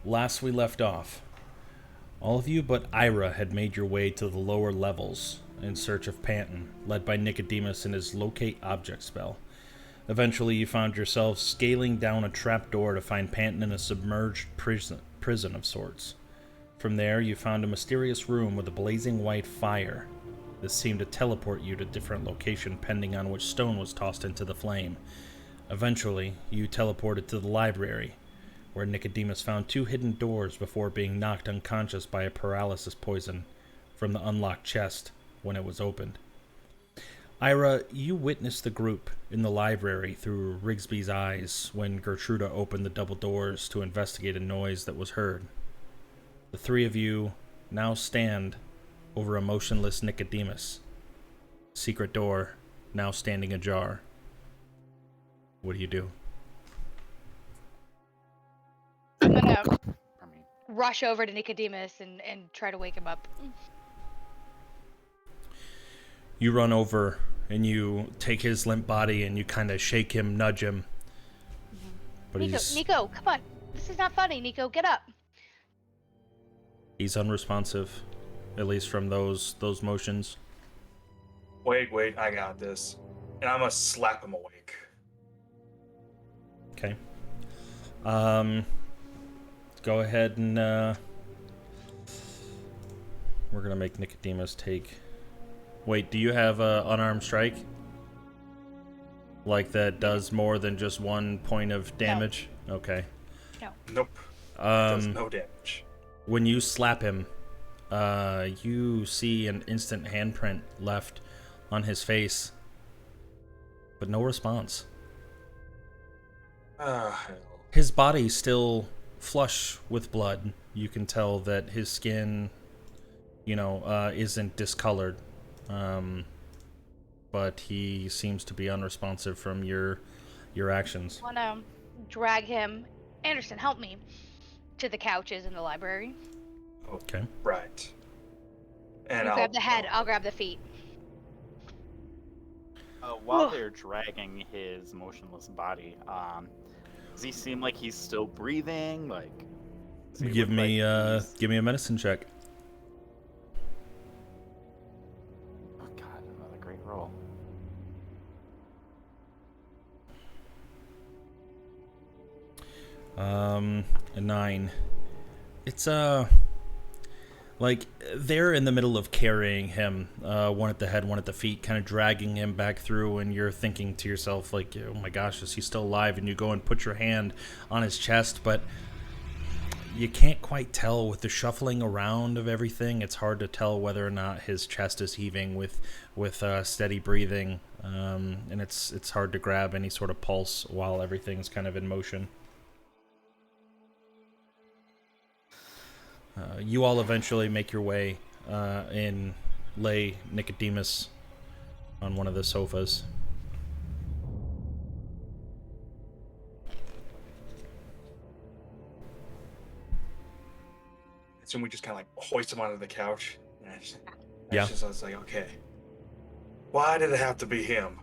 Last we left off, all of you but Ira had made your way to the lower levels in search of Panton, led by Nicodemus and his locate object spell. Eventually, you found yourselves scaling down a trapdoor to find Panton in a submerged prison of sorts. From there, you found a mysterious room with a blazing white fire. This seemed to teleport you to a different location, depending on which stone was tossed into the flame. Eventually, you teleported to the library, where Nicodemus found two hidden doors before being knocked unconscious by a paralysis poison from the unlocked chest when it was opened. Ira, you witnessed the group in the library through Rigsby's eyes when Gertruda opened the double doors to investigate a noise that was heard. The three of you now stand over a motionless Nicodemus. Secret door now standing ajar. What do you do? I'm gonna rush over to Nicodemus and try to wake him up. You run over and you take his limp body and you kind of shake him, nudge him. But Nico, come on. This is not funny. Nico, get up. He's unresponsive, at least from those motions. Wait, I got this. And I'm gonna slap him awake. Okay. Go ahead and we're gonna make Nicodemus take. Wait, do you have a unarmed strike? Like that does more than just 1 point of damage? No. Okay. No. Nope. Does no damage. When you slap him, you see an instant handprint left on his face, but no response. Hell. His body's still flush with blood. You can tell that his skin, isn't discolored. But he seems to be unresponsive from your actions. I wanna drag him. Anderson, help me. To the couches in the library. Okay. Right. And You grab the head, I'll grab the feet. While they're dragging his motionless body, does he seem like he's still breathing? Give me a medicine check. Oh god, another great roll. A 9. It's like they're in the middle of carrying him, one at the head, one at the feet, kind of dragging him back through, and you're thinking to yourself, like, oh my gosh, is he still alive? And you go and put your hand on his chest, but you can't quite tell with the shuffling around of everything. It's hard to tell whether or not his chest is heaving with steady breathing, and it's hard to grab any sort of pulse while everything's kind of in motion. You all eventually make your way and lay Nicodemus on one of the sofas. So we just kind of like hoist him onto the couch. And Yeah. I was like, okay. Why did it have to be him?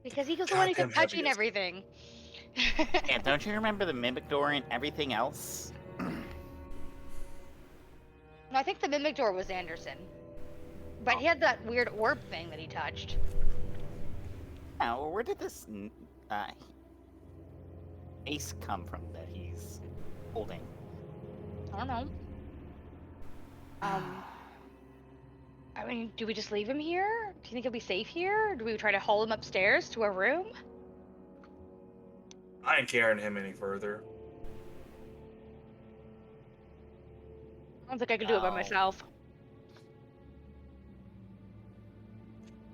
Because he was the one who kept touching everything. And don't you remember the mimic door and everything else? I think the mimic door was Anderson. But he had that weird orb thing that he touched. Now, where did this ace come from that he's holding? I don't know. I mean, do we just leave him here? Do you think he'll be safe here? Or do we try to haul him upstairs to a room? I ain't carrying him any further. I don't think I could do it by myself.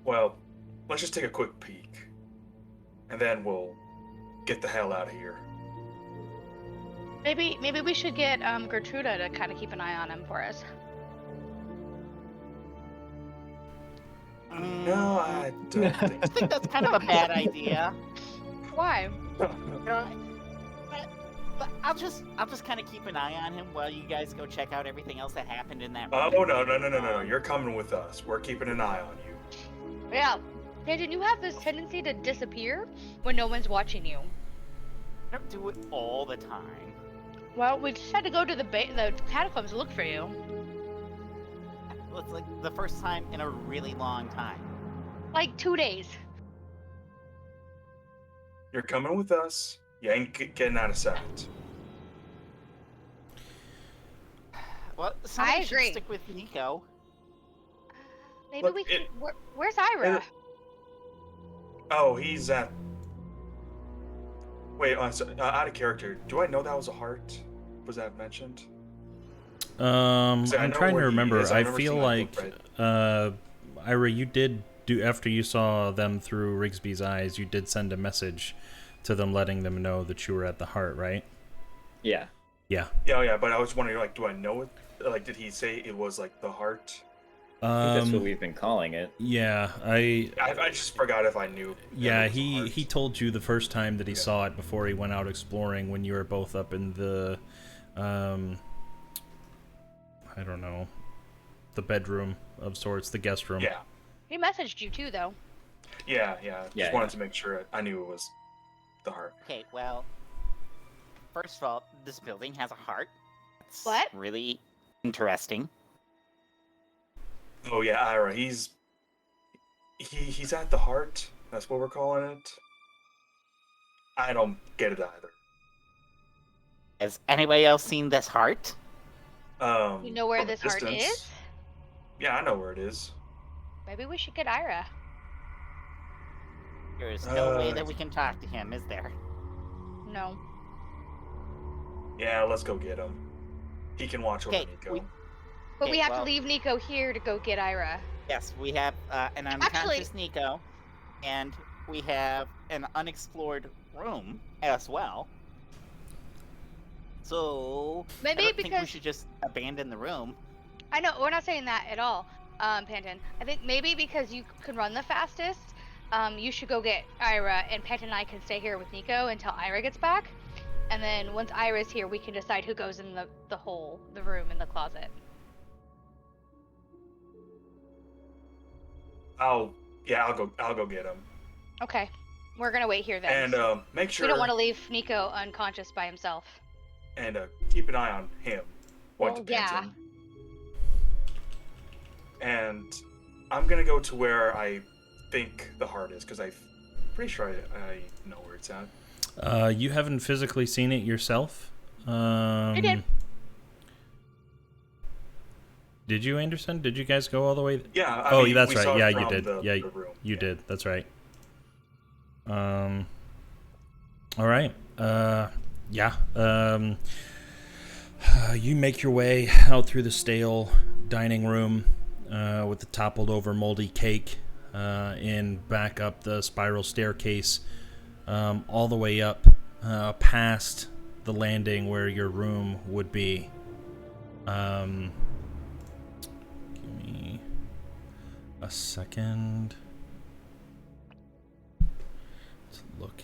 Well, let's just take a quick peek. And then we'll get the hell out of here. Maybe we should get Gertruda to kind of keep an eye on him for us. No, I don't think I think that's kind of a bad idea. Why? You know, but I'll just kind of keep an eye on him while you guys go check out everything else that happened in that room. Oh, no. You're coming with us. We're keeping an eye on you. Yeah. Brandon, you have this tendency to disappear when no one's watching you. I don't do it all the time. Well, we just had to go to the catacombs to look for you. Well, it's like the first time in a really long time. Like 2 days. You're coming with us. You ain't getting out of sight. Well, somebody should agree. stick with Nico. Maybe Look, we can. Where's Ira? Oh, he's at. Wait, so, out of character. Do I know that was a heart? Was that mentioned? I'm I know trying to where he remember. is. I I remember feel seeing, like, the red. Ira, you did do, after you saw them through Rigsby's eyes, you did send a message to them letting them know that you were at the heart, right? Yeah. Yeah. Yeah, but I was wondering, like, do I know it? Like, did he say it was like the heart? I think that's what we've been calling it. Yeah, I just forgot if I knew. Yeah, it was a heart. he told you the first time that he saw it before he went out exploring when you were both up in the, I don't know, the bedroom of sorts, the guest room. Yeah. He messaged you too, though. Yeah. Just wanted yeah. to make sure I knew it was the heart. Okay, well, first of all, this building has a heart. It's What? really interesting. Oh yeah, Ira. He's at the heart. That's what we're calling it. I don't get it either. Has anybody else seen this heart? You know where From a this heart distance. is? Yeah, I know where it is. Maybe we should get Ira. There is no way that we can talk to him, is there? No. Yeah, let's go get him. He can watch over Okay, Nico. But we Okay, have well- to leave Nico here to go get Ira. Yes, we have an unconscious Nico, and we have an unexplored room as well. So Maybe I don't think we because- should just abandon the room. I know, we're not saying that at all, Panton. I think maybe because you can run the fastest, you should go get Ira, and Panton and I can stay here with Nico until Ira gets back. And then once Ira's here, we can decide who goes in the room in the closet. I'll go get him. Okay. We're gonna wait here then. And make sure. We don't want to leave Nico unconscious by himself. And keep an eye on him. Well, To yeah. Panton. And I'm gonna go to where I think the heart is, because I'm pretty sure I know where it's at. You haven't physically seen it yourself? I did. Did you, Anderson? Did you guys go all the way? Yeah. That's we right. saw it Yeah, you from did. the room. You did. That's right. All right. You make your way out through the stale dining room with the toppled over moldy cake and back up the spiral staircase all the way up past the landing where your room would be. Give me a second. Let's look.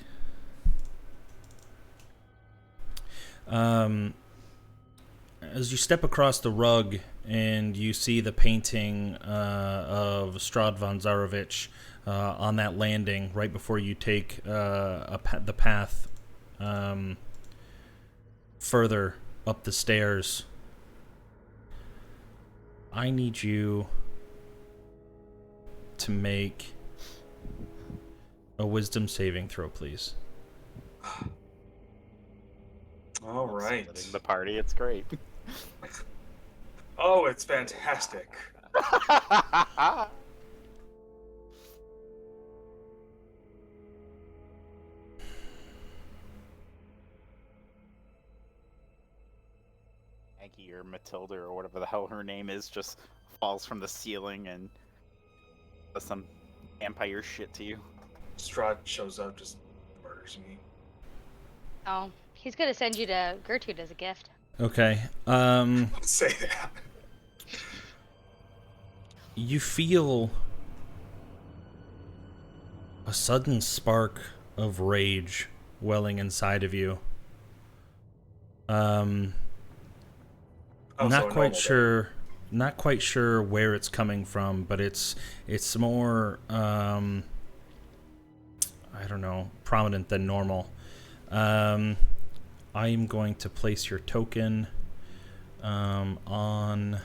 As you step across the rug and you see the painting of Strahd von Zarovich on that landing right before you take the path further up the stairs, I need you to make a wisdom saving throw, please. All right. Splitting the party, it's great. Oh, it's fantastic. Maggie or Matilda or whatever the hell her name is just falls from the ceiling and does some vampire shit to you. Strahd shows up, just murders me. Oh, he's gonna send you to Gertrude as a gift. Okay. Don't say that. You feel a sudden spark of rage welling inside of you. Oh, so Not a quite normal sure. Not quite sure where it's coming from, but it's more I don't know, prominent than normal. I am going to place your token on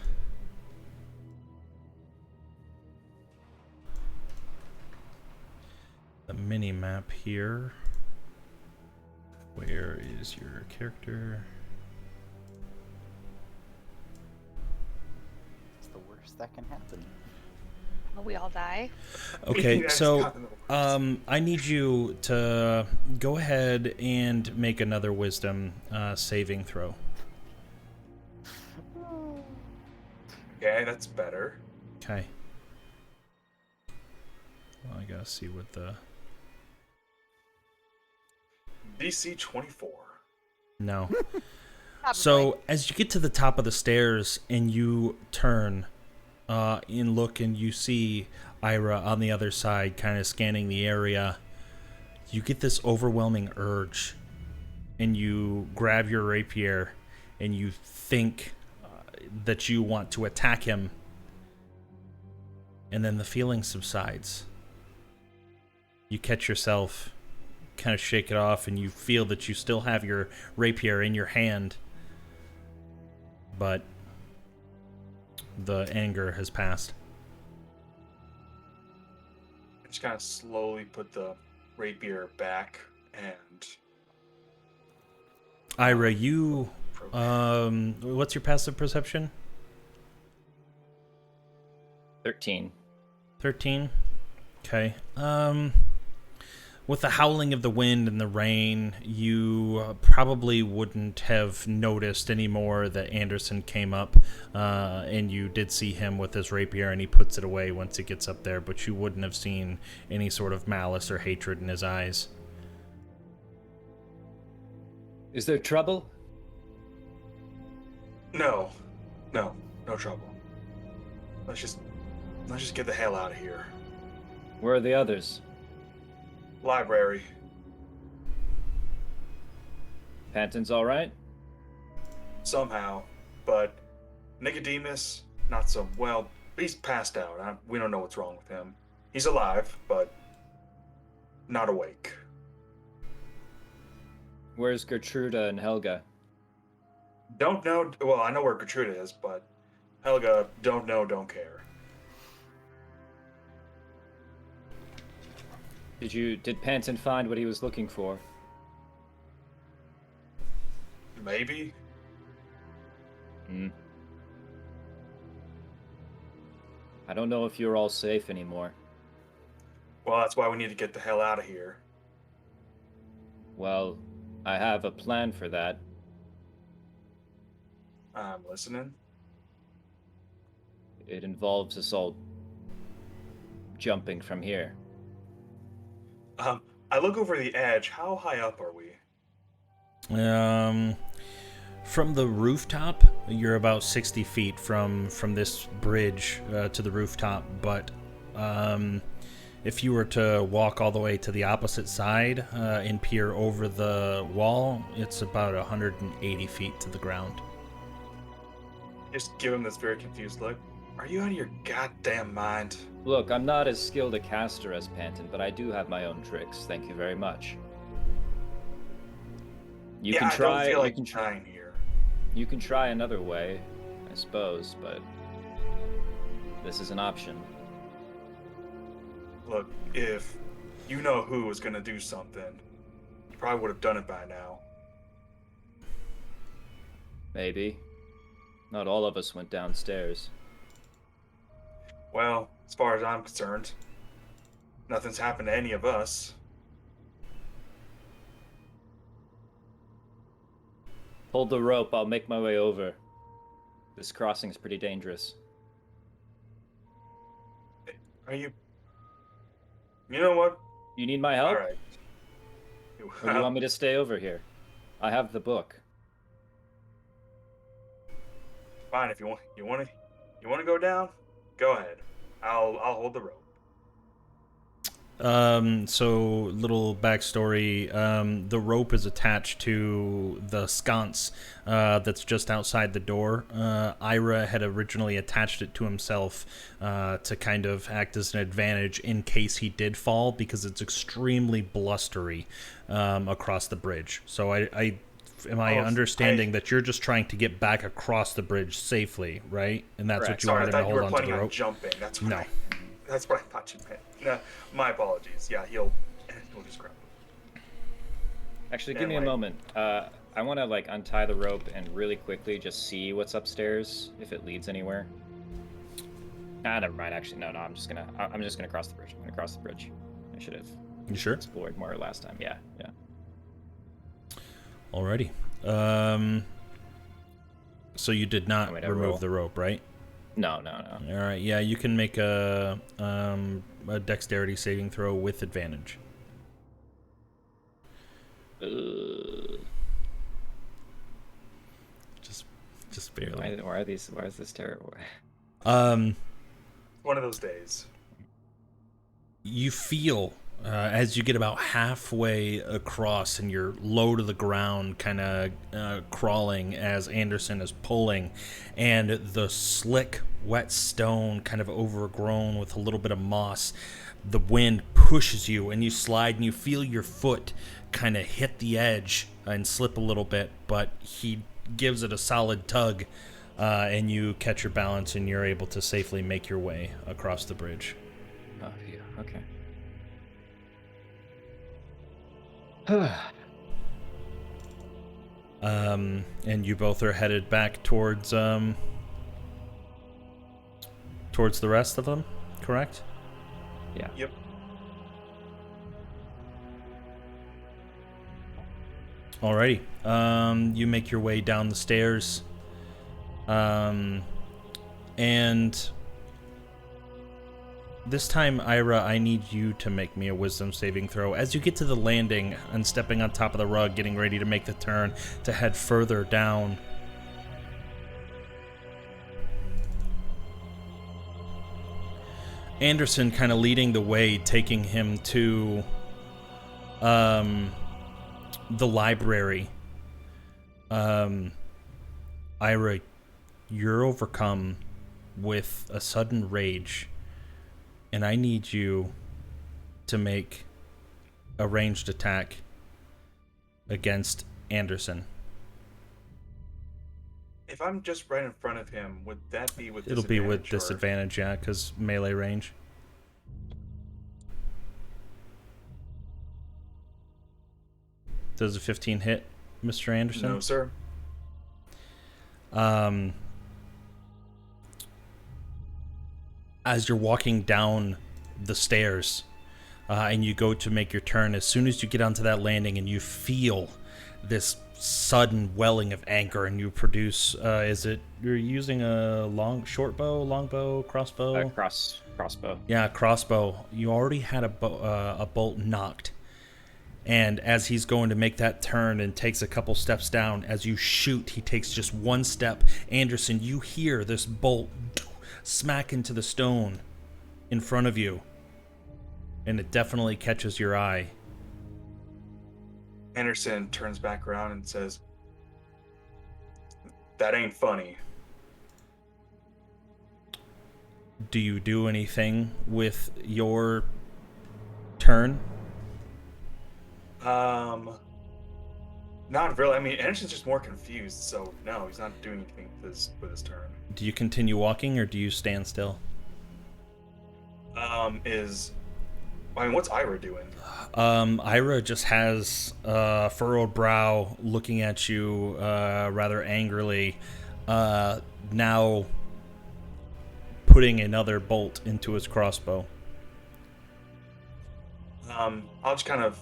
the mini map here. Where is your character? It's the worst that can happen. We all die. Okay, Yeah, so it's I need you to go ahead and make another wisdom saving throw. Okay, that's better. Okay. Well, I gotta see what the... DC 24. No. Probably. So, as you get to the top of the stairs and you turn and look and you see Ira on the other side kind of scanning the area, you get this overwhelming urge and you grab your rapier and you think that you want to attack him, and then the feeling subsides. You catch yourself, kind of shake it off, and you feel that you still have your rapier in your hand, but the anger has passed. I just kind of slowly put the rapier back and... Ira, you... what's your passive perception? 13. 13? Okay. With the howling of the wind and the rain, you probably wouldn't have noticed anymore that Anderson came up, and you did see him with his rapier, and he puts it away once he gets up there, but you wouldn't have seen any sort of malice or hatred in his eyes. Is there trouble? No trouble. Let's just get the hell out of here. Where are the others? Library. Panton's all right? Somehow, but Nicodemus, not so well. He's passed out. We don't know what's wrong with him. He's alive, but not awake. Where's Gertruda and Helga? Don't know. Well, I know where Gertruda is, but Helga, don't know, don't care. Did Panton find what he was looking for? Maybe. I don't know if you're all safe anymore. Well, that's why we need to get the hell out of here. Well, I have a plan for that. I'm listening. It involves us all jumping from here. I look over the edge. How high up are we? From the rooftop, you're about 60 feet from this bridge to the rooftop, but if you were to walk all the way to the opposite side and peer over the wall, it's about 180 feet to the ground. Just give him this very confused look. Are you out of your goddamn mind? Look, I'm not as skilled a caster as Panton, but I do have my own tricks. Thank you very much. You can try. I don't feel like trying here. You can try another way, I suppose, but this is an option. Look, if you know who was gonna do something, you probably would have done it by now. Maybe. Not all of us went downstairs. Well, as far as I'm concerned, nothing's happened to any of us. Hold the rope, I'll make my way over. This crossing's pretty dangerous. Are you... You know what? You need my help? Alright. Or do you want me to stay over here? I have the book. Fine, if you want to go down, go ahead. I'll hold the rope. So little backstory. The rope is attached to the sconce that's just outside the door. Ira had originally attached it to himself to kind of act as an advantage in case he did fall, because it's extremely blustery across the bridge. So I am I Oh, understanding that you're just trying to get back across the bridge safely, right? And that's Correct. what you Sorry, I wanted him to thought you hold were onto the planning on rope? jumping. That's No. That's what I thought you meant. No, my apologies. Yeah, he'll just grab him. Actually, give And, me a like- moment. I want to like untie the rope and really quickly just see what's upstairs, if it leads anywhere. Ah, never mind. Actually, no. I'm just gonna cross the bridge. I'm gonna cross the bridge. I should have You sure? explored more last time. Yeah. Alrighty. So you did not Want me to remove roll? the rope, right? No. All right. Yeah, you can make a dexterity saving throw with advantage. Just barely. Why are these? Why is this terrible? Um, One of those days. you feel as you get about halfway across and you're low to the ground, kind of crawling as Anderson is pulling, and the slick, wet stone, kind of overgrown with a little bit of moss. The wind pushes you and you slide and you feel your foot kind of hit the edge and slip a little bit, but he gives it a solid tug, and you catch your balance and you're able to safely make your way across the bridge. Oh, phew. Okay. And you both are headed back towards the rest of them, correct? Yeah. Yep. Alrighty. You make your way down the stairs. And this time, Ira, I need you to make me a wisdom saving throw. As you get to the landing and stepping on top of the rug, getting ready to make the turn to head further down. Anderson kind of leading the way, taking him to the library. Ira, you're overcome with a sudden rage, and I need you to make a ranged attack against Anderson. If I'm just right in front of him, would that be with It'll be with disadvantage, or- disadvantage, yeah, because melee range. Does a 15 hit, Mr. Anderson? No, sir. As you're walking down the stairs and you go to make your turn, as soon as you get onto that landing and you feel this sudden welling of anger, and you produce, you're using a short bow, longbow, crossbow? Crossbow. Yeah, crossbow. You already had a bolt knocked. And as he's going to make that turn and takes a couple steps down, as you shoot, he takes just one step. Anderson, you hear this bolt smack into the stone in front of you. And it definitely catches your eye. Anderson turns back around and says, "That ain't funny." Do you do anything with your turn? Not really. I mean, Anderson's just more confused, so no, he's not doing anything with his turn. Do you continue walking or do you stand still? What's Ira doing? Ira just has a furrowed brow, looking at you rather angrily, now putting another bolt into his crossbow. I'll just kind of,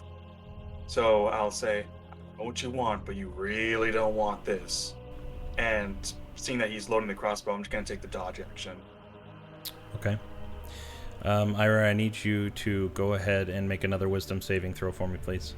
so I'll say, "I know what you want, but you really don't want this." And seeing that he's loading the crossbow, I'm just gonna take the dodge action. Okay. Ira, I need you to go ahead and make another wisdom saving throw for me, please.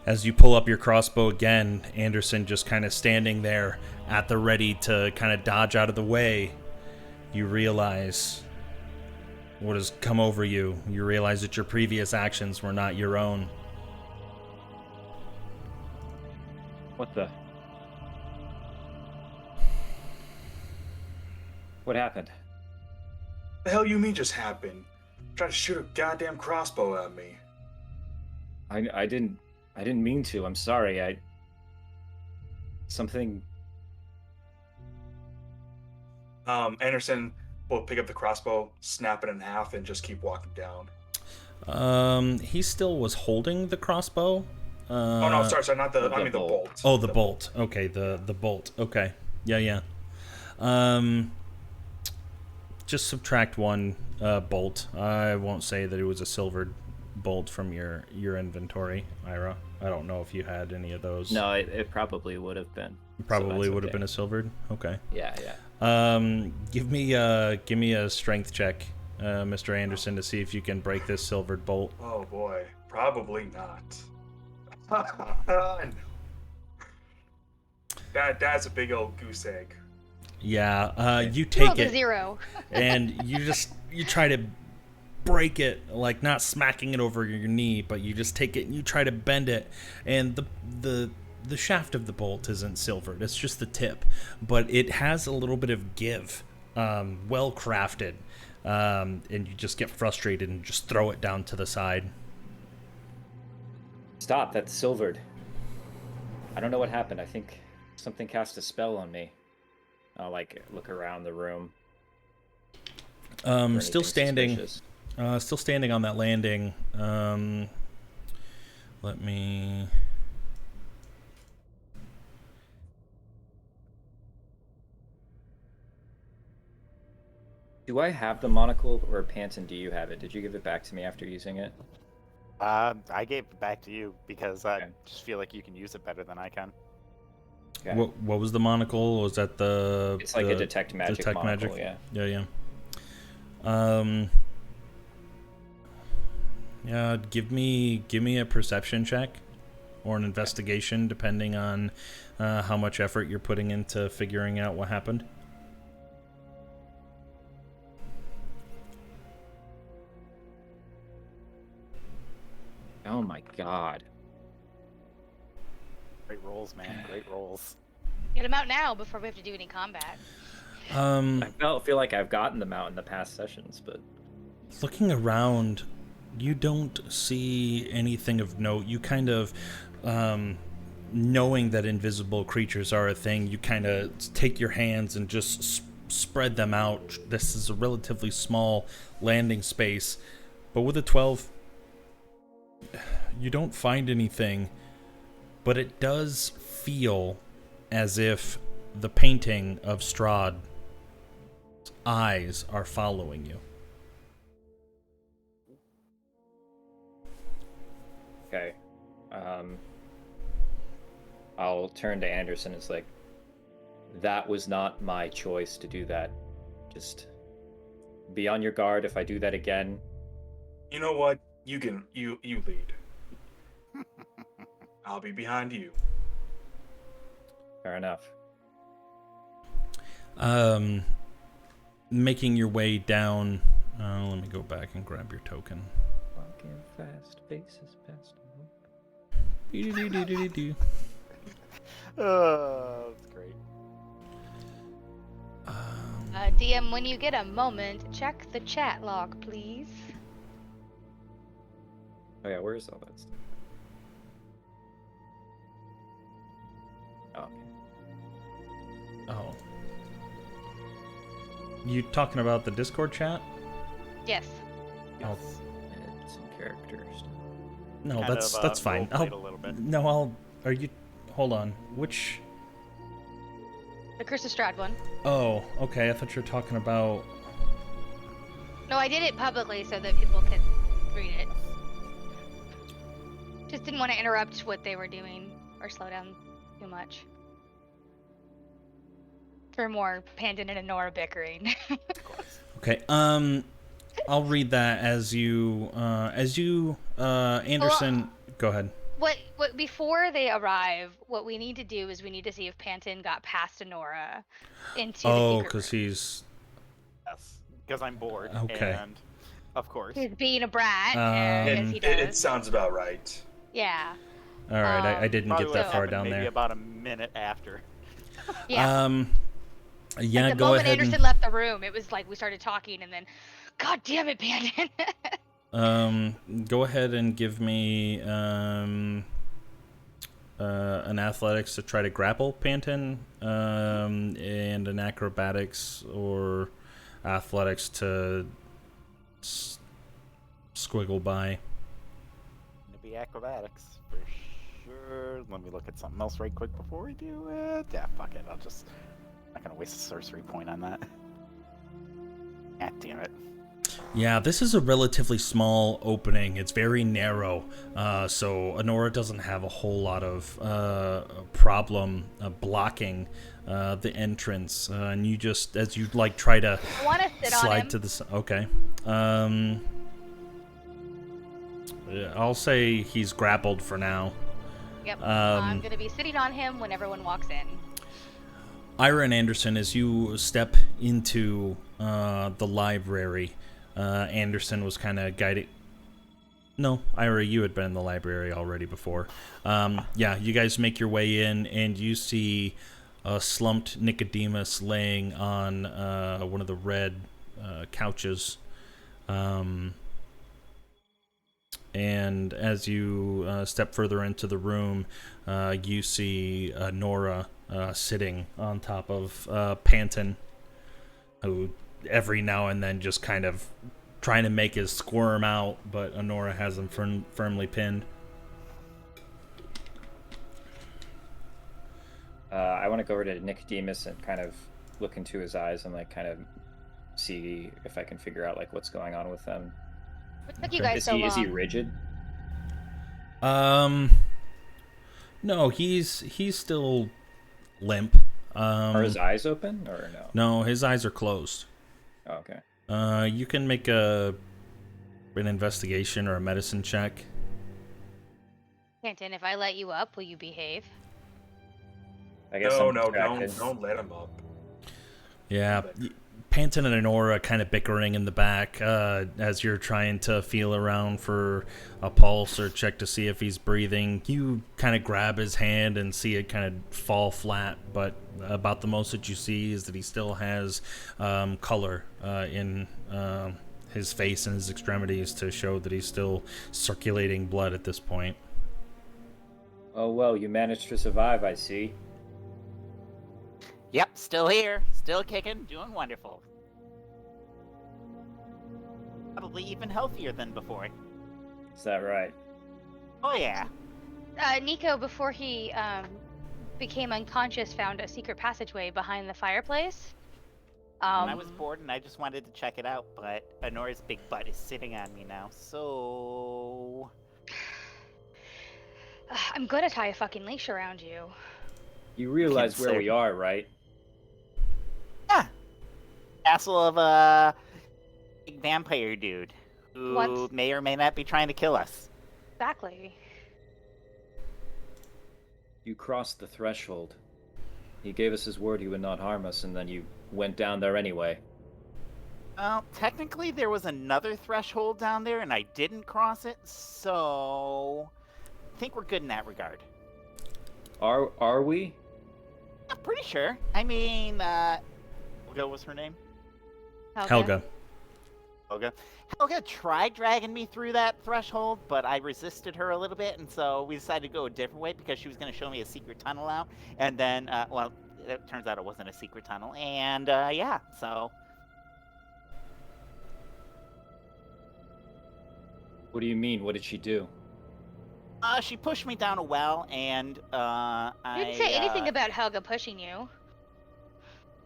As you pull up your crossbow again, Anderson just kind of standing there at the ready to kind of dodge out of the way. You realize what has come over you. You realize that your previous actions were not your own. What the? What happened? The hell you mean just happened? Tried to shoot a goddamn crossbow at me. I didn't mean to. I'm sorry. Something. Anderson will pick up the crossbow, snap it in half, and just keep walking down. He still was holding the crossbow. Oh no, sorry, not the. I mean the bolt. Oh, the bolt. Okay, the bolt. Okay, yeah. Just subtract one bolt. I won't say that it was a silvered bolt from your inventory, Ira. I don't know if you had any of those. No, it probably would have been. Probably would have been a silvered. Okay. Yeah. Give me a strength check, Mr. Anderson, to see if you can break this silvered bolt. Oh boy, probably not. That's a big old goose egg. Yeah, you Well, take the it 0. and you try to break it, like not smacking it over your knee, but you just take it and you try to bend it, and the shaft of the bolt isn't silvered, it's just the tip, but it has a little bit of give, well crafted, and you just get frustrated and just throw it down to the side. Stop, that's silvered. I don't know what happened. I think something cast a spell on me. I'll look around the room. Still standing. Suspicious. Still standing on that landing. Let me. Do I have the monocle, or Panton, do you have it? Did you give it back to me after using it? I gave it back to you because I just feel like you can use it better than I can. Okay. What was the monocle? Was that the? It's like a detect magic monocle, yeah. Yeah. Yeah. Give me a perception check, or an investigation, depending on how much effort you're putting into figuring out what happened. Oh my god. Great rolls, man. Great rolls. Get them out now before we have to do any combat. I feel like I've gotten them out in the past sessions, but Looking around, you don't see anything of note. You kind of, knowing that invisible creatures are a thing, you kind of take your hands and just spread them out. This is a relatively small landing space, but with a 12, you don't find anything, but it does feel as if the painting of Strahd's eyes are following you. okay. I'll turn to Anderson. It's like, that was not my choice to do that. Just be on your guard. If I do that again, You know what? You lead. I'll be behind you. fair enough. Making your way down. Let me go back and grab your token. Walking fast, faces past. Do-do-do-do-do-do. Oh, that's great. DM, when you get a moment, check the chat log, please. Oh yeah, where's all that stuff? Oh, okay. Oh. You talking about the Discord chat? Yes. Oh. And some characters. No, Kind that's of, fine. role-played a little bit. Are you? Hold on. Which? The Curse of Strahd one. Oh, okay. I thought you were talking about. No, I did it publicly so that people could read it. Just didn't want to interrupt what they were doing or slow down too much. For more Panton and Nora bickering. Of course. Okay. I'll read that as you Anderson. Go ahead. What before they arrive, what we need to do is we need to see if Panton got past Nora into the Oh, secret because room. he's. Yes, because I'm bored. Okay. And of course. He's being a brat, as he It does. sounds about right. Yeah. All right. I didn't Probably get would that have far happened down maybe there. about a minute after. Yeah. Yeah, the go moment ahead Anderson and left the room, it was like we started talking, and then, God damn it, Bandon. go ahead and give me an athletics to try to grapple Panton, and an acrobatics or athletics to squiggle by. Gonna be acrobatics for sure. Let me look at something else right quick before we do it. Yeah, fuck it. I'm not gonna waste a sorcery point on that. Ah, damn it. Yeah, this is a relatively small opening. It's very narrow, so Honora doesn't have a whole lot of problem blocking the entrance. And you just, as you like, try to I want to sit on slide him. to the side. Okay. Yeah, I'll say he's grappled for now. Yep. I'm gonna be sitting on him when everyone walks in. Ira and Anderson, as you step into the library, Anderson was kind of guiding. No, Ira, you had been in the library already before. Yeah, you guys make your way in, and you see a slumped Nicodemus laying on one of the red couches. And as you step further into the room, you see Nora sitting on top of Panton, who every now and then just kind of trying to make his squirm out, but Honora has him firmly pinned. I want to go over to Nicodemus and kind of look into his eyes and like kind of see if I can figure out like what's going on with them. What took you guys Is so long? he rigid? No, he's still limp. Are his eyes open or no? No, his eyes are closed. Oh, okay. You can make an investigation or a medicine check. Panton, if I let you up, will you behave? I guess No, I'm distracted. don't let him up. Yeah, Panton and Honora kind of bickering in the back as you're trying to feel around for a pulse or check to see if he's breathing. You kind of grab his hand and see it kind of fall flat, but about the most that you see is that he still has color in his face and his extremities to show that he's still circulating blood at this point. Oh well, you managed to survive, I see. Yep, still here, still kicking, doing wonderful. Probably even healthier than before. Is that right? Oh yeah. Nico, before he became unconscious, found a secret passageway behind the fireplace. I was bored and I just wanted to check it out, but Honora's big butt is sitting on me now, so... I'm gonna tie a fucking leash around you. You realize where say. we are, right? Yeah. Castle of a big vampire dude who What? may or may not be trying to kill us. Exactly. You crossed the threshold. He gave us his word he would not harm us, and then you went down there anyway. Well, technically there was another threshold down there and I didn't cross it, so... I think we're good in that regard. Are we? I'm pretty sure. I mean, what was her name? Helga. Helga tried dragging me through that threshold, but I resisted her a little bit, and so we decided to go a different way because she was going to show me a secret tunnel out. And then, well, it turns out it wasn't a secret tunnel, and yeah, so... What do you mean? What did she do? She pushed me down a well, and You didn't say anything about Helga pushing you.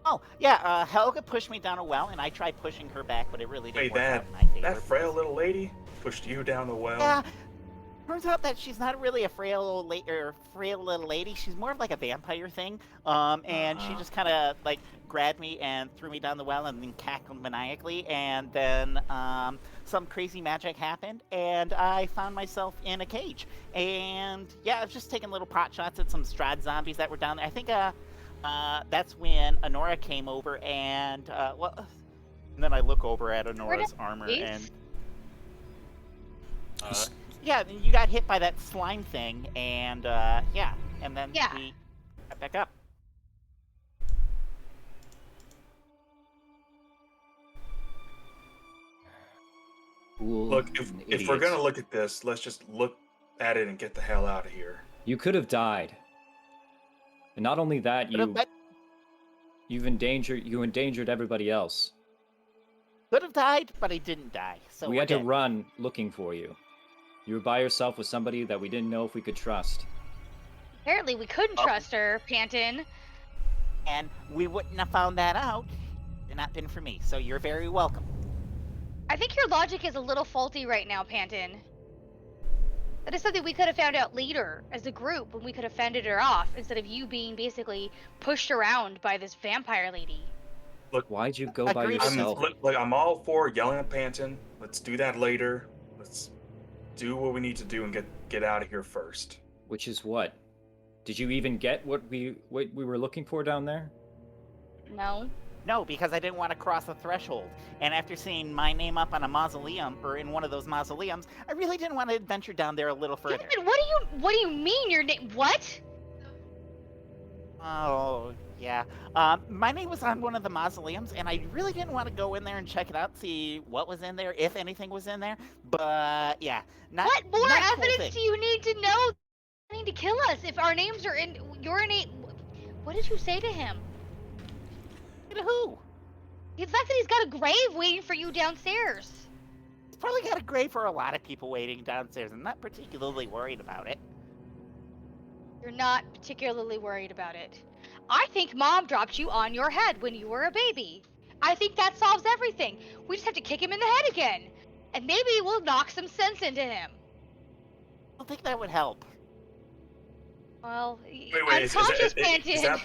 Oh, yeah, Helga pushed me down a well, and I tried pushing her back, but it really didn't Wait, work out that in my favor. that frail little lady pushed you down the well. Yeah, turns out that she's not really a frail little lady. She's more of like a vampire thing. And she just kind of like grabbed me and threw me down the well, and then cackled maniacally. And then some crazy magic happened, and I found myself in a cage. And yeah, I was just taking little pot shots at some Strahd zombies that were down there. I think that's when Honora came over, and well, and then I look over at Honora's armor, and yeah, you got hit by that slime thing, and yeah, and then we got back up. Fool Look, and if we're idiot. gonna look at this, let's just look at it and get the hell out of here. You could have died. And not only that, Could you endangered everybody else. have died, but I didn't die. So We we're had to good. run looking for you. You were by yourself with somebody that we didn't know if we could trust. Apparently, we couldn't trust her, Panton. And we wouldn't have found that out if it not been for me. So you're very welcome. I think your logic is a little faulty right now, Panton. That is something we could have found out later as a group when we could have fended her off instead of you being basically pushed around by this vampire lady. Why'd you go by Agreed. yourself? I'm all for yelling at Panton. Let's do that later. Let's do what we need to do and get out of here first. Which is what? Did you even get what we were looking for down there? No. No, because I didn't want to cross the threshold. And after seeing my name up on a mausoleum, or in one of those mausoleums, I really didn't want to venture down there a little further. David, what do you mean your name? What? Oh, yeah. My name was on one of the mausoleums, and I really didn't want to go in there and check it out, see what was in there, if anything was in there. But, yeah. What more not a cool evidence do thing. you need to know? Need to kill us if our names are in your name. What did you say to him? To who? The fact that he's got a grave waiting for you downstairs. He's probably got a grave for a lot of people waiting downstairs. I'm not particularly worried about it. You're not particularly worried about it. I think Mom dropped you on your head when you were a baby. I think that solves everything. We just have to kick him in the head again. And maybe we'll knock some sense into him. I don't think that would help. Well, Wait, unconscious Panton.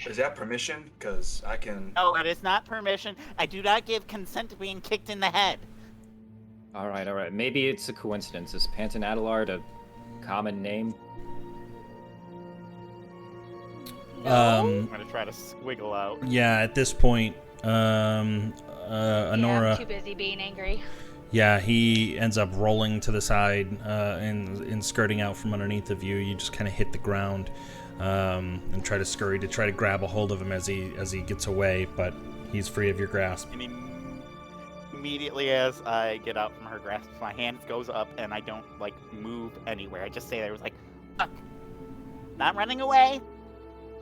Is that permission? Because I can. No, it is not permission. I do not give consent to being kicked in the head. All right. Maybe it's a coincidence. Is Panton Adelard a common name? I'm gonna try to squiggle out. Yeah, at this point, Yeah, Honora. I'm too busy being angry. Yeah, he ends up rolling to the side and skirting out from underneath of you. You just kind of hit the ground and try to scurry to try to grab a hold of him as he gets away, but he's free of your grasp. And immediately as I get out from her grasp, my hand goes up and I don't like move anywhere. I just stay there. It was like, fuck. Not running away.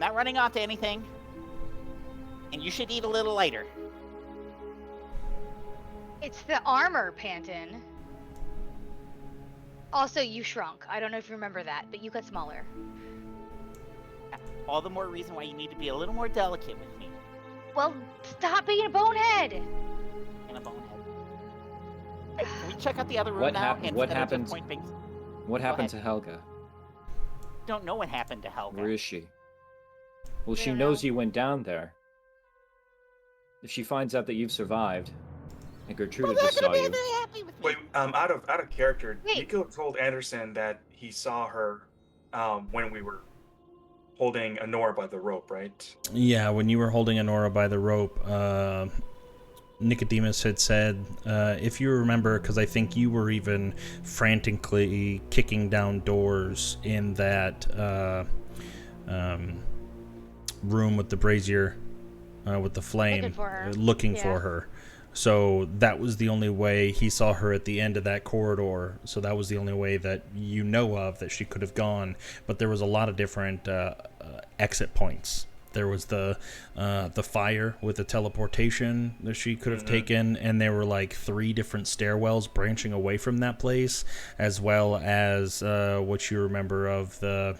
Not running off to anything. And you should eat a little later. It's the armor, Panton. Also, you shrunk. I don't know if you remember that, but you got smaller. All the more reason why you need to be a little more delicate with me. Well, stop being a bonehead. And a bonehead. Hey, can we check out the other room What now? happened? What instead of just happened? point fingers? What happened to ahead. Helga? Don't know what happened to Helga. Where is she? Well, We she don't knows know. you went down there. If she finds out that you've survived, and Well, Gertrude they're just gonna saw be you, very happy with me. Wait, out of character, Wait. Nico told Anderson that he saw her when we were holding Honora by the rope, right? Yeah, when you were holding Honora by the rope, Nicodemus had said, if you remember, because I think you were even frantically kicking down doors in that room with the brazier, with the flame, Looking for her. looking Yeah. for her. So that was the only way he saw her at the end of that corridor. So that was the only way that you know of that she could have gone. But there was a lot of different exit points. There was the fire with the teleportation that she could have taken, and there were like 3 different stairwells branching away from that place, as well as what you remember of the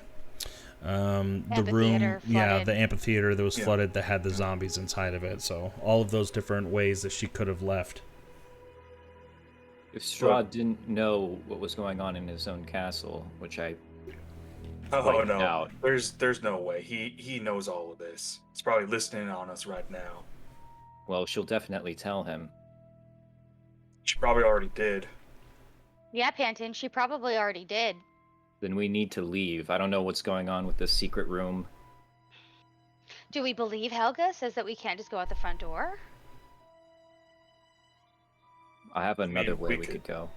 room, Amphitheater flooded. the amphitheater that was Yeah. flooded that had the zombies inside of it. So all of those different ways that she could have left. if Strahd didn't know what was going on in his own castle, which I Oh Quite no, out. there's no way. He knows all of this. He's probably listening on us right now. well, she'll definitely tell him. She probably already did. Yeah, Panton, she probably already did. Then we need to leave. I don't know what's going on with this secret room. Do we believe Helga says that we can't just go out the front door? I have another mean, way we we could- could go.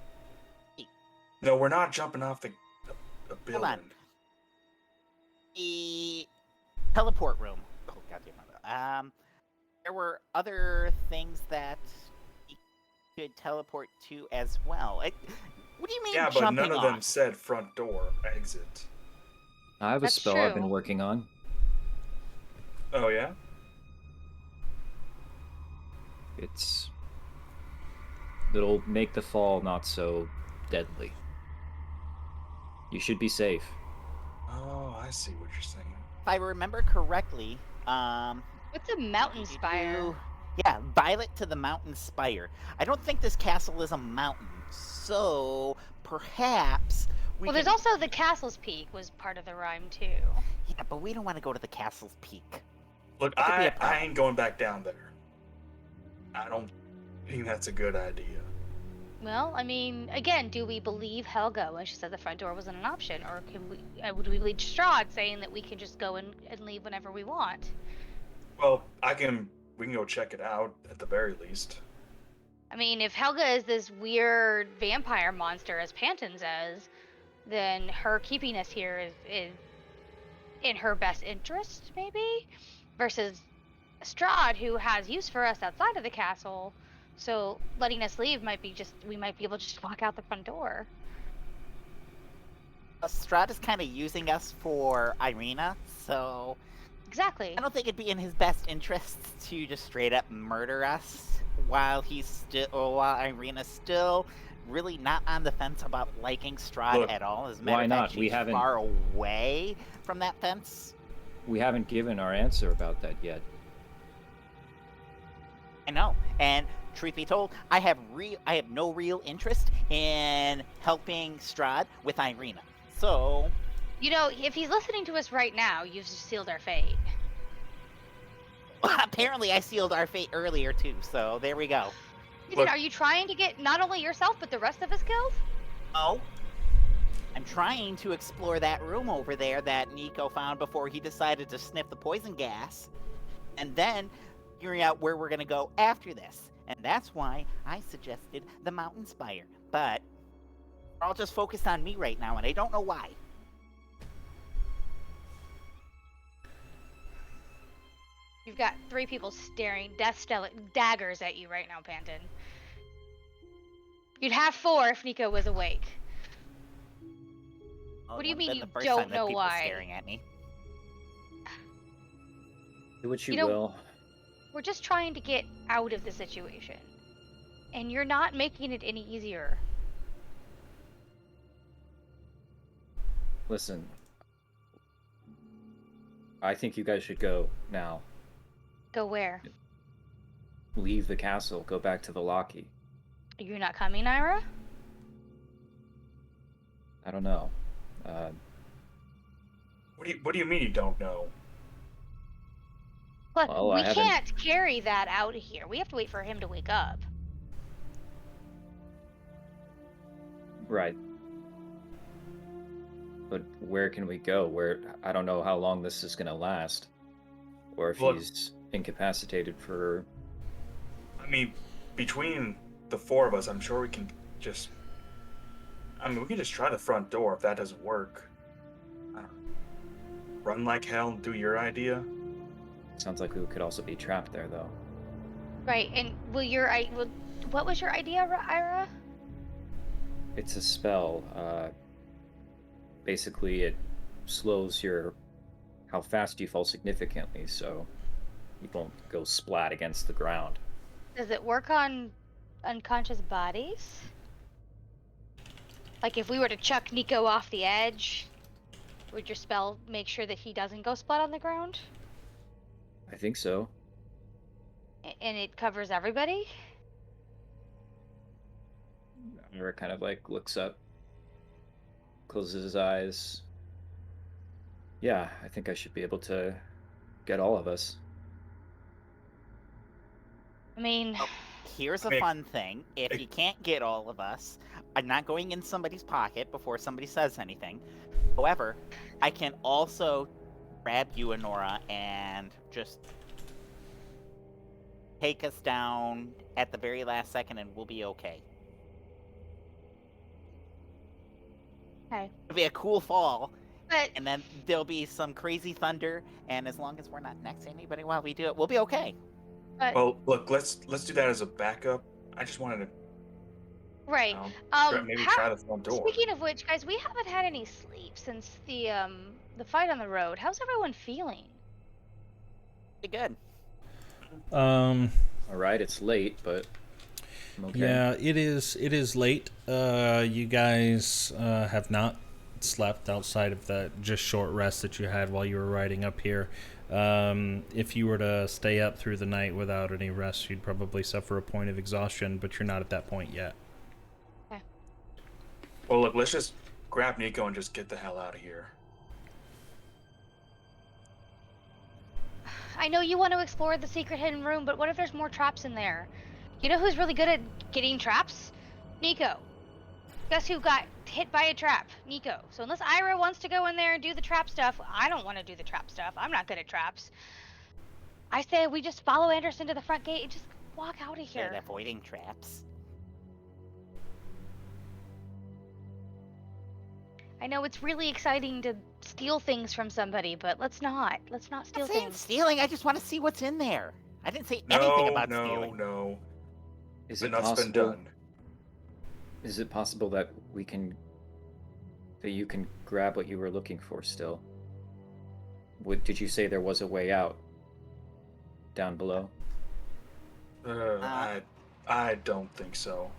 No, we're not jumping off the building. on. The teleport room. Oh goddamn! There were other things that we could teleport to as well. What do you mean Yeah, but jumping none of off? them said front door exit. I have a That's spell I've been true. working on. Oh yeah. It'll make the fall not so deadly. You should be safe. Oh, I see what you're saying. If I remember correctly, What's a mountain spire? yeah, Violet to the mountain spire. I don't think this castle is a mountain, so perhaps we Well, can... there's also the castle's peak was part of the rhyme too. Yeah, but we don't want to go to the castle's peak. Look, That could be a I problem. ain't going back down there. I don't think that's a good idea. Well, I mean, again, do we believe Helga when she said the front door wasn't an option, or can we? Do we believe Strahd saying that we can just go and leave whenever we want? Well, we can go check it out at the very least. I mean, if Helga is this weird vampire monster, as Panton says, then her keeping us here is in her best interest, maybe, versus Strahd, who has use for us outside of the castle. So letting us leave we might be able to just walk out the front door. Strahd is kind of using us for Irina, so Exactly. I don't think it'd be in his best interest to just straight up murder us while Irina's still really not on the fence about liking Strahd Look, at all. As a matter why of fact, not? We she's haven't- far away from that fence. We haven't given our answer about that yet. I know, and truth be told, I have no real interest in helping Strahd with Irina. So, You know, if he's listening to us right now, you've sealed our fate. apparently I sealed our fate earlier too, so there we go. Ethan, Look- are you trying to get not only yourself but the rest of us killed? Oh, I'm trying to explore that room over there that Nico found before he decided to sniff the poison gas, and then figuring out where we're gonna go after this. And that's why I suggested the mountain spire. But we're all just focused on me right now, and I don't know why. You've got 3 people staring daggers at you right now, Panton. You'd have 4 if Nico was awake. Well, What do you it mean wouldn't you been the first don't time that know people were why? staring at me. Do what you You know- will. We're just trying to get out of the situation. And you're not making it any easier. Listen. I think you guys should go now. Go where? Leave the castle. Go back to the Locky. You're not coming, Ira? I don't know. What do you mean you don't know? Look, Well, I we haven't- can't carry that out of here. We have to wait for him to wake up. Right. But where can we go? I don't know how long this is gonna last. Or if Look- he's incapacitated for... I mean, between the 4 of us, I'm sure we can just... I mean, we can just try the front door if that doesn't work. I don't know. Run like hell and do your idea. Sounds like we could also be trapped there, though. Right, and what was your idea, Ira? It's a spell. Basically, it slows how fast you fall significantly, so you won't go splat against the ground. Does it work on unconscious bodies? Like if we were to chuck Nico off the edge, would your spell make sure that he doesn't go splat on the ground? I think so. And it covers everybody? Ira kind of like looks up, closes his eyes. Yeah, I think I should be able to get all of us. I mean, Oh, here's a Okay. fun thing. If you can't get all of us, I'm not going in somebody's pocket before somebody says anything. However, I can also grab you and Nora and just take us down at the very last second and we'll be okay. okay. It'll be a cool fall, But and then there'll be some crazy thunder, and as long as we're not next to anybody while we do it, we'll be okay. but Well, look, let's do that as a backup. I just wanted to Right. Maybe How, try the front door. speaking of which, guys, we haven't had any sleep since the fight on the road. How's everyone feeling? Pretty good. Um, All right, it's late, but I'm okay. yeah, it is. It is late. You guys have not slept outside of that just short rest that you had while you were riding up here. If you were to stay up through the night without any rest, you'd probably suffer a point of exhaustion, but you're not at that point yet. Well, look, let's just grab Nico and just get the hell out of here. I know you want to explore the secret hidden room, but what if there's more traps in there? You know who's really good at getting traps? Nico. Guess who got hit by a trap? Nico. So unless Ira wants to go in there and do the trap stuff, I don't want to do the trap stuff. I'm not good at traps. I say we just follow Anderson to the front gate and just walk out of here. And avoiding traps. I know it's really exciting to steal things from somebody, but let's not. Let's not steal I'm not saying things. stealing. I just want to see what's in there. I didn't say anything about no, stealing. No. Is it Enough's possible? been done. Is it possible that you can grab what you were looking for still? Did you say there was a way out down below? I don't think so.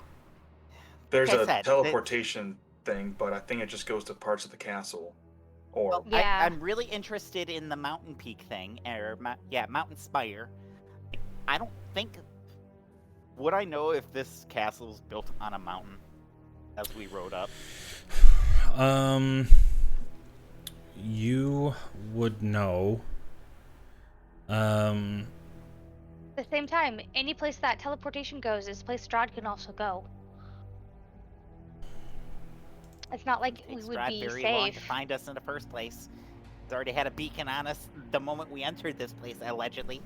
There's like I a said, teleportation thing, but I think it just goes to parts of the castle. Or Well, Yeah. I'm really interested in the mountain peak thing, or mountain spire. I don't think. Would I know if this castle's built on a mountain as we rode up? You would know. At the same time, any place that teleportation goes is a place Strahd can also go. It's not like we Takes would Strahd be very long to safe. find us in the first place. It's already had a beacon on us the moment we entered this place, allegedly.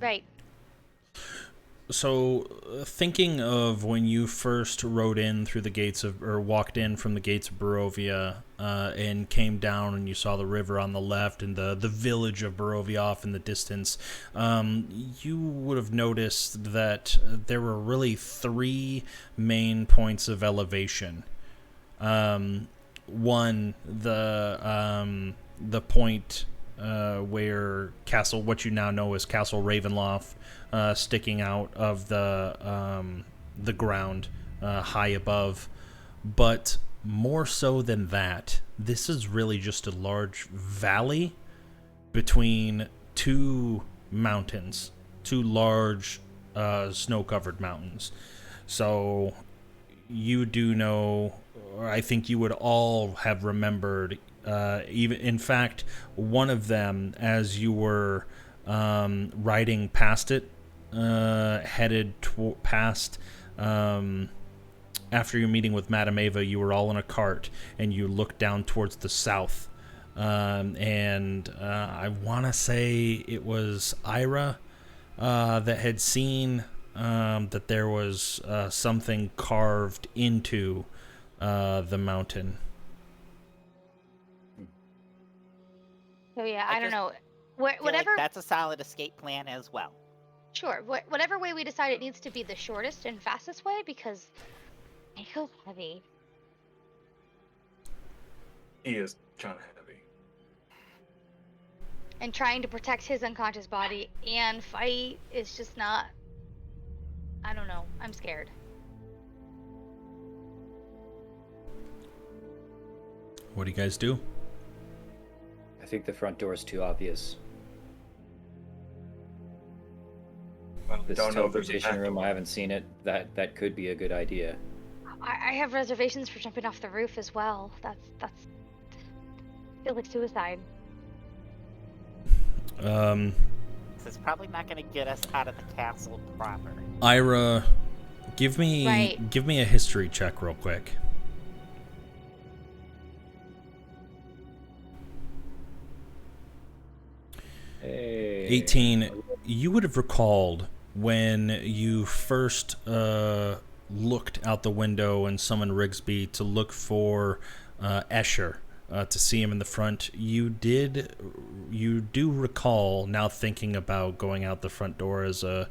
Right. So, thinking of when you first rode in through the gates of, or walked in from the gates of Barovia, and came down and you saw the river on the left and the village of Barovia off in the distance, you would have noticed that there were really three main points of elevation. One, the point where Castle, what you now know as Castle Ravenloft, sticking out of the ground high above. But more so than that, this is really just a large valley between two mountains, two large snow-covered mountains. So you do know, or I think you would all have remembered, even in fact, one of them, as you were riding past it, headed past, after your meeting with Madame Ava, you were all in a cart, and you looked down towards the south, and I want to say it was Ira that had seen that there was something carved into the mountain. So yeah, I I don't just know. Feel like Whatever. that's a solid escape plan as well. Sure. Whatever way we decide, it needs to be the shortest and fastest way because Nico's heavy. he is kind of heavy. And trying to protect his unconscious body and fight is just not. I don't know. I'm scared. What do you guys do? I think the front door is too obvious. Well, This don't know if there's a teleportation back room, door. I haven't seen it. That could be a good idea. I have reservations for jumping off the roof as well. That's feels like suicide. This is probably not going to get us out of the castle proper. Ira, give me a history check real quick. Hey. 18. You would have recalled when you first looked out the window and summoned Rigsby to look for Escher, to see him in the front. You do recall, now thinking about going out the front door as a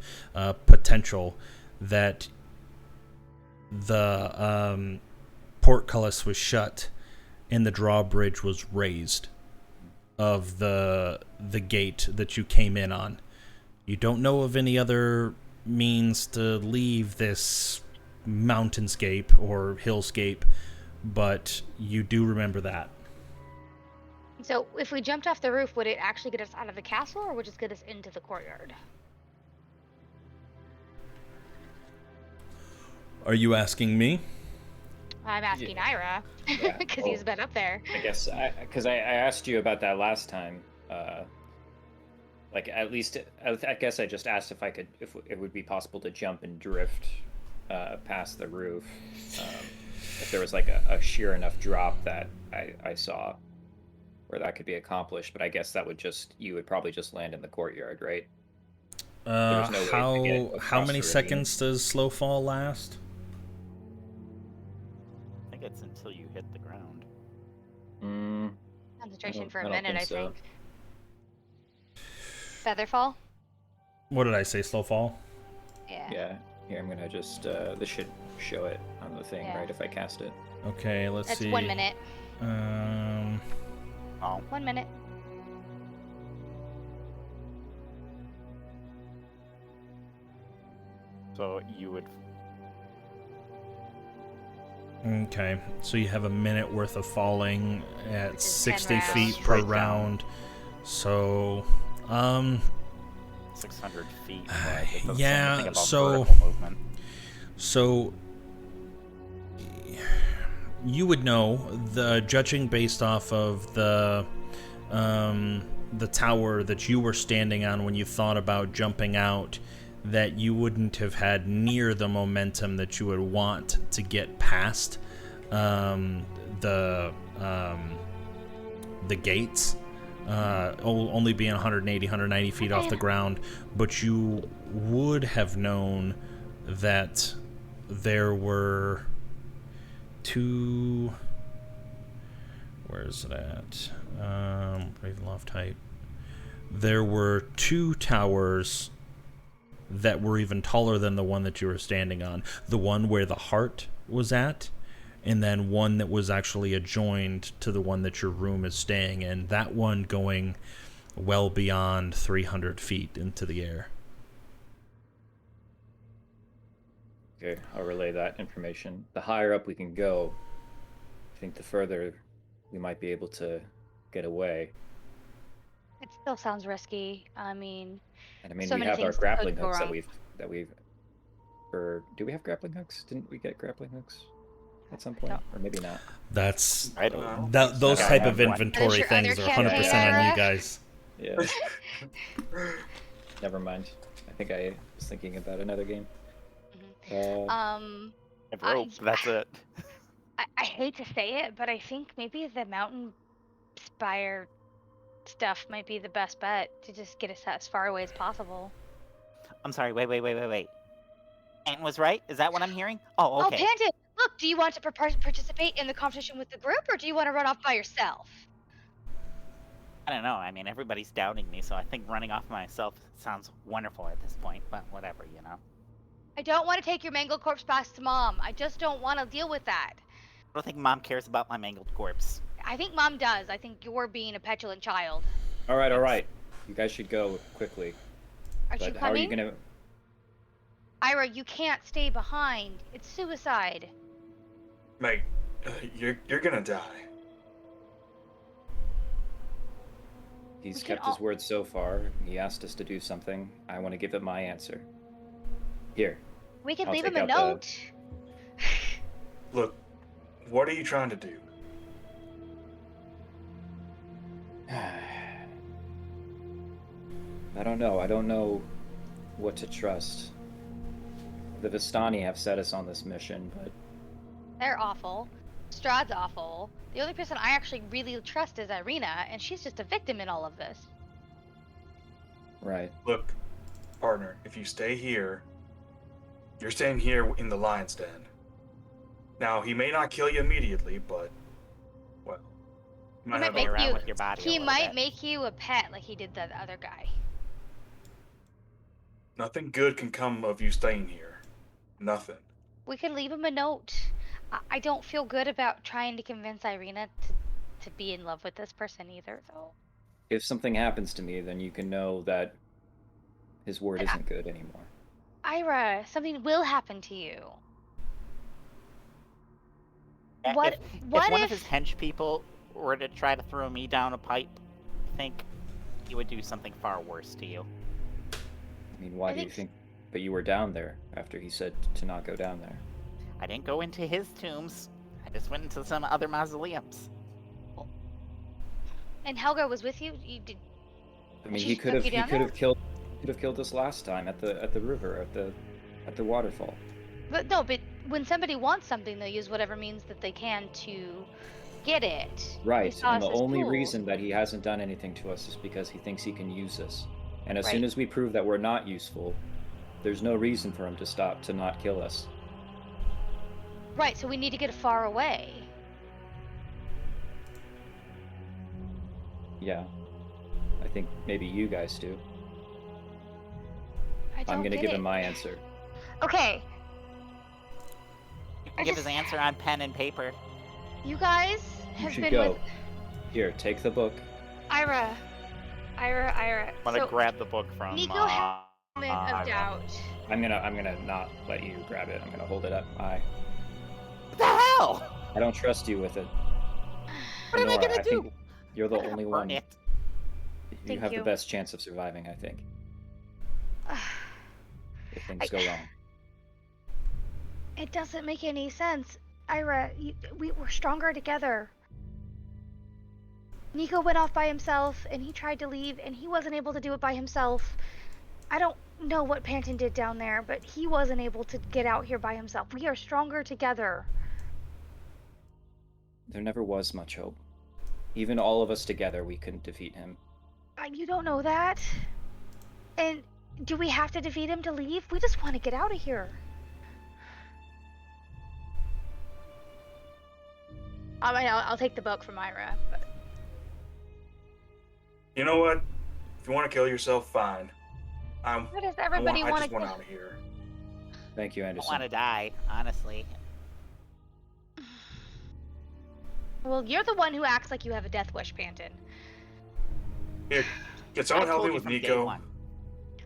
potential, that the portcullis was shut and the drawbridge was raised of the gate that you came in on. You don't know of any other means to leave this mountainscape or hillscape, but you do remember that. So if we jumped off the roof, would it actually get us out of the castle, or would it just get us into the courtyard? Are you asking me? I'm asking Ira, Yeah. because Well, he's been up there. I guess because I asked you about that last time. Like at least I guess I just asked if it would be possible to jump and drift past the roof. If there was like a sheer enough drop that I saw where that could be accomplished, but I guess you would probably just land in the courtyard, right? There's no way to get How across many the ravine. seconds does slow fall last? I think it's until you hit the ground. Concentration for I a don't minute, think I so. think. Featherfall? What did I say? Slow fall? Yeah. Yeah. Here, I'm gonna just this should show it on the thing, Yeah. right? If I cast it. Okay, let's That's see. 1 minute. Oh, 1 minute. so you would. Okay, so you have a minute worth of falling at Which is 60 10 feet rounds. per Straight down. round. So, 600 feet. But it doesn't say yeah, anything about so- vertical movement. So you would know, judging based off of the tower that you were standing on when you thought about jumping out, that you wouldn't have had near the momentum that you would want to get past the gates, only being 180, 190 feet off the ground. But you would have known that there were two. Where's it at? Ravenloft height. There were two towers that were even taller than the one that you were standing on. The one where the heart was at, and then one that was actually adjoined to the one that your room is staying in. That one going well beyond 300 feet into the air. Okay, I'll relay that information. The higher up we can go, I think the further we might be able to get away. It still sounds risky. I mean, And I mean, So we many have our things could grappling go hooks wrong. or do we have grappling hooks? Didn't we get grappling hooks at some point, or maybe not? That's I don't. those Yeah, type I of have one. inventory That is your things are other 100% campaign, on you Ira? guys. Yeah. Never mind. I think I was thinking about another game. If I- rope, that's it. I hate to say it, but I think maybe the mountain spire stuff might be the best bet to just get us as far away as possible. I'm sorry. Wait. Anton was right. Is that what I'm hearing? Oh, okay. Oh, Panton, look, do you want to participate in the competition with the group, or do you want to run off by yourself? I don't know. I mean, everybody's doubting me, so I think running off myself sounds wonderful at this point. But whatever, you know. I don't want to take your mangled corpse back to Mom. I just don't want to deal with that. I don't think Mom cares about my mangled corpse. I think Mom does. I think you're being a petulant child. All right. You guys should go quickly. Are you But how are you coming? gonna? Ira, you can't stay behind. It's suicide. Mate, you're gonna die. He's We can kept his all- word so far. He asked us to do something. I want to give him my answer. Here. We could I'll leave him take a out the- note. Look, what are you trying to do? I don't know. I don't know what to trust. The Vistani have set us on this mission, but They're awful. Strahd's awful. The only person I actually really trust is Irina, and she's just a victim in all of this. right. Look, partner, if you stay here, you're staying here in the lion's den. Now, he may not kill you immediately, but, well, you might might have make a... around you- with your body. a He little might bit. make you a pet like he did the other guy. Nothing good can come of you staying here. Nothing. We could leave him a note. I don't feel good about trying to convince Irina to be in love with this person either, though. If something happens to me, then you can know that his word But isn't good anymore. Ira, something will happen to you. What? If What one if? of his hench people were to try to throw me down a pipe, I think he would do something far worse to you. I mean, why I do you think think? But you were down there after he said to not go down there. I didn't go into his tombs. I just went into some other mausoleums. And Helga was with you. You did. I mean, she he could took have you down there? killed us last time at the river at the waterfall. But no. But when somebody wants something, they'll use whatever means that they can to get it. He Right, saw and us the as only tools. reason that he hasn't done anything to us is because he thinks he can use us. And as soon Right. as we prove that we're not useful, there's no reason for him to not kill us. Right. So we need to get far away. Yeah. I think maybe you guys do. I don't I'm gonna get give it. him my answer. Okay. You I can give just- his answer on pen and paper. You guys You have should been go. with Here, take the book. Ira. I'm gonna So grab the book from. Nico had a moment of Ira. doubt. I'm gonna not let you grab it. I'm gonna hold it up. What the hell? I don't trust you with it. What am I Nora, gonna do? think you're the I'm gonna only burn one. it. You Thank have you. the best chance of surviving, I think, if things go wrong. It doesn't make any sense. Ira, we were stronger together. Nico went off by himself, and he tried to leave, and he wasn't able to do it by himself. I don't know what Panton did down there, but he wasn't able to get out here by himself. We are stronger together. There never was much hope. Even all of us together, we couldn't defeat him. You don't know that? And do we have to defeat him to leave? We just want to get out of here. I'll take the book from Ira. But... You know what? If you want to kill yourself, fine. What does everybody I want just to want out of here. Thank you, I don't Anderson. want to die, honestly. Well, you're the one who acts like you have a death wish, Panton. Here, get I someone told help me you with from day Nico. one.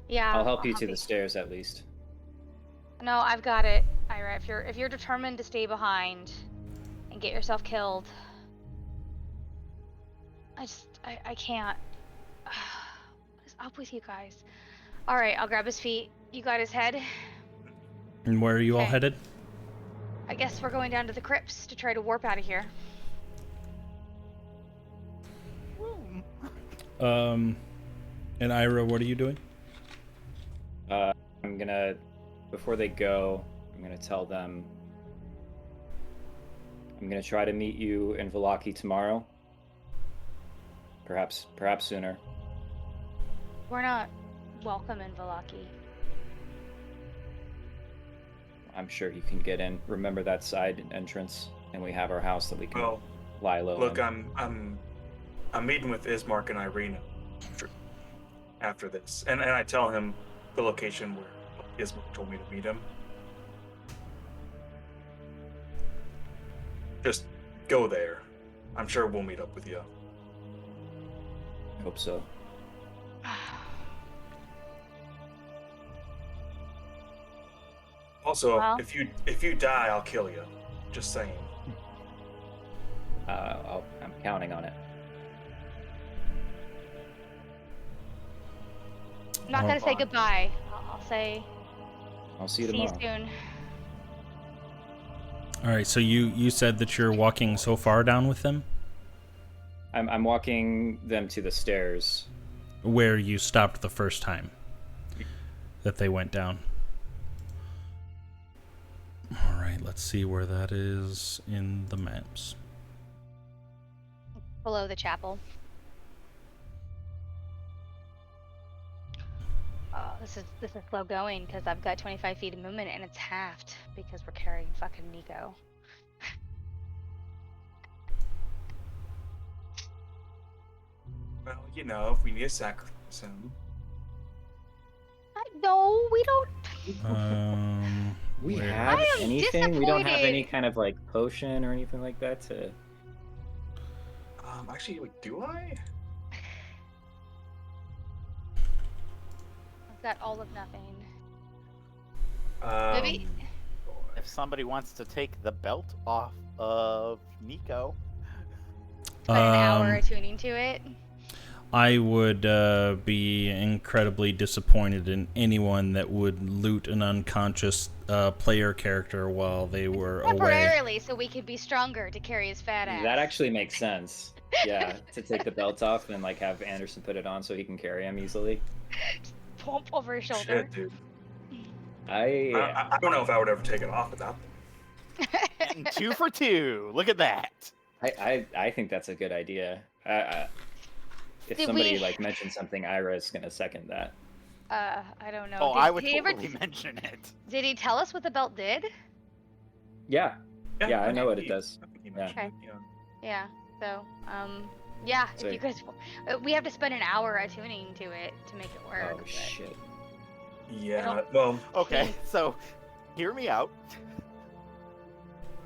Yeah. I'll help you to the stairs at least. No, I've got it, Ira. If you're determined to stay behind and get yourself killed, I can't. What is up with you guys? All right, I'll grab his feet. You got his head. And where are you all Okay. headed? I guess we're going down to the crypts to try to warp out of here. And Ira, what are you doing? I'm gonna, before they go, I'm gonna tell them I'm gonna try to meet you in Vallaki tomorrow. Perhaps sooner. We're not welcome in Vallaki. I'm sure you can get in. Remember that side entrance, and we have our house that we can Well, lie low look, in. I'm meeting with Ismark and Irina after this, and I tell him the location where Ismark told me to meet him. Just go there. I'm sure we'll meet up with you. I hope so. Also, Well. if you die, I'll kill you. Just saying. I'm counting on it. I'm not Oh. gonna say goodbye. I'll say I'll see you see you tomorrow. soon. All right, so you said that you're walking so far down with them, I'm walking them to the stairs. where you stopped the first time that they went down. All right, let's see where that is in the maps. Below the chapel. Oh, this is slow going because I've got 25 feet of movement and it's halved because we're carrying fucking Nico. Well, you know, if we need to sacrifice him. No, we don't. We Weird. have I am anything? We don't have any disappointed. kind of like potion or anything like that to. Actually, wait, do I? I've got all of nothing. Um, Maybe. If somebody wants to take the belt off of Nico, Spend an hour Um, attuning to it. I would be incredibly disappointed in anyone that would loot an unconscious player character while they were away. Temporarily, so we could be stronger to carry his fat ass. That actually makes sense. Yeah, to take the belt off and like have Anderson put it on so he can carry him easily. Pump over his shoulder. shit, dude. I I don't know if I would ever take it off without them. getting 2 for 2. Look at that. I think that's a good idea. If Did somebody we- like mentioned something, Ira is gonna second that. I don't know. Oh, Did I would he ever- totally mention it. Did he tell us what the belt did? Yeah, Yeah, I know what it he- does. I think he Yeah. mentioned Okay. it, yeah. Yeah. So, yeah. So- If you guys, we have to spend an hour attuning to it to make it work. Oh but- shit. Yeah, well, Okay, so hear me out.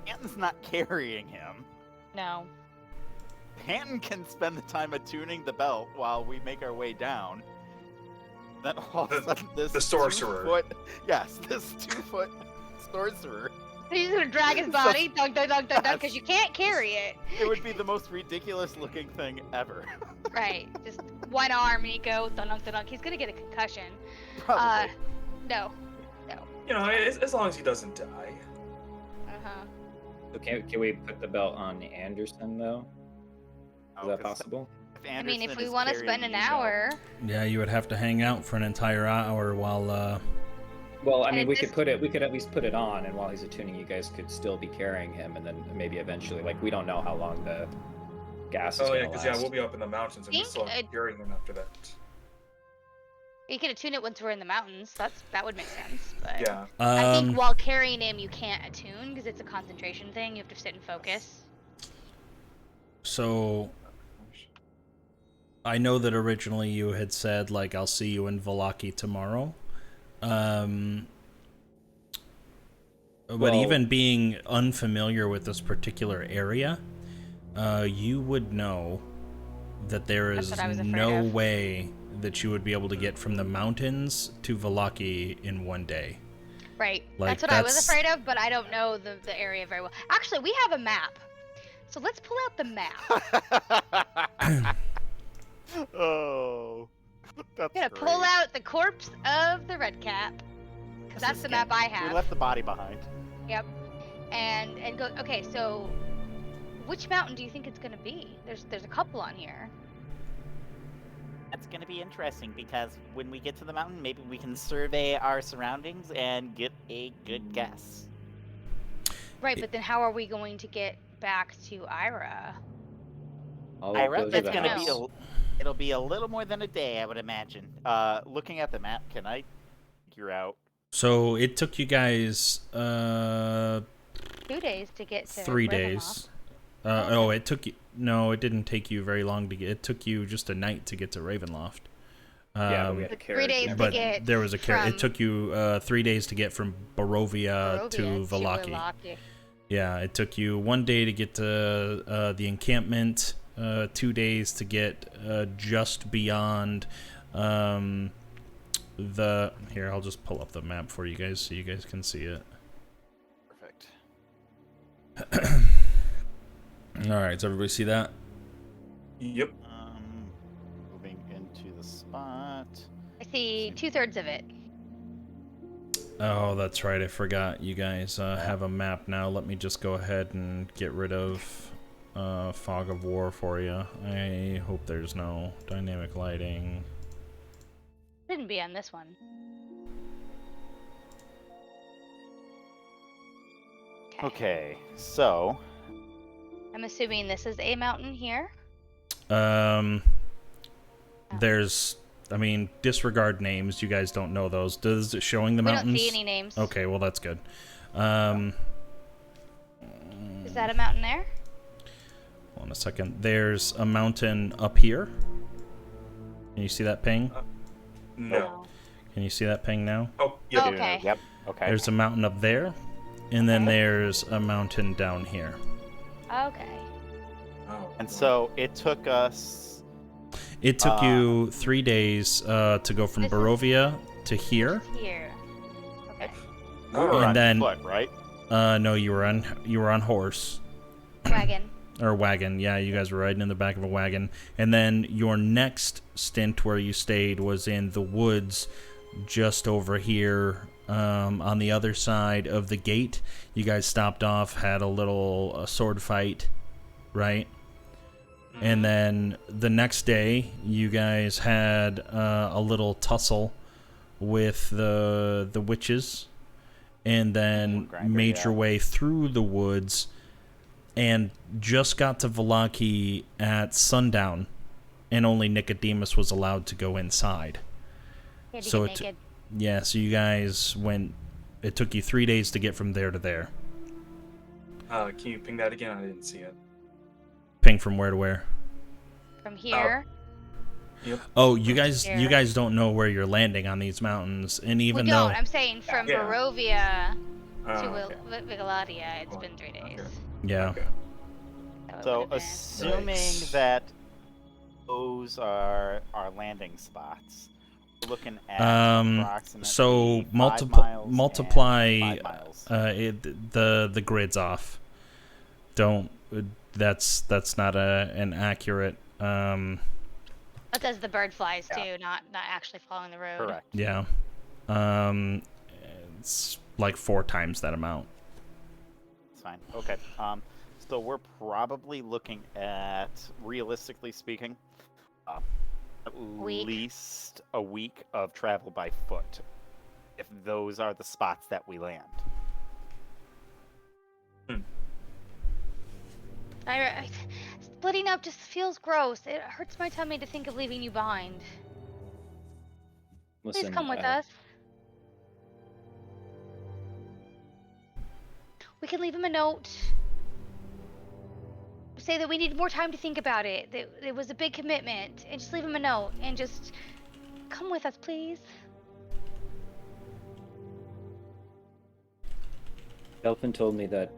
Panton's not carrying him. No. Panton can spend the time attuning the belt while we make our way down. Then all of a sudden, this the sorcerer. 2-foot, yes, this 2-foot sorcerer. He's gonna drag his body, dunk, dunk, dunk, dunk, dunk, because you can't carry it. It would be the most ridiculous looking thing ever. Right. Just one arm, Nico. Dunk, dunk, dunk. He's gonna get a concussion. Probably. No. you know, as long as he doesn't die. Uh-huh. So can we put the belt on Anderson though? Is Oh, that 'cause possible? I mean, if Anderson we is want to carrying spend an Nico- hour, Yeah, you would have to hang out for an entire hour while. Well, I And mean, it we just- could put it. We could at least put it on, and while he's attuning, you guys could still be carrying him, and then maybe eventually, like, we don't know how long the gas is Oh gonna yeah, because last. we'll be up in the mountains and we Think still have it- hearing them after that. you can attune it once we're in the mountains. That would make sense. But Yeah. I think while carrying him, you can't attune because it's a concentration thing. You have to sit and focus. So I know that originally you had said like I'll see you in Vallaki tomorrow. But Well- even being unfamiliar with this particular area, you would know that there That's is what I was afraid no of. way that you would be able to get from the mountains to Vallaki in one day. Right. Like, that's what I was that's- afraid of, but I don't know the area very well. Actually, we have a map. So let's pull out the map. Oh, that's I'm gonna great. pull out the corpse of the red cap. 'Cause that's the map I We have. left the body behind. Yep. And go. Okay, so which mountain do you think it's gonna be? There's a couple on here. That's gonna be interesting because when we get to the mountain, maybe we can survey our surroundings and get a good guess. Right, but then how are we going to get back to Ira? All I of reckon those are it's the gonna house. be it'll be a little more than a day, I would imagine. Looking at the map, can I figure out? So it took you guys 2 days to get to 3 Ravenloft. days. Oh, it took you. No, it didn't take you very long to get. It took you just a night to get to Ravenloft. Yeah, but we had a But 3 carriage days and to but get there was a from It took you 3 days to get from Barovia to Vallaki. Vallaki. Yeah, it took you 1 day to get to the encampment. 2 days to get just beyond the. Here, I'll just pull up the map for you guys so you guys can see it. Perfect. All right, does everybody see that? Yep. Moving into the spot. I see 2/3 of it. Oh, that's right. I forgot. You guys have a map now. Let me just go ahead and get rid of Fog of War for you. I hope there's no dynamic lighting. Shouldn't be on this one. Okay, so I'm assuming this is a mountain here. There's, I mean, disregard names. You guys don't know those. Does it showing the We mountains? don't see any names. Okay, well that's good. Is that a mountain there? Hold on a second. There's a mountain up here. Can you see that ping? No. Can you see that ping now? Oh, yep. Oh, okay. Yep. Okay. There's a mountain up there, and then there's a mountain down here. Okay. Oh, And boy. so it took us. It took you 3 days to go from This is- Barovia to here. Here. Okay. We were And on then- foot, right? No, you were on horse. Wagon. Or wagon, yeah, you guys were riding in the back of a wagon. And then your next stint where you stayed was in the woods just over here on the other side of the gate. You guys stopped off, had a little sword fight, right? And then the next day, you guys had a little tussle with the witches, and then Grinder, made yeah. your way through the woods, and just got to Valaki at sundown, and only Nicodemus was allowed to go inside. He had to So get naked. Yeah, so you guys went. It took you 3 days to get from there to there. Can you ping that again? I didn't see it. Ping from where to where? From here. Yep. Oh, you guys Here. don't know where you're landing on these mountains, and We even don't. though I'm saying from Yeah. Barovia Oh, to okay. Vigaladia, it's Oh, been 3 days. okay. yeah, Okay. That So would've been- assuming Nice. that those are our landing spots, we're looking at approximately so 5 miles multiply and 5 miles. the grids off. Don't. That's not an accurate. That does the bird flies Yeah. too, not actually following the road. Correct. Yeah. It's like 4 times that amount. It's fine. Okay. So we're probably looking at, realistically speaking, at Week. least a week of travel by foot, if those are the spots that we land. Splitting up just feels gross. It hurts my tummy to think of leaving you behind. Please Listen, come with us. We can leave him a note. Say that we need more time to think about it. That it was a big commitment. And just leave him a note. And just come with us, please. Elfin told me that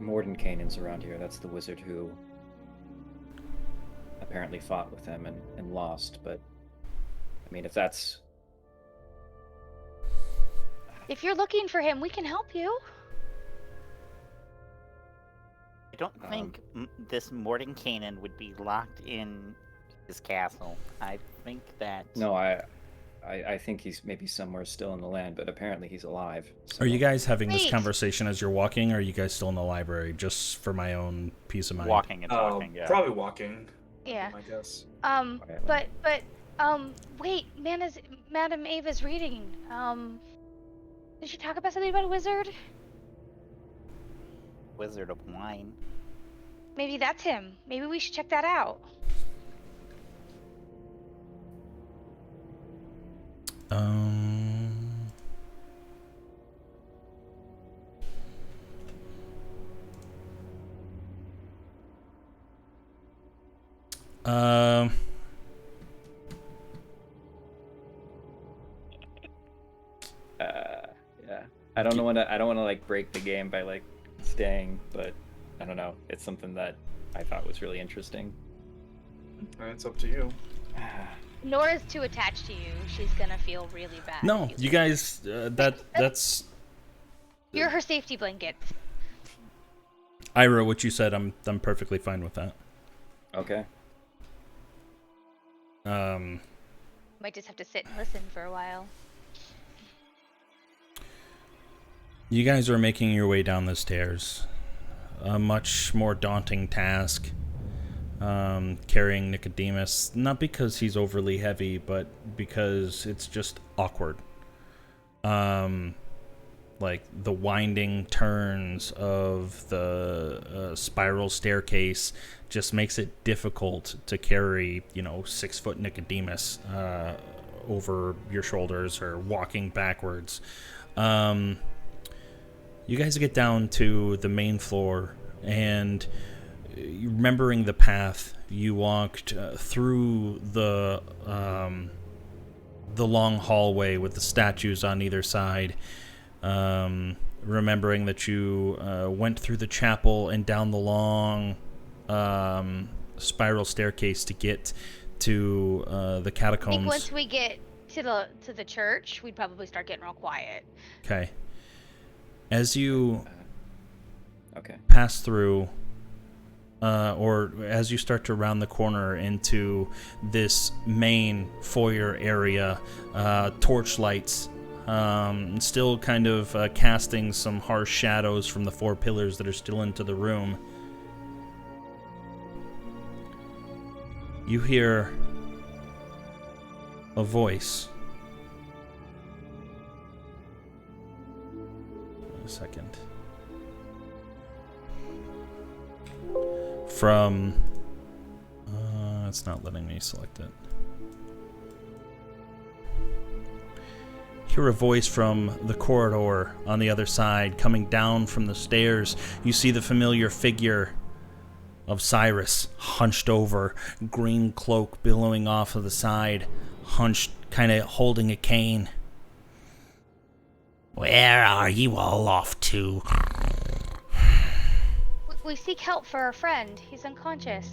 Mordenkainen's around here. That's the wizard who apparently fought with him and lost. But I mean, if that's If you're looking for him, we can help you. I don't think this Mordenkainen would be locked in his castle. I think that. no, I think he's maybe somewhere still in the land, but apparently he's alive. So. Are you guys having this Wait. conversation as you're walking, or are you guys still in the library? Just for my own peace of mind. Walking and talking, yeah. Probably walking. Yeah. I guess. But wait, Madam Ava's reading. Did she talk about something about a wizard? Wizard of Wine. Maybe that's him. Maybe we should check that out. Um. Yeah. I don't want to like break the game by like staying, but I don't know. It's something that I thought was really interesting. It's up to you. Nora's too attached to you. She's gonna feel really bad. No, if you guys. That's You're her safety blanket. Ira. What you said, I'm perfectly fine with that. Okay. Might just have to sit and listen for a while. You guys are making your way down the stairs. A much more daunting task. Carrying Nicodemus, not because he's overly heavy, but because it's just awkward. Like the winding turns of the spiral staircase just makes it difficult to carry, 6-foot Nicodemus over your shoulders or walking backwards. You guys get down to the main floor, and remembering the path, you walked through the long hallway with the statues on either side, remembering that you went through the chapel and down the long spiral staircase to get to the I think catacombs. once we get to the church, we'd probably start getting real quiet. Okay. As you Okay. pass through, or as you start to round the corner into this main foyer area, torch lights still kind of casting some harsh shadows from the 4 pillars that are still into the room. You hear a voice. A second. From... it's not letting me select it. Hear a voice from the corridor on the other side, coming down from the stairs. You see the familiar figure of Cyrus, hunched over, green cloak billowing off of the side, hunched, kind of holding a cane. Where are you all off to? We seek help for our friend. He's unconscious.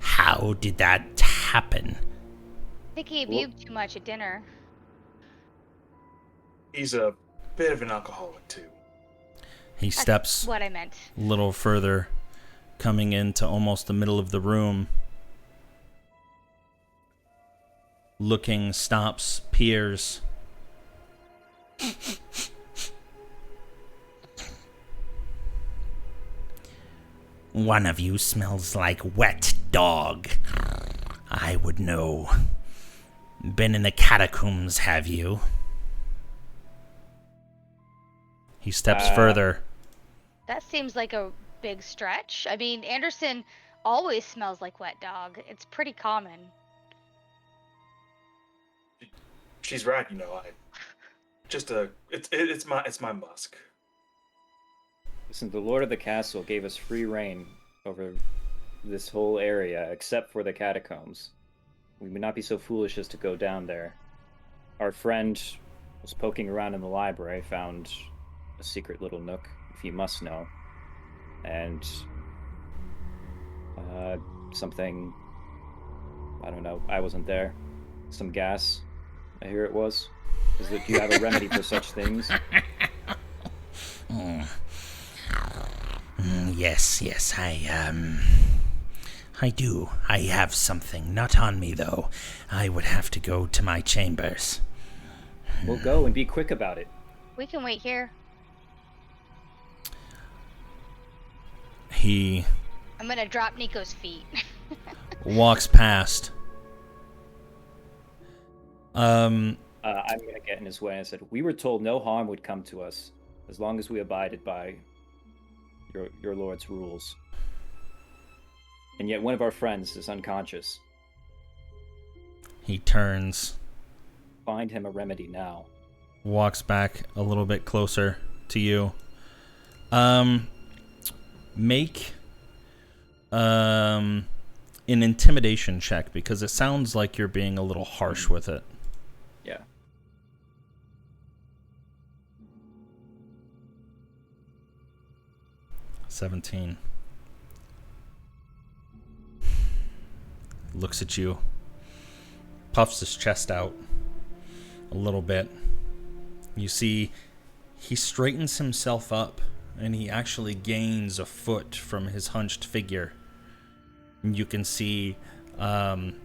How did that happen? I think he abused too much at dinner. He's a bit of an alcoholic, too. He steps That's what I meant. a little further, coming into almost the middle of the room. Looking, stops, peers. One of you smells like wet dog. I would know. Been in the catacombs, have you? He steps further. That seems like a big stretch. I mean, Anderson always smells like wet dog. It's pretty common. She's right, it's my musk. Listen, the Lord of the Castle gave us free reign over this whole area, except for the catacombs. We would not be so foolish as to go down there. Our friend was poking around in the library, found a secret little nook, if you must know. And something, I don't know, I wasn't there. Some gas, I hear it was. Do you have a remedy for such things? Yes, I do. I have something. Not on me, though. I would have to go to my chambers. We'll go and be quick about it. We can wait here. He I'm gonna drop Nico's feet. walks past. I'm gonna get in his way. I said, we were told no harm would come to us as long as we abided by your lord's rules. And yet one of our friends is unconscious. He turns, Find him a remedy now. walks back a little bit closer to you. Make an intimidation check, because it sounds like you're being a little harsh with it. Yeah. $17. Looks at you, puffs his chest out a little bit. You see, he straightens himself up, and he actually gains a foot from his hunched figure. And you can see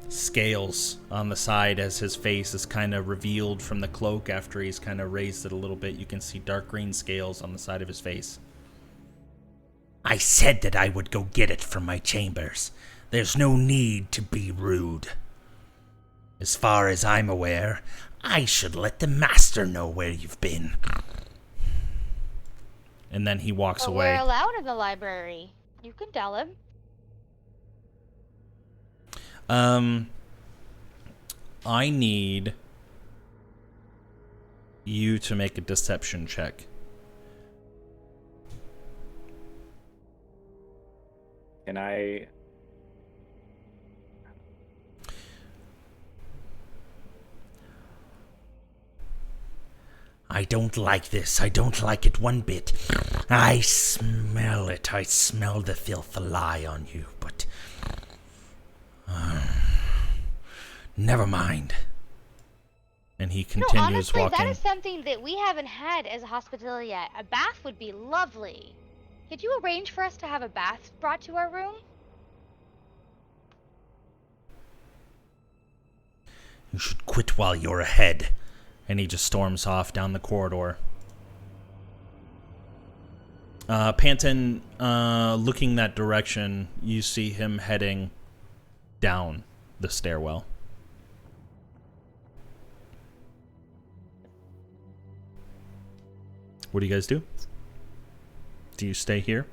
scales on the side as his face is kind of revealed from the cloak after he's kind of raised it a little bit. You can see dark green scales on the side of his face. I said that I would go get it from my chambers. There's no need to be rude. As far as I'm aware, I should let the master know where you've been. And then he walks But away. we're allowed in the library. You can tell him. I need you to make a deception check. Can I... I don't like this. I don't like it one bit. I smell it. I smell the filth lie on you, but... never mind. And he No, continues honestly, walking. that is something that we haven't had as a hospital yet. A bath would be lovely. Could you arrange for us to have a bath brought to our room? You should quit while you're ahead. And he just storms off down the corridor. Panton, looking that direction, you see him heading down the stairwell. What do you guys do? Do you stay here?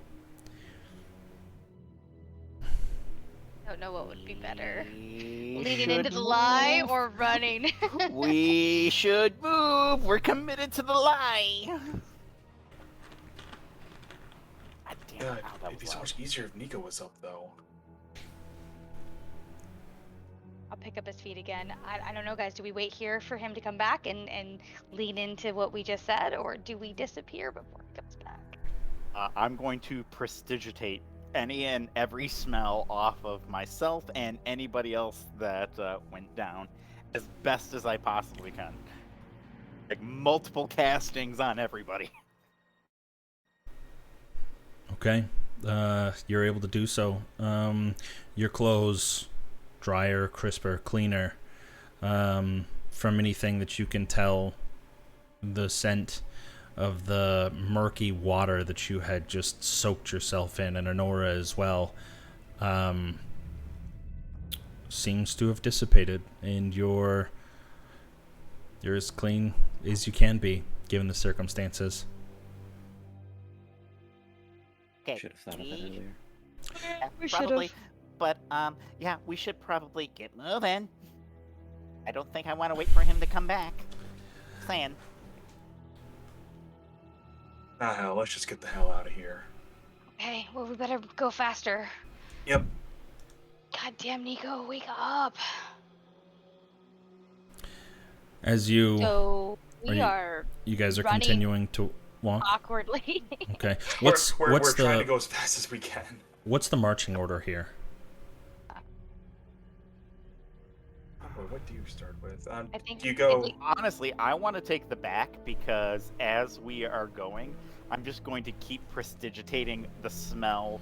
I don't know what would be better. We Leading should into the lie move. or running? We should move. We're committed to the lie. God damn it. God, Ow, that it'd be was so loud. much easier if Nico was up, though. I'll pick up his feet again. I don't know, guys. Do we wait here for him to come back and lean into what we just said, or do we disappear before he comes back? I'm going to prestigitate any and every smell off of myself and anybody else that went down as best as I possibly can. Like multiple castings on everybody. Okay. You're able to do so. Your clothes, drier, crisper, cleaner. From anything that you can tell, the scent of the murky water that you had just soaked yourself in, and Honora as well, seems to have dissipated, and you're as clean as you can be, given the circumstances. Okay. Should have thought of that earlier. Yeah, We probably. should've. But yeah, we should probably get moving. I don't think I want to wait for him to come back. Saying. Ah, hell, let's just get the hell out of here. Okay, well, we better go faster. Yep. God damn, Nico, wake up. As you So, we you- are you guys are running continuing to walk. awkwardly. Okay. We're What's trying to the go as fast as we can. what's the marching order here? Wait, what do you start with? I think Do you go... we- Honestly, I want to take the back because as we are going, I'm just going to keep prestidigitating the smell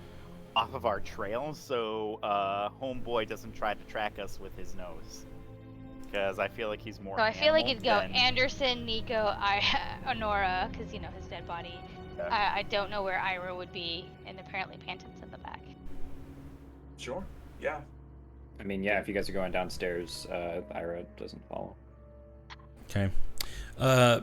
off of our trail so Homeboy doesn't try to track us with his nose. Because I feel like he's more So I feel like animal it'd go than- Anderson, Nico, Honora, because, you know, his dead body. Yeah. I don't know where Ira would be, and apparently Panton's in the back. Sure. Yeah. I mean, yeah, if you guys are going downstairs, Ira doesn't follow. Okay.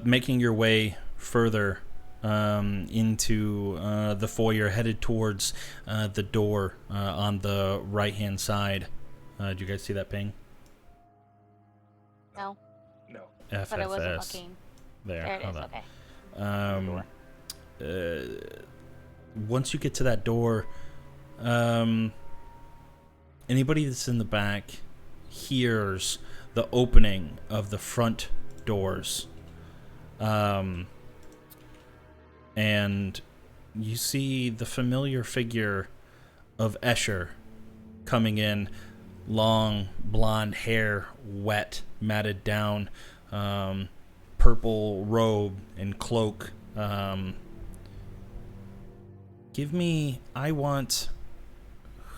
Making your way further into the foyer, headed towards the door on the right-hand side. Do you guys see that ping? No, No. FFS. but I wasn't looking. There. There it hold is, on. okay. Once you get to that door, anybody that's in the back hears the opening of the front doors. And you see the familiar figure of Escher coming in, long blonde hair, wet, matted down, purple robe and cloak.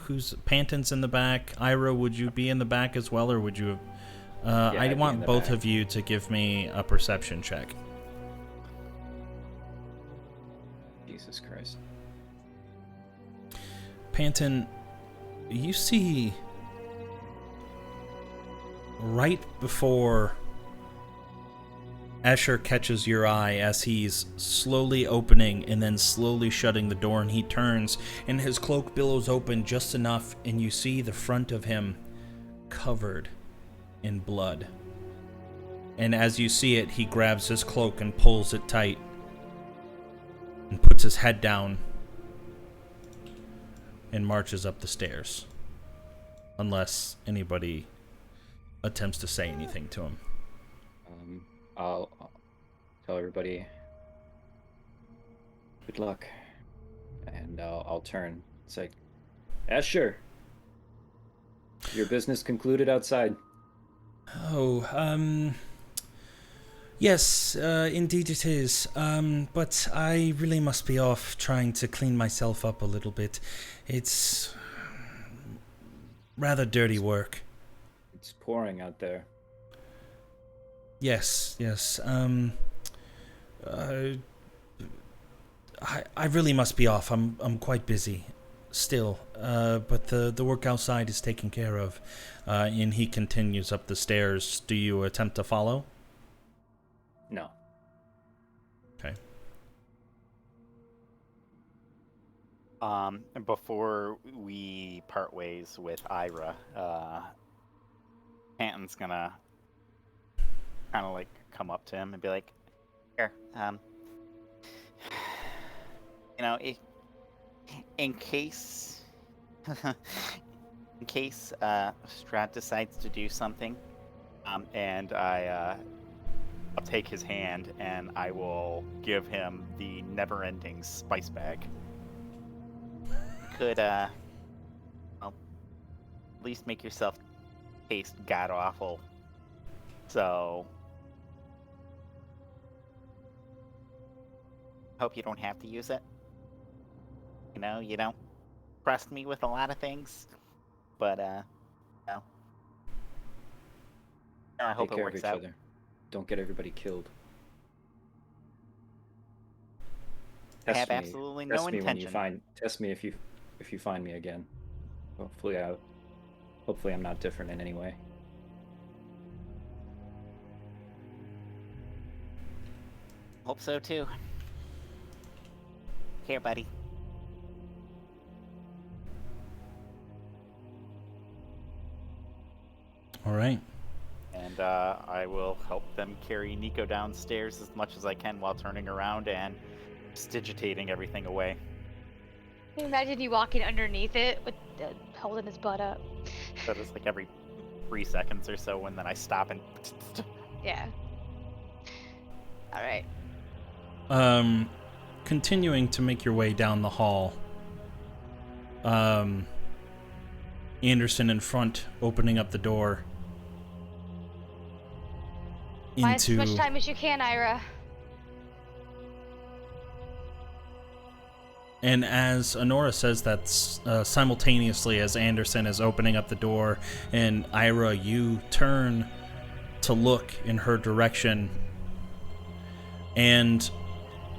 Who's Panton's in the back? Ira, would you be in the back as well, or would you? I'd I be want in the both back. of you to give me a perception check. Jesus Christ. Panton, you see right before Escher catches your eye as he's slowly opening and then slowly shutting the door, and he turns and his cloak billows open just enough, and you see the front of him covered in blood. And as you see it, he grabs his cloak and pulls it tight and puts his head down and marches up the stairs, unless anybody attempts to say anything to him. I'll tell everybody good luck, and I'll turn. It's like, yeah, sure. Your business concluded outside. Oh, yes, indeed it is. But I really must be off trying to clean myself up a little bit. It's rather dirty work. It's pouring out there. Yes, yes. I really must be off. I'm quite busy still. But the work outside is taken care of. And he continues up the stairs. Do you attempt to follow? No. Okay. And before we part ways with Ira, Panton's gonna kind of like come up to him and be like, "Here, you know, in case, in case Strahd decides to do something, and I'll take his hand and I will give him the never-ending spice bag. Could well, at least make yourself taste god awful. So hope you don't have to use it. You know, you don't trust me with a lot of things, but no. I hope Take it care of works each out. other. Don't get everybody killed. I have me. absolutely no Test me when you intention. test me if you find me again. Hopefully I'm not different in any way. Hope so too. Here, buddy. All right. And I will help them carry Nico downstairs as much as I can while turning around and stigitating everything away. Can you imagine you walking underneath it with holding his butt up? So just like every 3 seconds or so, and then I stop and Yeah. All right. Continuing to make your way down the hall. Anderson in front, opening up the door. Buy as much time as you can, Ira. And as Honora says that, simultaneously as Anderson is opening up the door, and Ira, you turn to look in her direction, and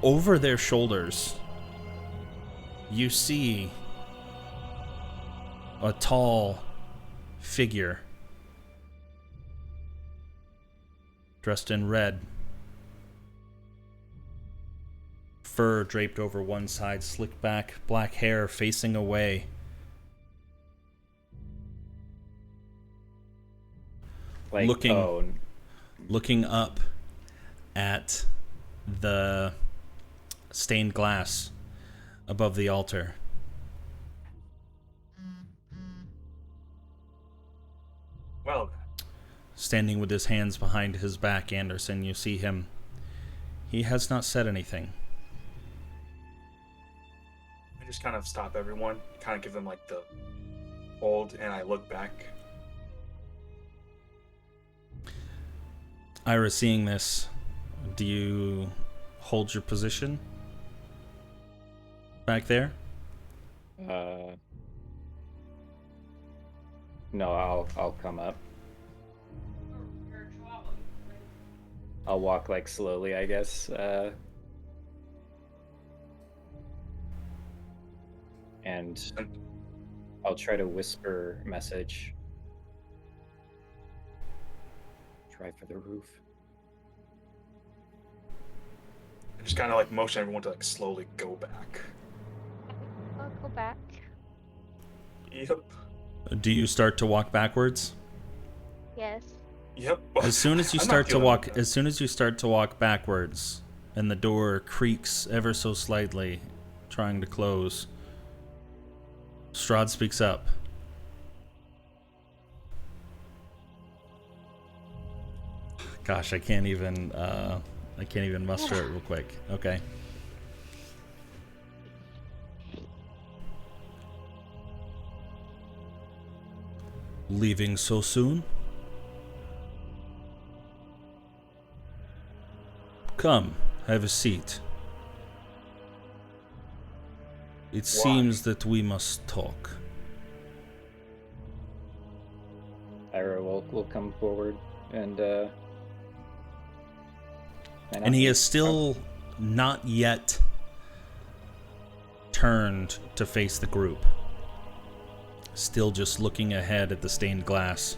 over their shoulders, you see a tall figure dressed in red, fur draped over one side, slicked back, black hair facing away. Like, looking up at the stained glass above the altar. Well, Standing with his hands behind his back, Anderson, you see him. He has not said anything. I just kind of stop everyone, kind of give them like the hold, and I look back. Ira, seeing this, do you hold your position back there? No, I'll come up. I'll walk like slowly, I guess. And I'll try to whisper message. Try for the roof. I just kind of like motion everyone to like slowly go back. I'll go back. Yep. Do you start to walk backwards? Yes. Yep. As soon as you I'm not start to dealing walk, with as soon as you start to walk backwards, and the door creaks ever so slightly, trying to close, Strahd speaks up. Gosh, I can't even I can't even muster it real quick. Okay. Leaving so soon? Come, have a seat. It seems that we must talk. Ira will come forward and And he is still not yet turned to face the group. Still just looking ahead at the stained glass.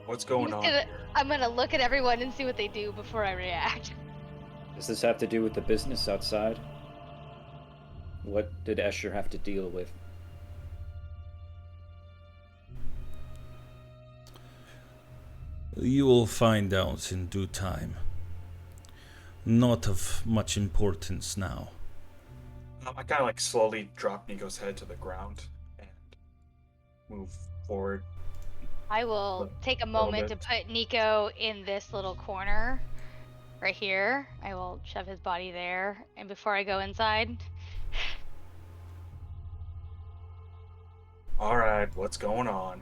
What's going on here? I'm gonna look at everyone and see what they do before I react. Does this have to do with the business outside? What did Escher have to deal with? You will find out in due time. Not of much importance now. I kind of like slowly drop Nico's head to the ground and move forward. I will take a moment to put Nico in this little corner right here. I will shove his body there, and before I go inside. All right, what's going on?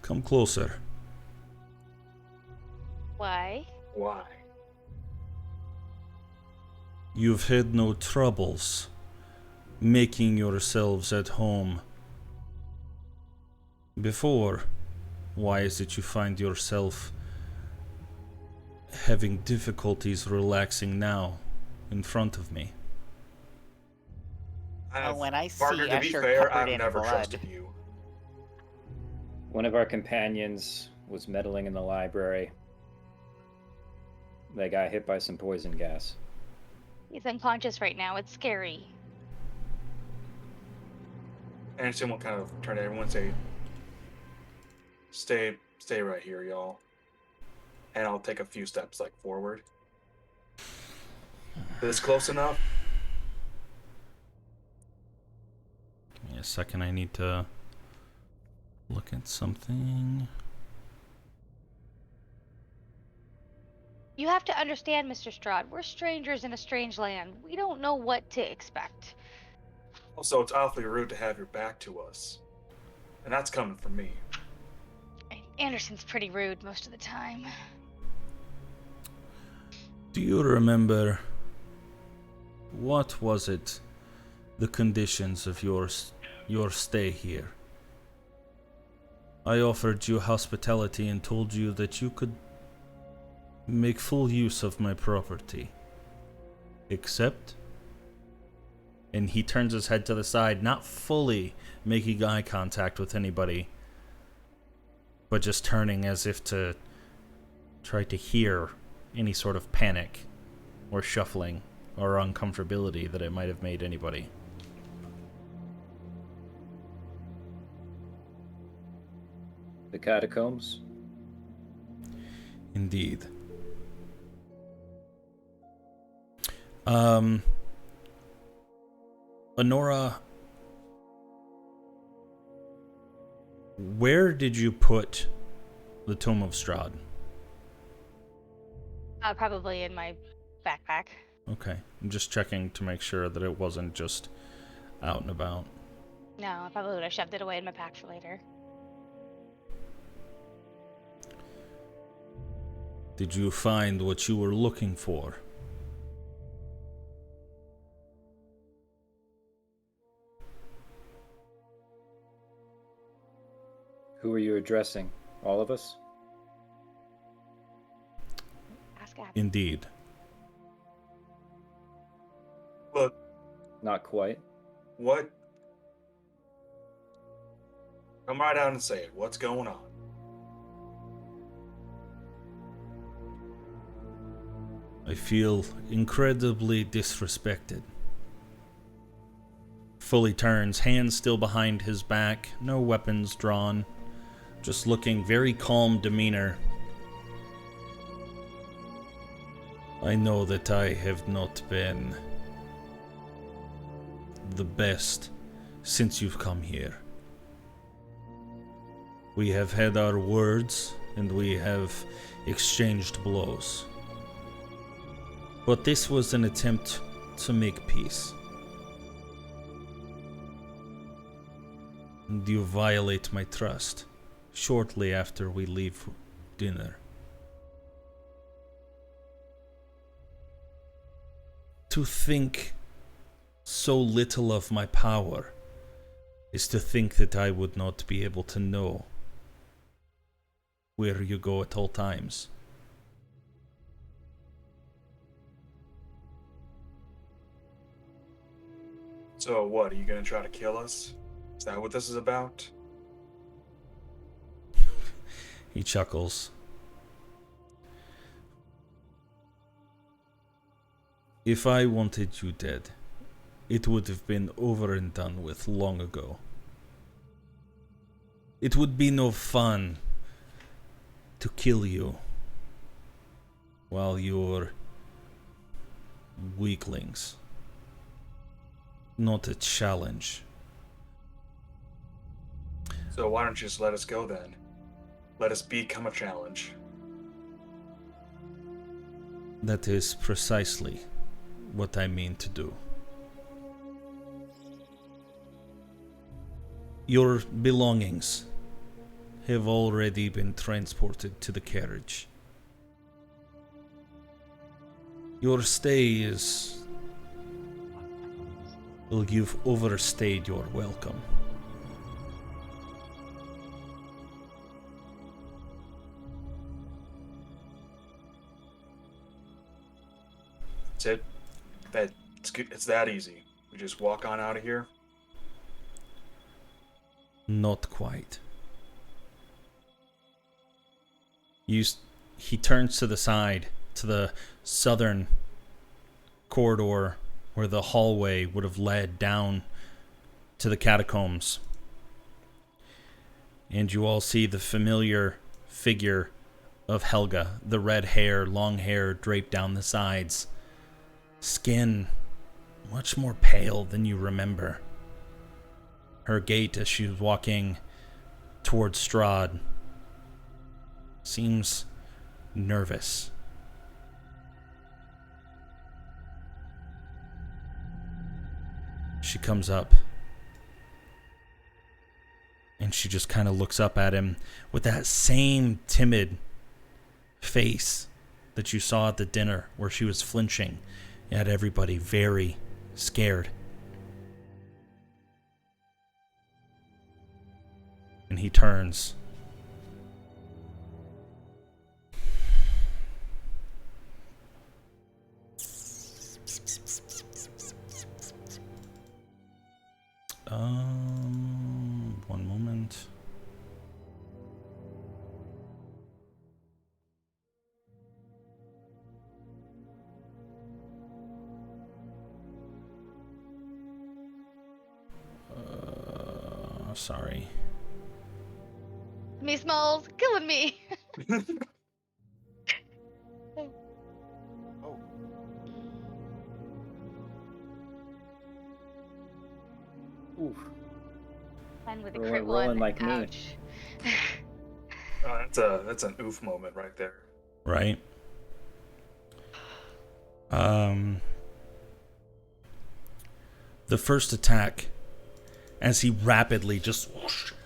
Come closer. Why? Why? You've had no troubles making yourselves at home before. Why is it you find yourself having difficulties relaxing now in front of me? When I see Partner, to be Escher fair, covered I've in never blood, trusted you. One of our companions was meddling in the library. They got hit by some poison gas. He's unconscious right now. It's scary. Anderson will kind of turn to everyone and say, stay right here, y'all. And I'll take a few steps like forward. This close enough? Give me a second, I need to look at something. You have to understand, Mr. Strahd, we're strangers in a strange land. We don't know what to expect. Also, it's awfully rude to have your back to us. And that's coming from me. Anderson's pretty rude most of the time. Do you remember, what was it, the conditions of your stay here? I offered you hospitality and told you that you could make full use of my property. Except, and he turns his head to the side, not fully making eye contact with anybody, but just turning as if to try to hear any sort of panic or shuffling or uncomfortability that it might have made anybody. The catacombs? Indeed. Honora, where did you put the Tome of Strahd? Probably in my backpack. Okay, I'm just checking to make sure that it wasn't just out and about. No, I probably would have shoved it away in my pack for later. Did you find what you were looking for? Who are you addressing? All of us? Ask Abby. Indeed. Look, Not quite. what? Come right out and say it. What's going on? I feel incredibly disrespected. Fully turns, hands still behind his back, no weapons drawn, just looking very calm demeanor. I know that I have not been the best since you've come here. We have had our words, and we have exchanged blows. But this was an attempt to make peace. And you violate my trust shortly after we leave dinner. To think so little of my power is to think that I would not be able to know where you go at all times. So what, are you gonna try to kill us? Is that what this is about? He chuckles. If I wanted you dead, it would have been over and done with long ago. It would be no fun to kill you while you're weaklings. Not a challenge. So why don't you just let us go then? Let us become a challenge. That is precisely what I mean to do. Your belongings have already been transported to the carriage. Your stay is... well, you've overstayed your welcome. That's it. It's that easy. We just walk on out of here. Not quite. He turns to the side, to the southern corridor where the hallway would have led down to the catacombs. And you all see the familiar figure of Helga, the red hair, long hair draped down the sides. Skin much more pale than you remember. Her gait as she was walking towards Strahd seems nervous. She comes up and she just kind of looks up at him with that same timid face that you saw at the dinner where she was flinching at everybody, very scared. And he turns. One moment. Sorry. Me smells killing me. Oh, Oof. And with a Rolling- crit rolling one, like me. ouch. That's an oof moment right there. Right? The first attack, as he rapidly just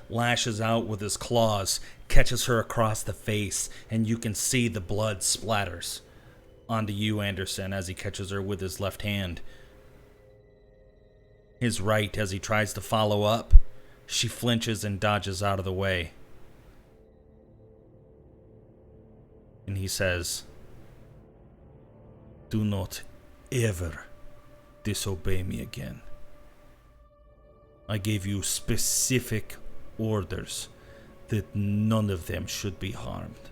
lashes out with his claws, catches her across the face, and you can see the blood splatters onto you, Anderson, as he catches her with his left hand. His right, as he tries to follow up, she flinches and dodges out of the way. And he says, "Do not ever disobey me again. I gave you specific orders that none of them should be harmed.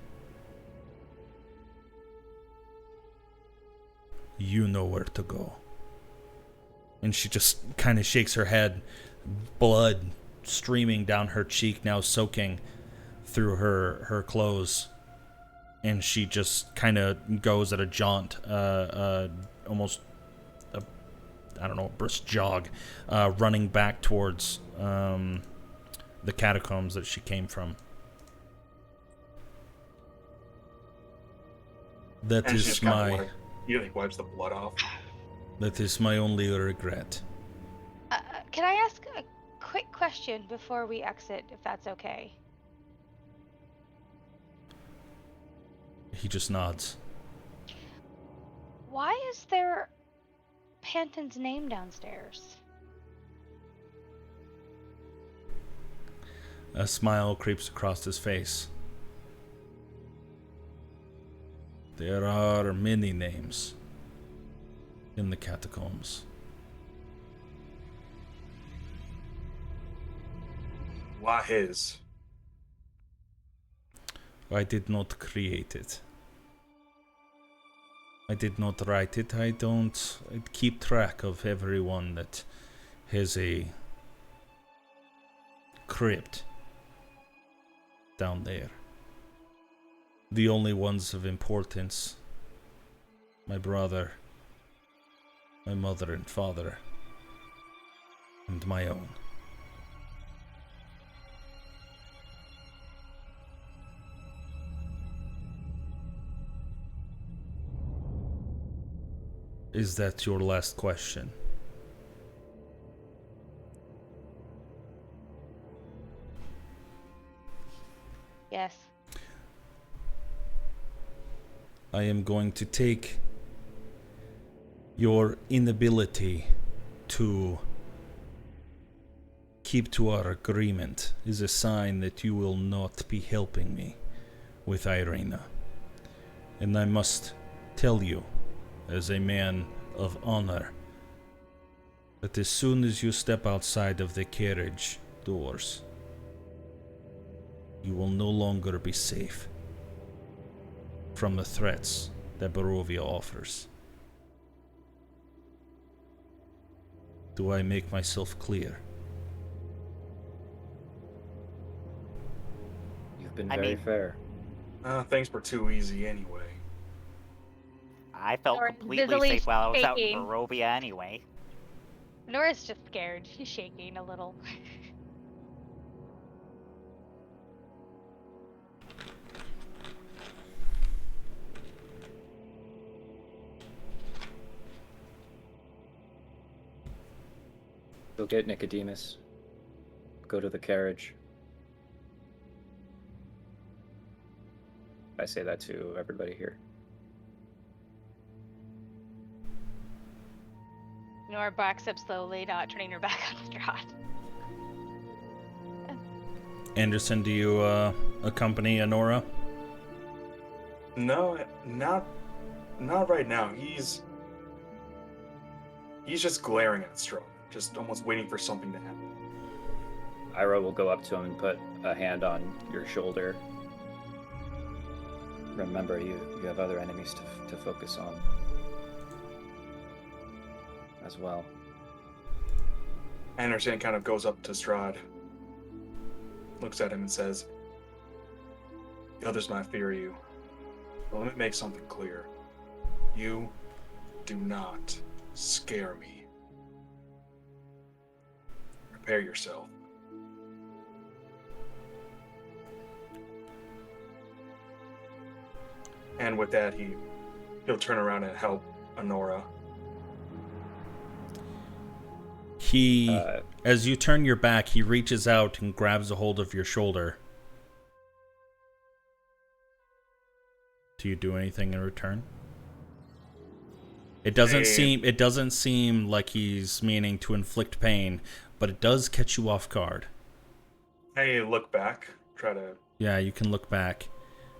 You know where to go." And she just kind of shakes her head, blood streaming down her cheek, now soaking through her clothes. And she just kind of goes at a jaunt, almost I don't know, a brisk jog, running back towards the catacombs that she came from. That And she is just kind my of he like wipes the blood off. that is my only regret. Can I ask a quick question before we exit, if that's okay? He just nods. Why is there Panton's name downstairs? A smile creeps across his face. There are many names in the catacombs. Why his? I did not create it. I did not write it. I keep track of everyone that has a crypt down there. The only ones of importance: my brother, my mother and father, and my own. Is that your last question? Yes. I am going to take your inability to keep to our agreement is a sign that you will not be helping me with Irina. And I must tell you, as a man of honor, that as soon as you step outside of the carriage doors, you will no longer be safe from the threats that Barovia offers. Do I make myself clear? You've been I very mean- fair. Things were too easy anyway. I felt Or completely busily safe while I was out in shaking. Barovia anyway. Nora's just scared. She's shaking a little. Go get Nicodemus. Go to the carriage. I say that to everybody here. Nora backs up slowly, not turning her back on Strahd. Anderson, do you accompany Honora? No, not right now. He's just glaring at Strahd, just almost waiting for something to happen. Ira will go up to him and put a hand on your shoulder. Remember, you have other enemies to focus on as well. Anderson kind of goes up to Strahd, looks at him and says, "The others might fear you, but let me make something clear. You do not scare me. Prepare yourself." And with that, he'll turn around and help Honora. He, as you turn your back, he reaches out and grabs a hold of your shoulder. Do you do anything in return? It doesn't seem like he's meaning to inflict pain, but it does catch you off guard. Hey, look back. Try to... Yeah, you can look back.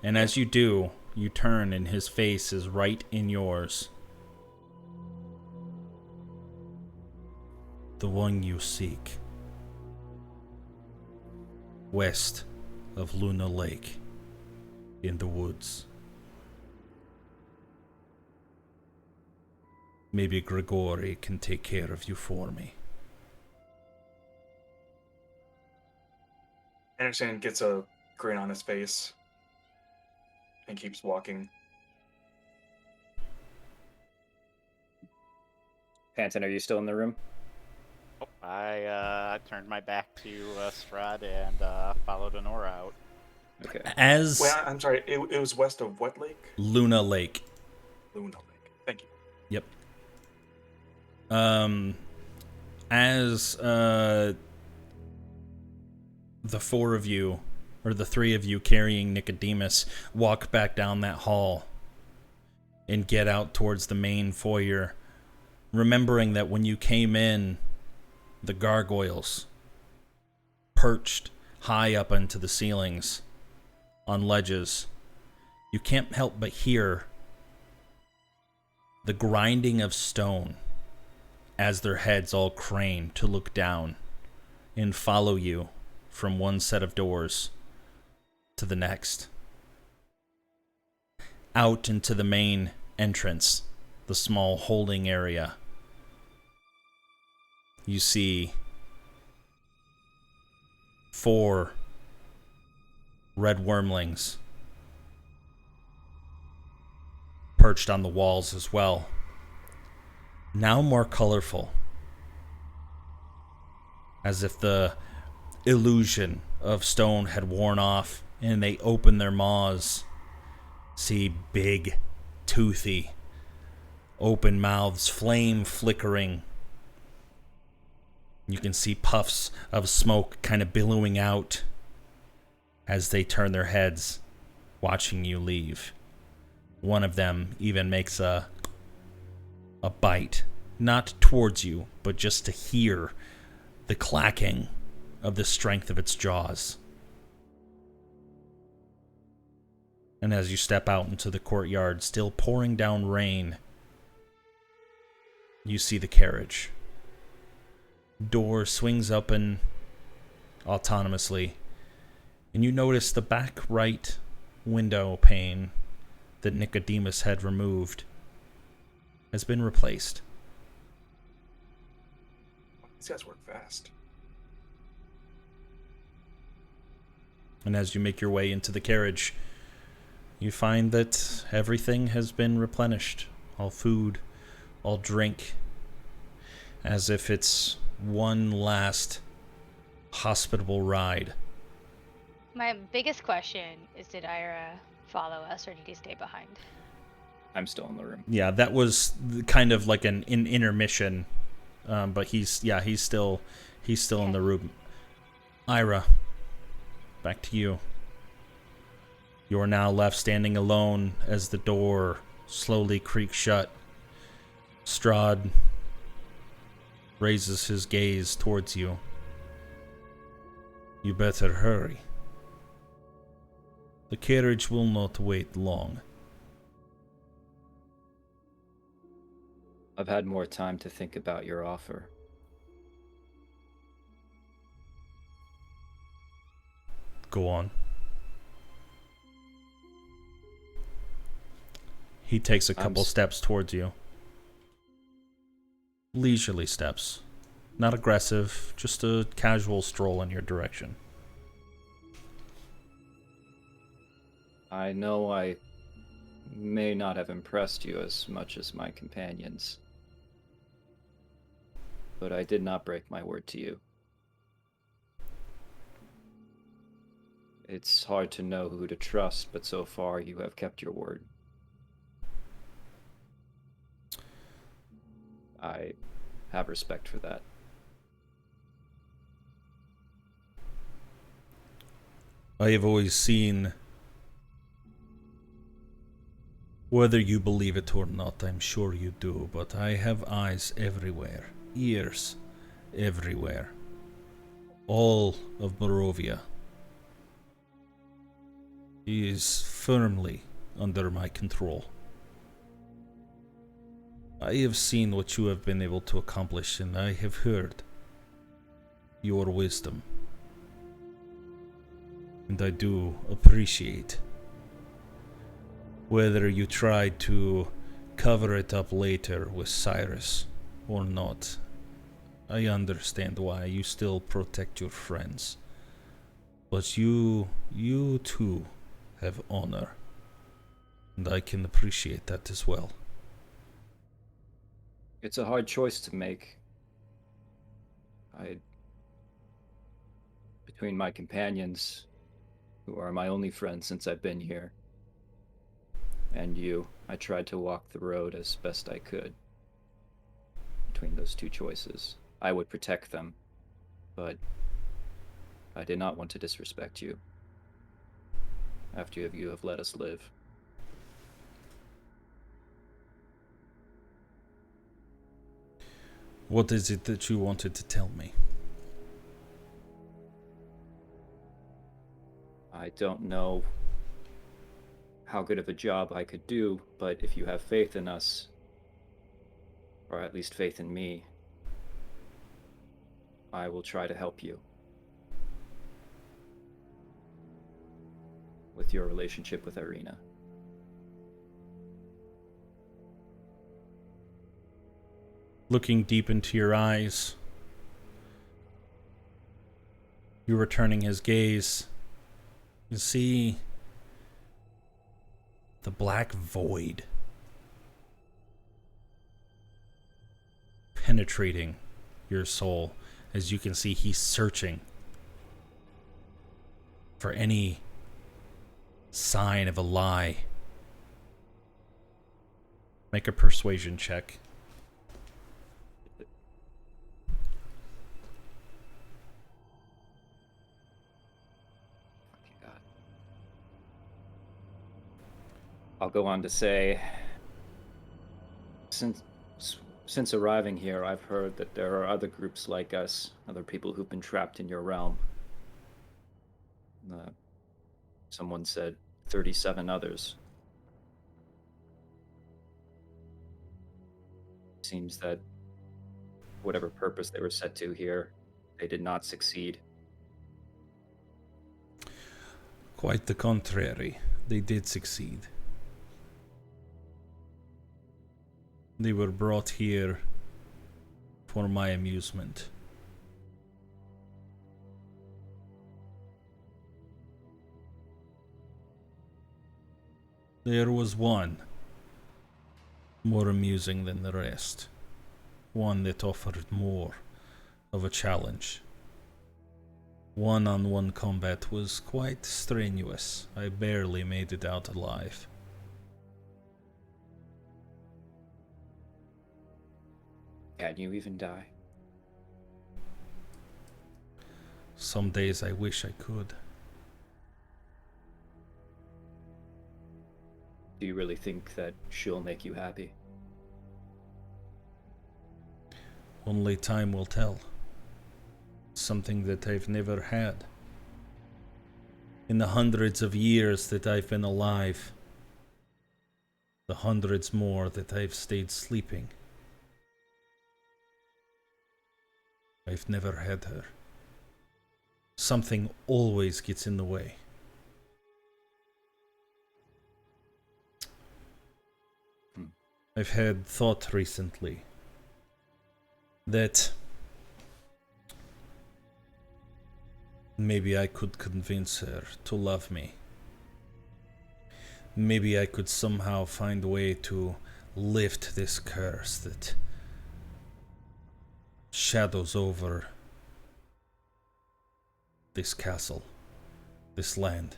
And as you do, you turn and his face is right in yours. The one you seek. West of Luna Lake. In the woods. Maybe Grigori can take care of you for me. Anderson gets a grin on his face and keeps walking. Panton, are you still in the room? Oh, I turned my back to Strahd and followed Honora out. Okay. As Wait, I'm sorry. It was west of what lake? Luna Lake. Luna Lake. Thank you. Yep. As the four of you, or the three of you carrying Nicodemus, walk back down that hall and get out towards the main foyer, remembering that when you came in, the gargoyles perched high up into the ceilings on ledges, you can't help but hear the grinding of stone as their heads all crane to look down and follow you from one set of doors to the next. Out into the main entrance, the small holding area, you see 4 red wormlings perched on the walls as well. Now more colorful, as if the illusion of stone had worn off, and they open their maws, see big, toothy, open mouths, flame flickering. You can see puffs of smoke kind of billowing out as they turn their heads, watching you leave. One of them even makes a bite, not towards you, but just to hear the clacking of the strength of its jaws. And as you step out into the courtyard, still pouring down rain, you see the carriage. Door swings open autonomously, and you notice the back right window pane that Nicodemus had removed has been replaced. These guys work fast. And as you make your way into the carriage, you find that everything has been replenished. All food, all drink, as if it's one last hospitable ride. My biggest question is, did Ira follow us, or did he stay behind? I'm still in the room. Yeah, that was kind of like an intermission, but he's still in the room. Ira, back to you. You are now left standing alone as the door slowly creaks shut. Strahd raises his gaze towards you. You better hurry. The carriage will not wait long. I've had more time to think about your offer. Go on. He takes a couple steps towards you. Leisurely steps. Not aggressive, just a casual stroll in your direction. I know I may not have impressed you as much as my companions, but I did not break my word to you. It's hard to know who to trust, but so far you have kept your word. I have respect for that. I have always seen, whether you believe it or not, I'm sure you do, but I have eyes everywhere, ears everywhere. All of Barovia is firmly under my control. I have seen what you have been able to accomplish, and I have heard your wisdom. And I do appreciate whether you try to cover it up later with Cyrus or not. I understand why you still protect your friends. But you too have honor. And I can appreciate that as well. It's a hard choice to make. Between my companions, who are my only friends since I've been here, and you, I tried to walk the road as best I could. Between those two choices, I would protect them, but I did not want to disrespect you after you have let us live. What is it that you wanted to tell me? I don't know how good of a job I could do, but if you have faith in us, or at least faith in me, I will try to help you with your relationship with Irina. Looking deep into your eyes, you returning his gaze, you see the black void penetrating your soul. As you can see, he's searching for any sign of a lie. Make a persuasion check. God. I'll go on to say, since arriving here, I've heard that there are other groups like us, other people who've been trapped in your realm. Someone said 37 others. Seems that whatever purpose they were set to here, they did not succeed. Quite the contrary, they did succeed. They were brought here for my amusement. There was one more amusing than the rest. One that offered more of a challenge. One-on-one combat was quite strenuous. I barely made it out alive. Can you even die? Some days I wish I could. Do you really think that she'll make you happy? Only time will tell. Something that I've never had. In the hundreds of years that I've been alive, the hundreds more that I've stayed sleeping, I've never had her. Something always gets in the way. I've had thought recently that maybe I could convince her to love me. Maybe I could somehow find a way to lift this curse that shadows over this castle, this land.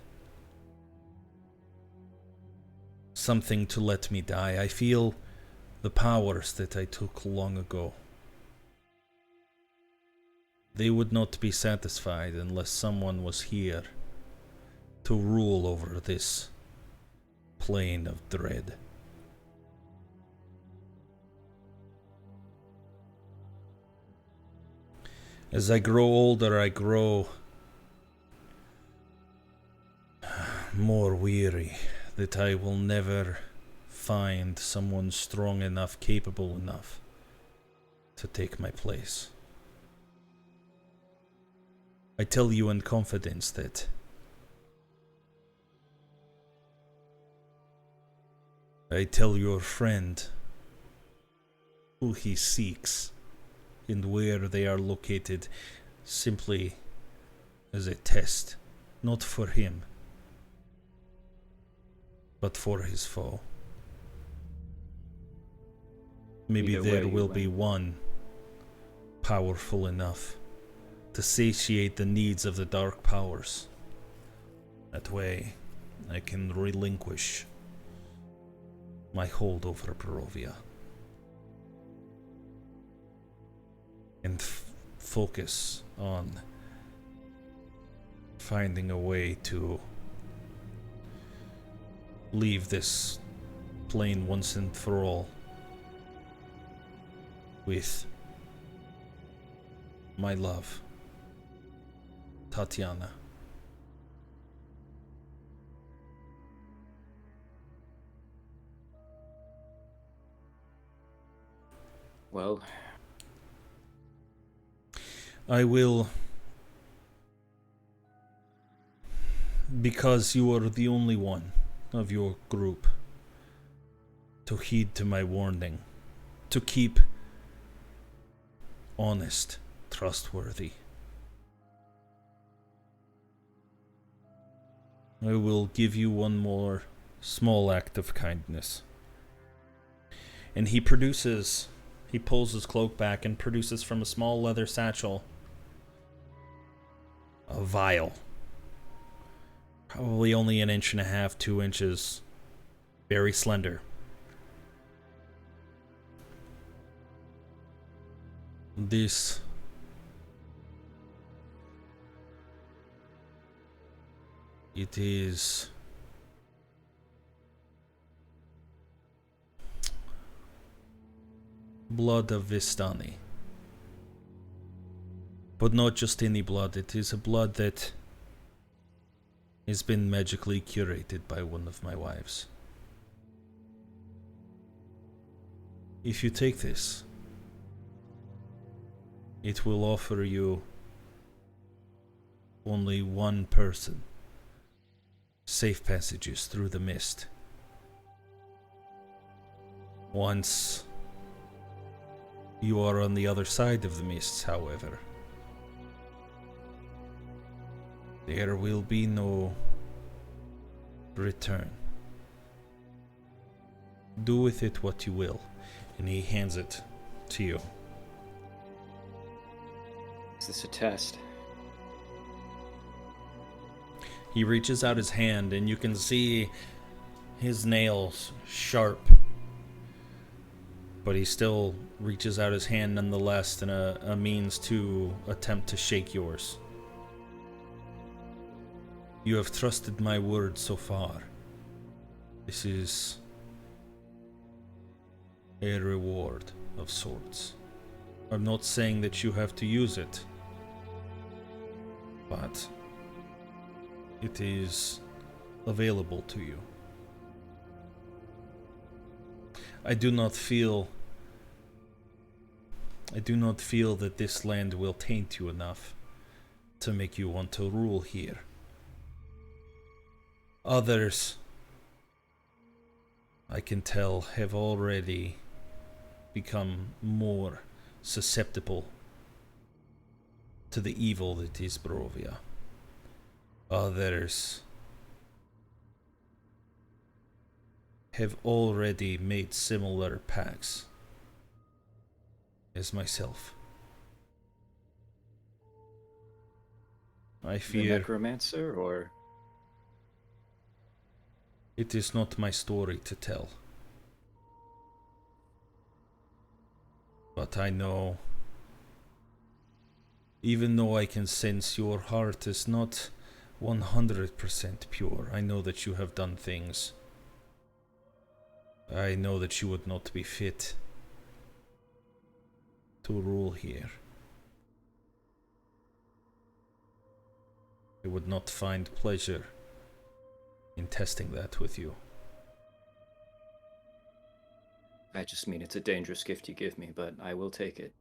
Something to let me die. I feel the powers that I took long ago. They would not be satisfied unless someone was here to rule over this plane of dread. As I grow older, I grow more weary that I will never find someone strong enough, capable enough to take my place. I tell you in confidence that I tell your friend who he seeks and where they are located simply as a test, not for him, but for his foe. Maybe Either way, there you will be win. one powerful enough to satiate the needs of the dark powers. That way, I can relinquish my hold over Barovia and focus on finding a way to leave this plane once and for all with my love, Tatiana. Well, I will, because you are the only one of your group to heed to my warning, to keep honest, trustworthy. I will give you one more small act of kindness. And he pulls his cloak back and produces from a small leather satchel a vial. Probably only 1.5 inches, 2 inches. Very slender. This it is blood of Vistani. But not just any blood, it is a blood that has been magically curated by one of my wives. If you take this, it will offer you only one person safe passages through the mist. Once you are on the other side of the mists, however, there will be no return. Do with it what you will. And he hands it to you. is this a test? He reaches out his hand and you can see his nails sharp. But he still reaches out his hand nonetheless in a means to attempt to shake yours. You have trusted my word so far. This is a reward of sorts. I'm not saying that you have to use it, but it is available to you. I do not feel that this land will taint you enough to make you want to rule here. Others, I can tell, have already become more susceptible to the evil that is Barovia. Others have already made similar pacts as myself. I The fear necromancer, or it is not my story to tell. But I know, even though I can sense your heart is not 100% pure, I know that you have done things. I know that you would not be fit to rule here. I would not find pleasure in testing that with you. I just mean it's a dangerous gift you give me, but I will take it.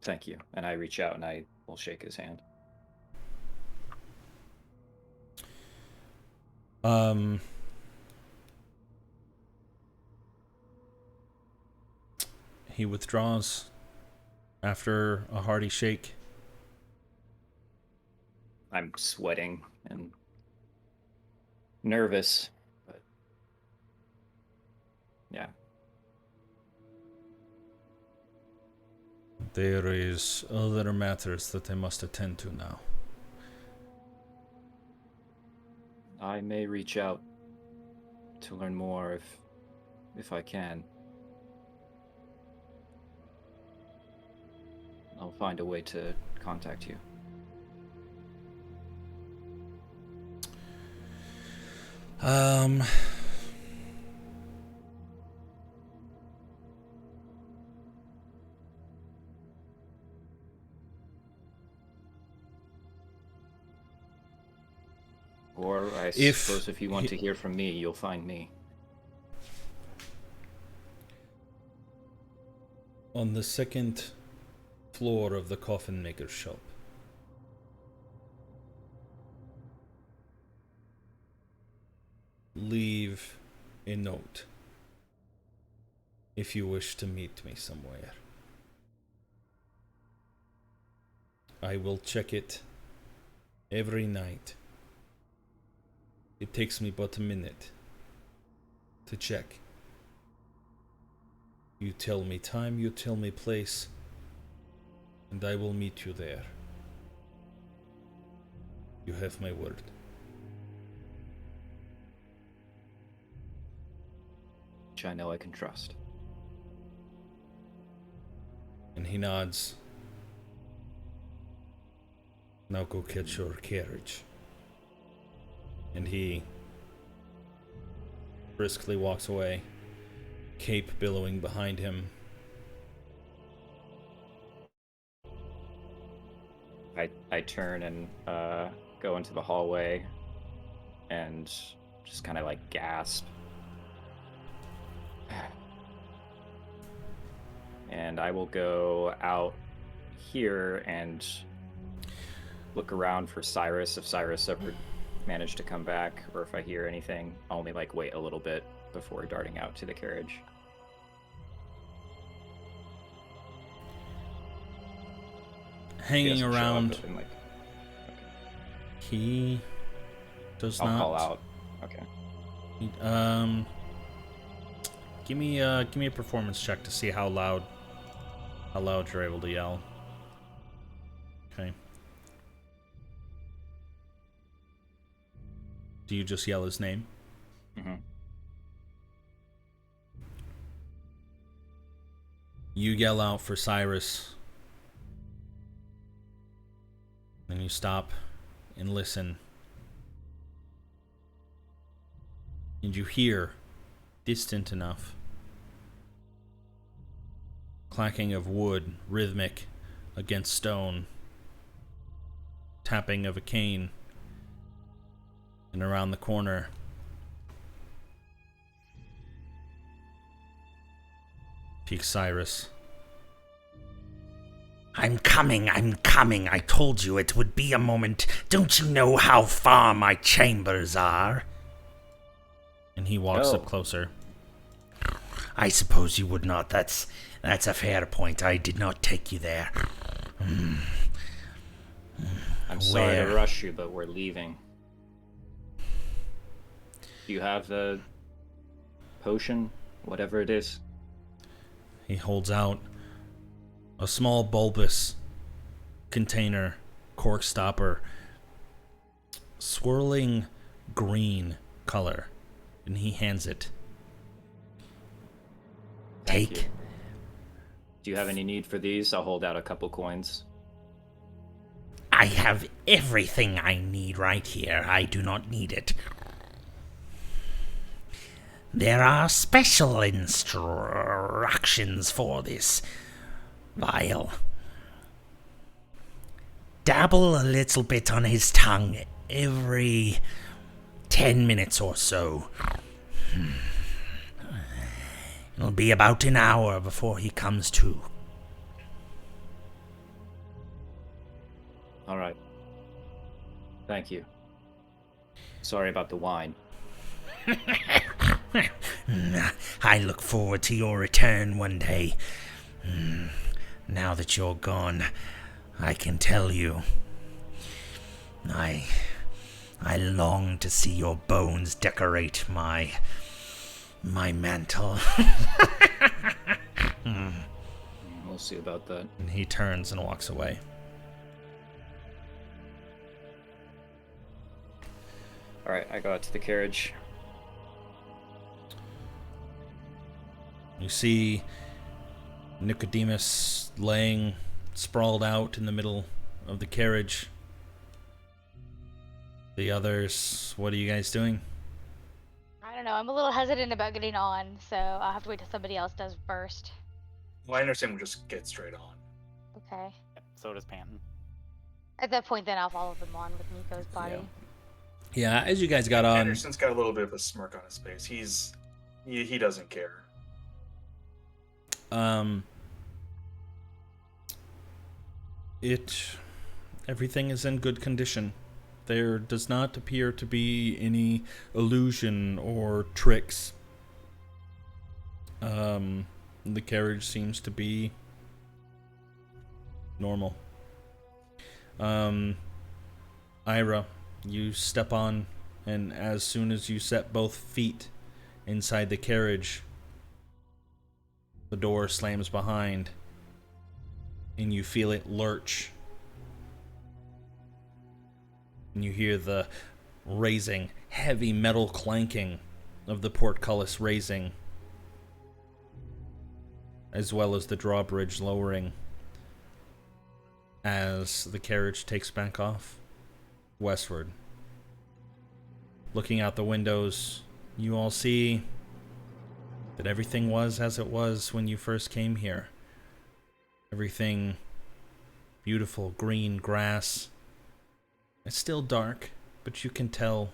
Thank you. And I reach out and I will shake his hand. He withdraws after a hearty shake. I'm sweating and nervous, but yeah. There is other matters that I must attend to now. I may reach out to learn more if I can. I'll find a way to contact you. Or I suppose if you want to hear from me, you'll find me. On the second floor of the coffin maker's shop. Leave a note if you wish to meet me somewhere. I will check it every night. It takes me but a minute to check. You tell me time, you tell me place, and I will meet you there. You have my word. Which I know I can trust. And he nods. Now go catch your carriage. And he briskly walks away, cape billowing behind him. I turn and go into the hallway and just kind of like gasp. And I will go out here and look around for Cyrus, if Cyrus ever managed to come back, or if I hear anything. I'll only like wait a little bit before darting out to the carriage. Hanging around. Like, okay. He does not. I'll call out. Okay. Give me a performance check to see how loud you're able to yell. Okay. Do you just yell his name? Mm-hmm. You yell out for Cyrus. Then you stop and listen. And you hear, distant enough, clacking of wood, rhythmic against stone, tapping of a cane, and around the corner, peeks Cyrus. I'm coming. I told you it would be a moment. Don't you know how far my chambers are? And he walks up closer. I suppose you would not. That's a fair point. I did not take you there. I'm sorry to rush you, but we're leaving. Do you have the potion? Whatever it is? He holds out a small bulbous container, cork stopper, swirling green color, and he hands it. Take. Do you have any need for these? I'll hold out a couple coins. I have everything I need right here. I do not need it. There are special instructions for this vial. Dabble a little bit on his tongue every 10 minutes or so. It'll be about an hour before he comes to. All right. Thank you. Sorry about the wine. I look forward to your return one day. Now that you're gone, I can tell you, I long to see your bones decorate my mantle. We'll see about that. And he turns and walks away. All right, I go out to the carriage. You see Nicodemus laying sprawled out in the middle of the carriage. The others, what are you guys doing? I don't know. I'm a little hesitant about getting on, so I'll have to wait till somebody else does first. Well, I understand we'll just get straight on. Okay. Yep, so does Panton. At that point, then I'll follow them on with Nico's body. Yeah, as you guys got on, Anderson's got a little bit of a smirk on his face. He doesn't care. Everything is in good condition. There does not appear to be any illusion or tricks. The carriage seems to be normal. Ira, you step on, and as soon as you set both feet inside the carriage, the door slams behind, and you feel it lurch. And you hear the raising, heavy metal clanking of the portcullis raising, as well as the drawbridge lowering as the carriage takes back off westward. Looking out the windows, you all see that everything was as it was when you first came here. Everything beautiful, green grass. It's still dark, but you can tell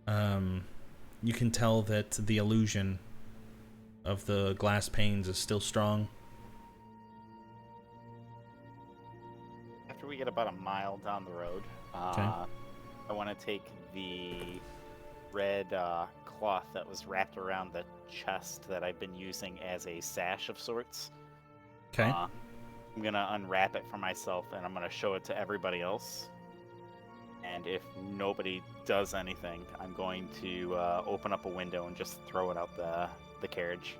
that the illusion of the glass panes is still strong. After we get about a mile down the road, Okay. I want to take the red cloth that was wrapped around the chest that I've been using as a sash of sorts. Okay. I'm going to unwrap it for myself, and I'm going to show it to everybody else. And if nobody does anything, I'm going to open up a window and just throw it out the carriage.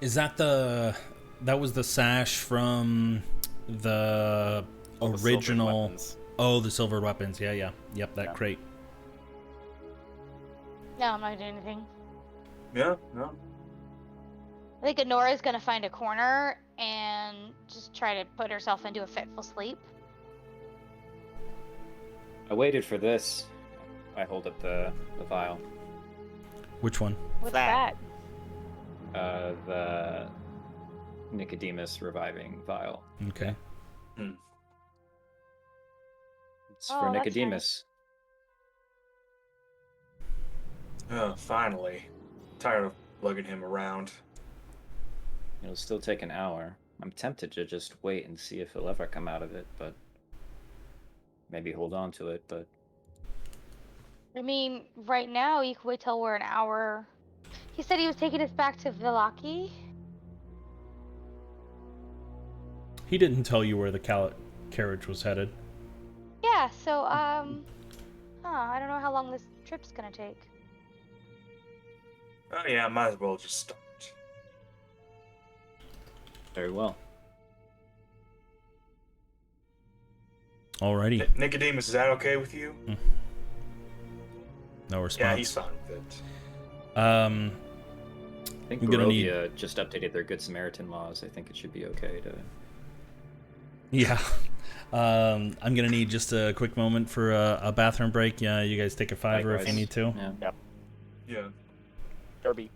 Is that that was the sash from the All the silvered original? weapons. Oh, the silver weapons. Yeah. Yep, that Yeah. crate. No, I'm not doing anything. Yeah, no. I think Honora's gonna find a corner and just try to put herself into a fitful sleep. I waited for this. I hold up the vial. Which one? What's That. that? The Nicodemus reviving vial. Okay. It's Oh, for that's Nicodemus. Finally. Tired of lugging him around. It'll still take an hour. I'm tempted to just wait and see if he'll ever come out of it, but maybe hold on to it, but I mean, right now you can wait till we're an hour. He said he was taking us back to Villaki. He didn't tell you where the carriage was headed. Yeah, so I don't know how long this trip's gonna take. Oh yeah, might as well just start. very well. Alrighty. Nicodemus, is that okay with you? No response. Yeah, he's fine with it. I think I'm gonna Barovia just updated their Good Samaritan laws. I think it should be okay to... Yeah. I'm gonna need just a quick moment for a bathroom break. Yeah, you guys take a $5 if you Likewise. need to. Yeah. Yeah. Derby.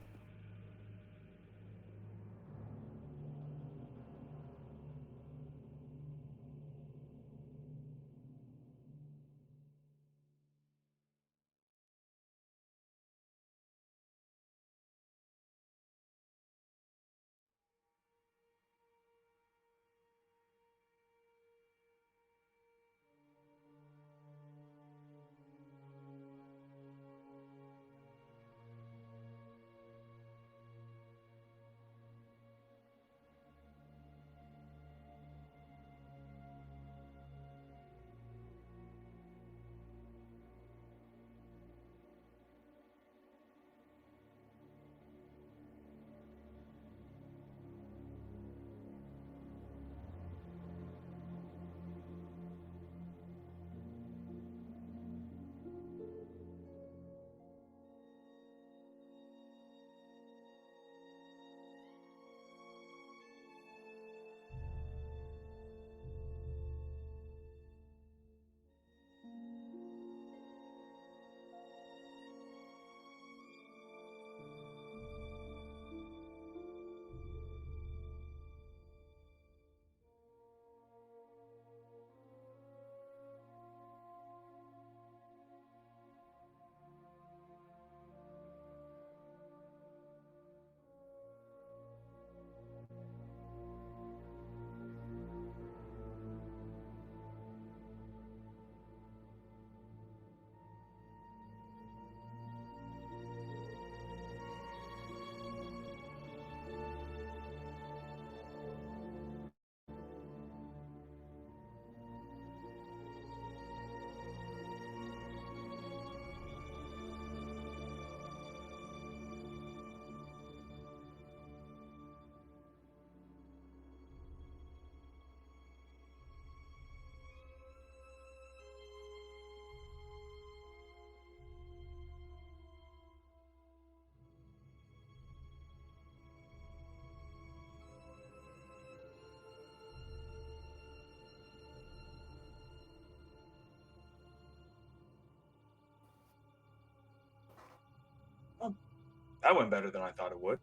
That went better than I thought it would.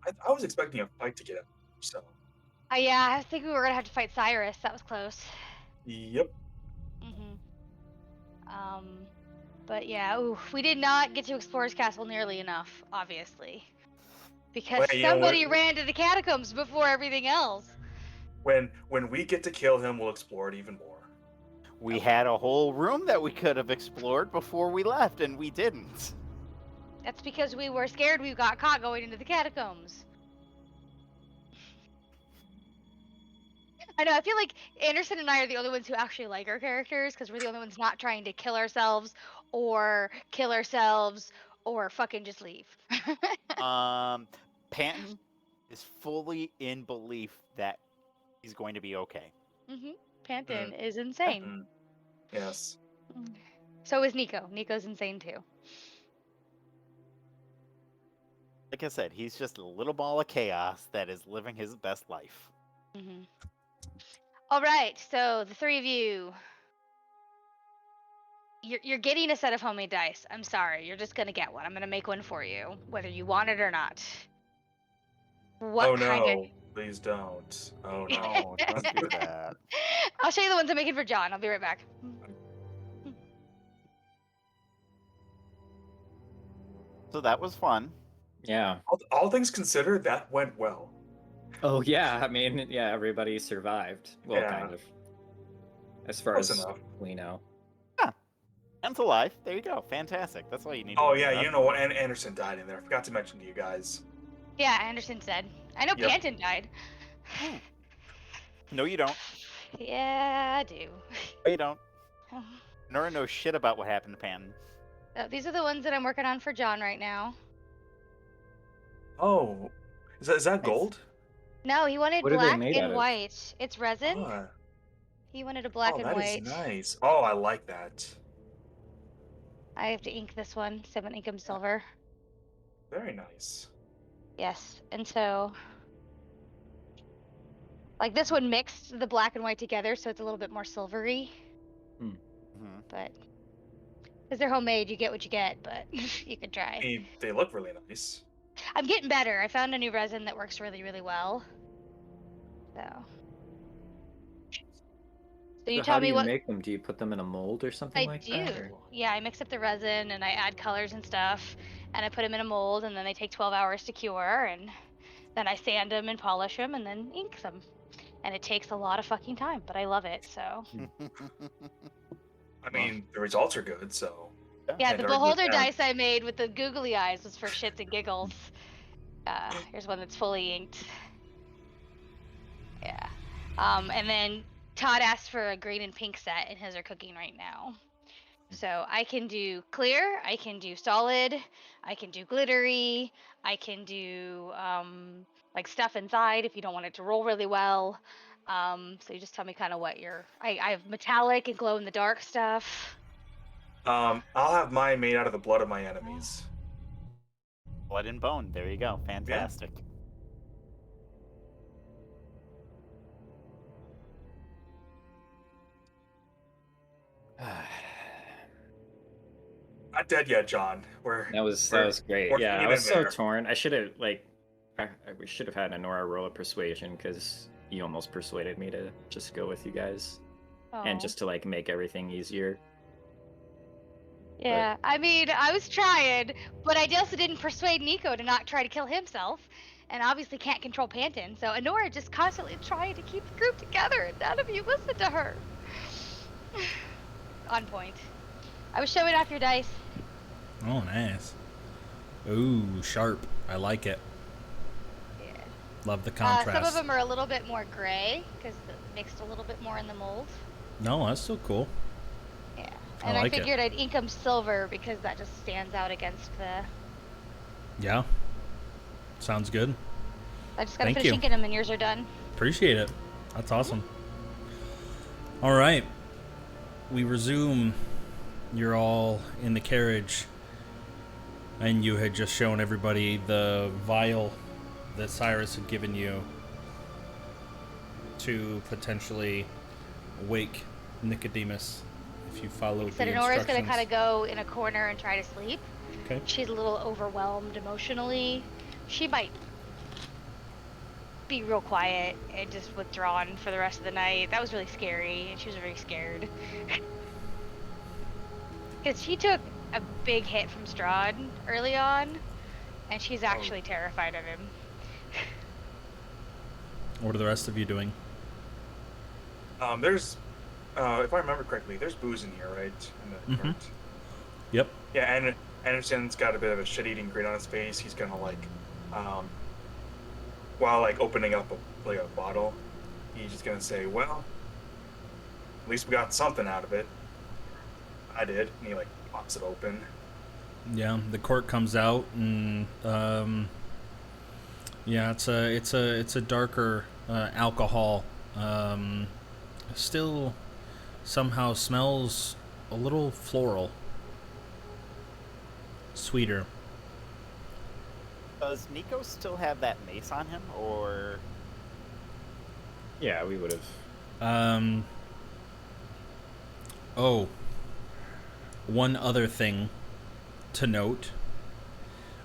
I was expecting a fight to get up, so. Yeah, I think we were gonna have to fight Cyrus. That was close. Yep. But yeah, ooh, we did not get to explore his castle nearly enough, obviously, because Well, somebody ran to the catacombs before everything else. when we get to kill him, we'll explore it even more. We had a whole room that we could have explored before we left, and we didn't. That's because we were scared we got caught going into the catacombs. I know, I feel like Anderson and I are the only ones who actually like our characters, because we're the only ones not trying to kill ourselves or fucking just leave. Panton is fully in belief that he's going to be okay. Panton is insane. Yes. So is Nico. Nico's insane too. Like I said, he's just a little ball of chaos that is living his best life. All right, so the three of you, you're getting a set of homemade dice. I'm sorry, you're just gonna get one. I'm gonna make one for you, whether you want it or not. What kind of? Please don't. Oh no. No, don't do that. I'll show you the ones I'm making for John. I'll be right back. So that was fun. Yeah. All things considered, that went well. Oh yeah, I mean, yeah, everybody survived. Well, Yeah. kind of. As far Close as enough. we know. Anne's alive. There you go. Fantastic. That's all you need. Oh to yeah, know. you know what? And Anderson died in there. I forgot to mention to you guys. Yeah, Anderson's dead. I know Yep. Panton died. No, you don't. Yeah, I do. No, you don't. Nora knows shit about what happened to Panton. These are the ones that I'm working on for John right now. Oh, is that gold? No, he wanted What are they black made out and of? white. It's resin. Oh, He wanted a black and that white. is nice. Oh, I like that. I have to ink this one, so I'm gonna ink him silver. Very nice. Yes, and so, like this one mixed the black and white together, so it's a little bit more silvery. But because they're homemade, you get what you get. But you could try. I mean, they look really nice. I'm getting better. I found a new resin that works really, really well. So you So tell how do me you what make them? Do you put them in a mold or something I like do. that? Or... Yeah, I mix up the resin and I add colors and stuff, and I put them in a mold, and then they take 12 hours to cure, and then I sand them and polish them, and then ink them. And it takes a lot of fucking time, but I love it. So I mean, the results are good, so. yeah, Can't the argue with beholder that. dice I made with the googly eyes was for shits and giggles. Here's one that's fully inked. Yeah. And then Todd asked for a green and pink set, and his are cooking right now. So I can do clear, I can do solid, I can do glittery, I can do like stuff inside if you don't want it to roll really well. So you just tell me kind of what I have metallic and glow in the dark stuff. I'll have mine made out of the blood of my enemies. Blood and bone. There you go. Fantastic. Not dead yet, John. That was great. we're Yeah, I hanging was in so there. torn. We should have had Nora roll a persuasion because you almost persuaded me to just go with you guys and Oh. just to like make everything easier. Yeah, I mean, I was trying, but I also didn't persuade Nico to not try to kill himself, and obviously can't control Panton, so Honora just constantly trying to keep the group together, and none of you listened to her. On point. I was showing off your dice. Oh, nice. Ooh, sharp. I like it. Yeah. Love the contrast. Some of them are a little bit more gray, because mixed a little bit more in the mold. No, that's still cool. Yeah. I And I like it. figured I'd ink them silver, because that just stands out against the... Yeah. Sounds good. I just gotta Thank finish you. inking them, and yours are done. Appreciate it. That's awesome. All right. We resume. You're all in the carriage, and you had just shown everybody the vial that Cyrus had given you to potentially wake Nicodemus if you follow the Nora's gonna instructions. kind of go in a corner and try to sleep. Okay. She's a little overwhelmed emotionally. She might be real quiet and just withdrawn for the rest of the night. That was really scary, and she was very scared. Because she took a big hit from Strahd early on, and she's actually terrified of him. What are the rest of you doing? There's, if I remember correctly, there's booze in here, right? In the cart. Yep. Yeah, and Anderson's got a bit of a shit-eating grin on his face. He's gonna while opening up a bottle, he's just gonna say, "Well, at least we got something out of it." I did, and he pops it open. Yeah, the cork comes out, and yeah, it's a darker alcohol. Still, somehow smells a little floral, sweeter. Does Nico still have that mace on him, or? Yeah, we would have. Oh, one other thing to note: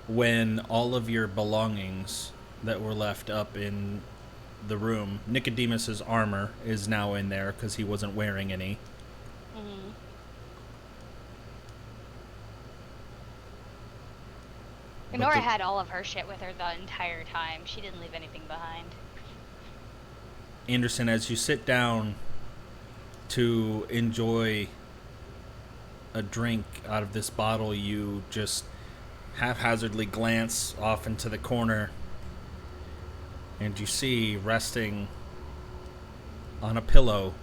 when all of your belongings that were left up in the room, Nicodemus's armor is now in there because he wasn't wearing any. Mm-hmm. Nora had all of her shit with her the entire time. She didn't leave anything behind. Anderson, as you sit down to enjoy a drink out of this bottle, you just haphazardly glance off into the corner, and you see resting on a pillow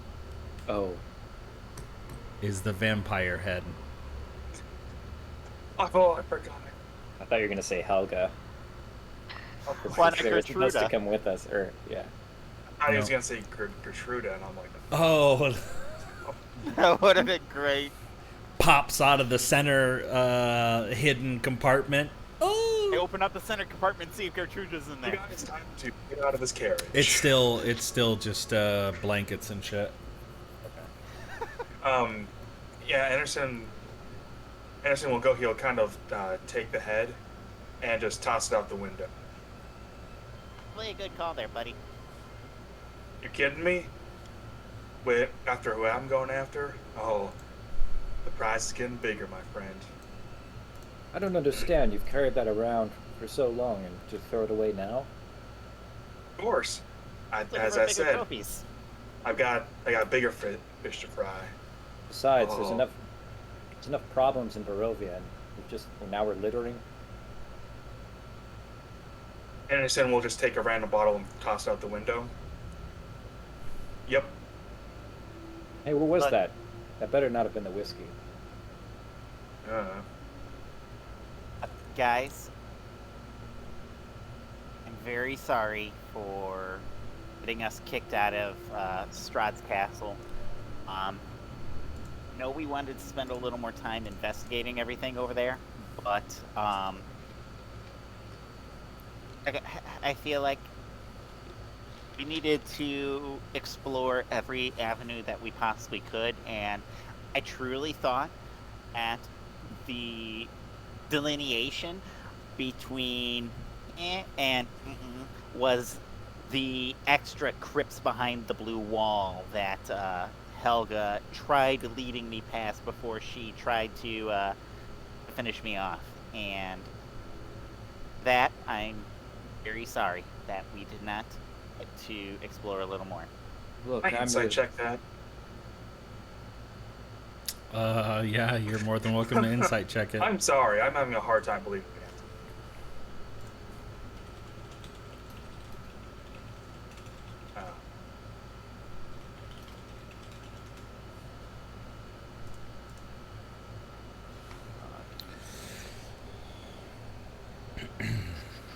is the vampire head. Oh, I forgot. I thought you were gonna say Helga. Why not They were supposed to Gertruda? come with us, or yeah. I was gonna say Gertruda, and I'm like, Oh, That would have been great. pops out of the center hidden compartment. I Oh, open up the center compartment and see if Gertruda's in you there. guys time to get out of this carriage. it's still just blankets and shit. Yeah, Anderson will go. He'll kind of take the head and just toss it out the window. Really a good call there, buddy. You kidding me? Wait, after who I'm going after? Oh, the prize is getting bigger, my friend. I don't understand. You've carried that around for so long, and to throw it away now? Of course. Looking As for I bigger said, trophies. I got bigger fish to fry. Besides, there's Oh. enough problems in Barovia, and now we're littering. Anderson will just take a random bottle and toss it out the window. Yep. Hey, what was But- that? That better not have been the whiskey. Guys, I'm very sorry for getting us kicked out of Strahd's castle. No, we wanted to spend a little more time investigating everything over there, but I feel like we needed to explore every avenue that we possibly could, and I truly thought at the delineation between and was the extra crypts behind the blue wall that Helga tried leading me past before she tried to finish me off, and that I'm very sorry that we did not get to explore a little more. Look, I can insight check that. Yeah, you're more than welcome to insight check it. I'm sorry. I'm having a hard time believing it.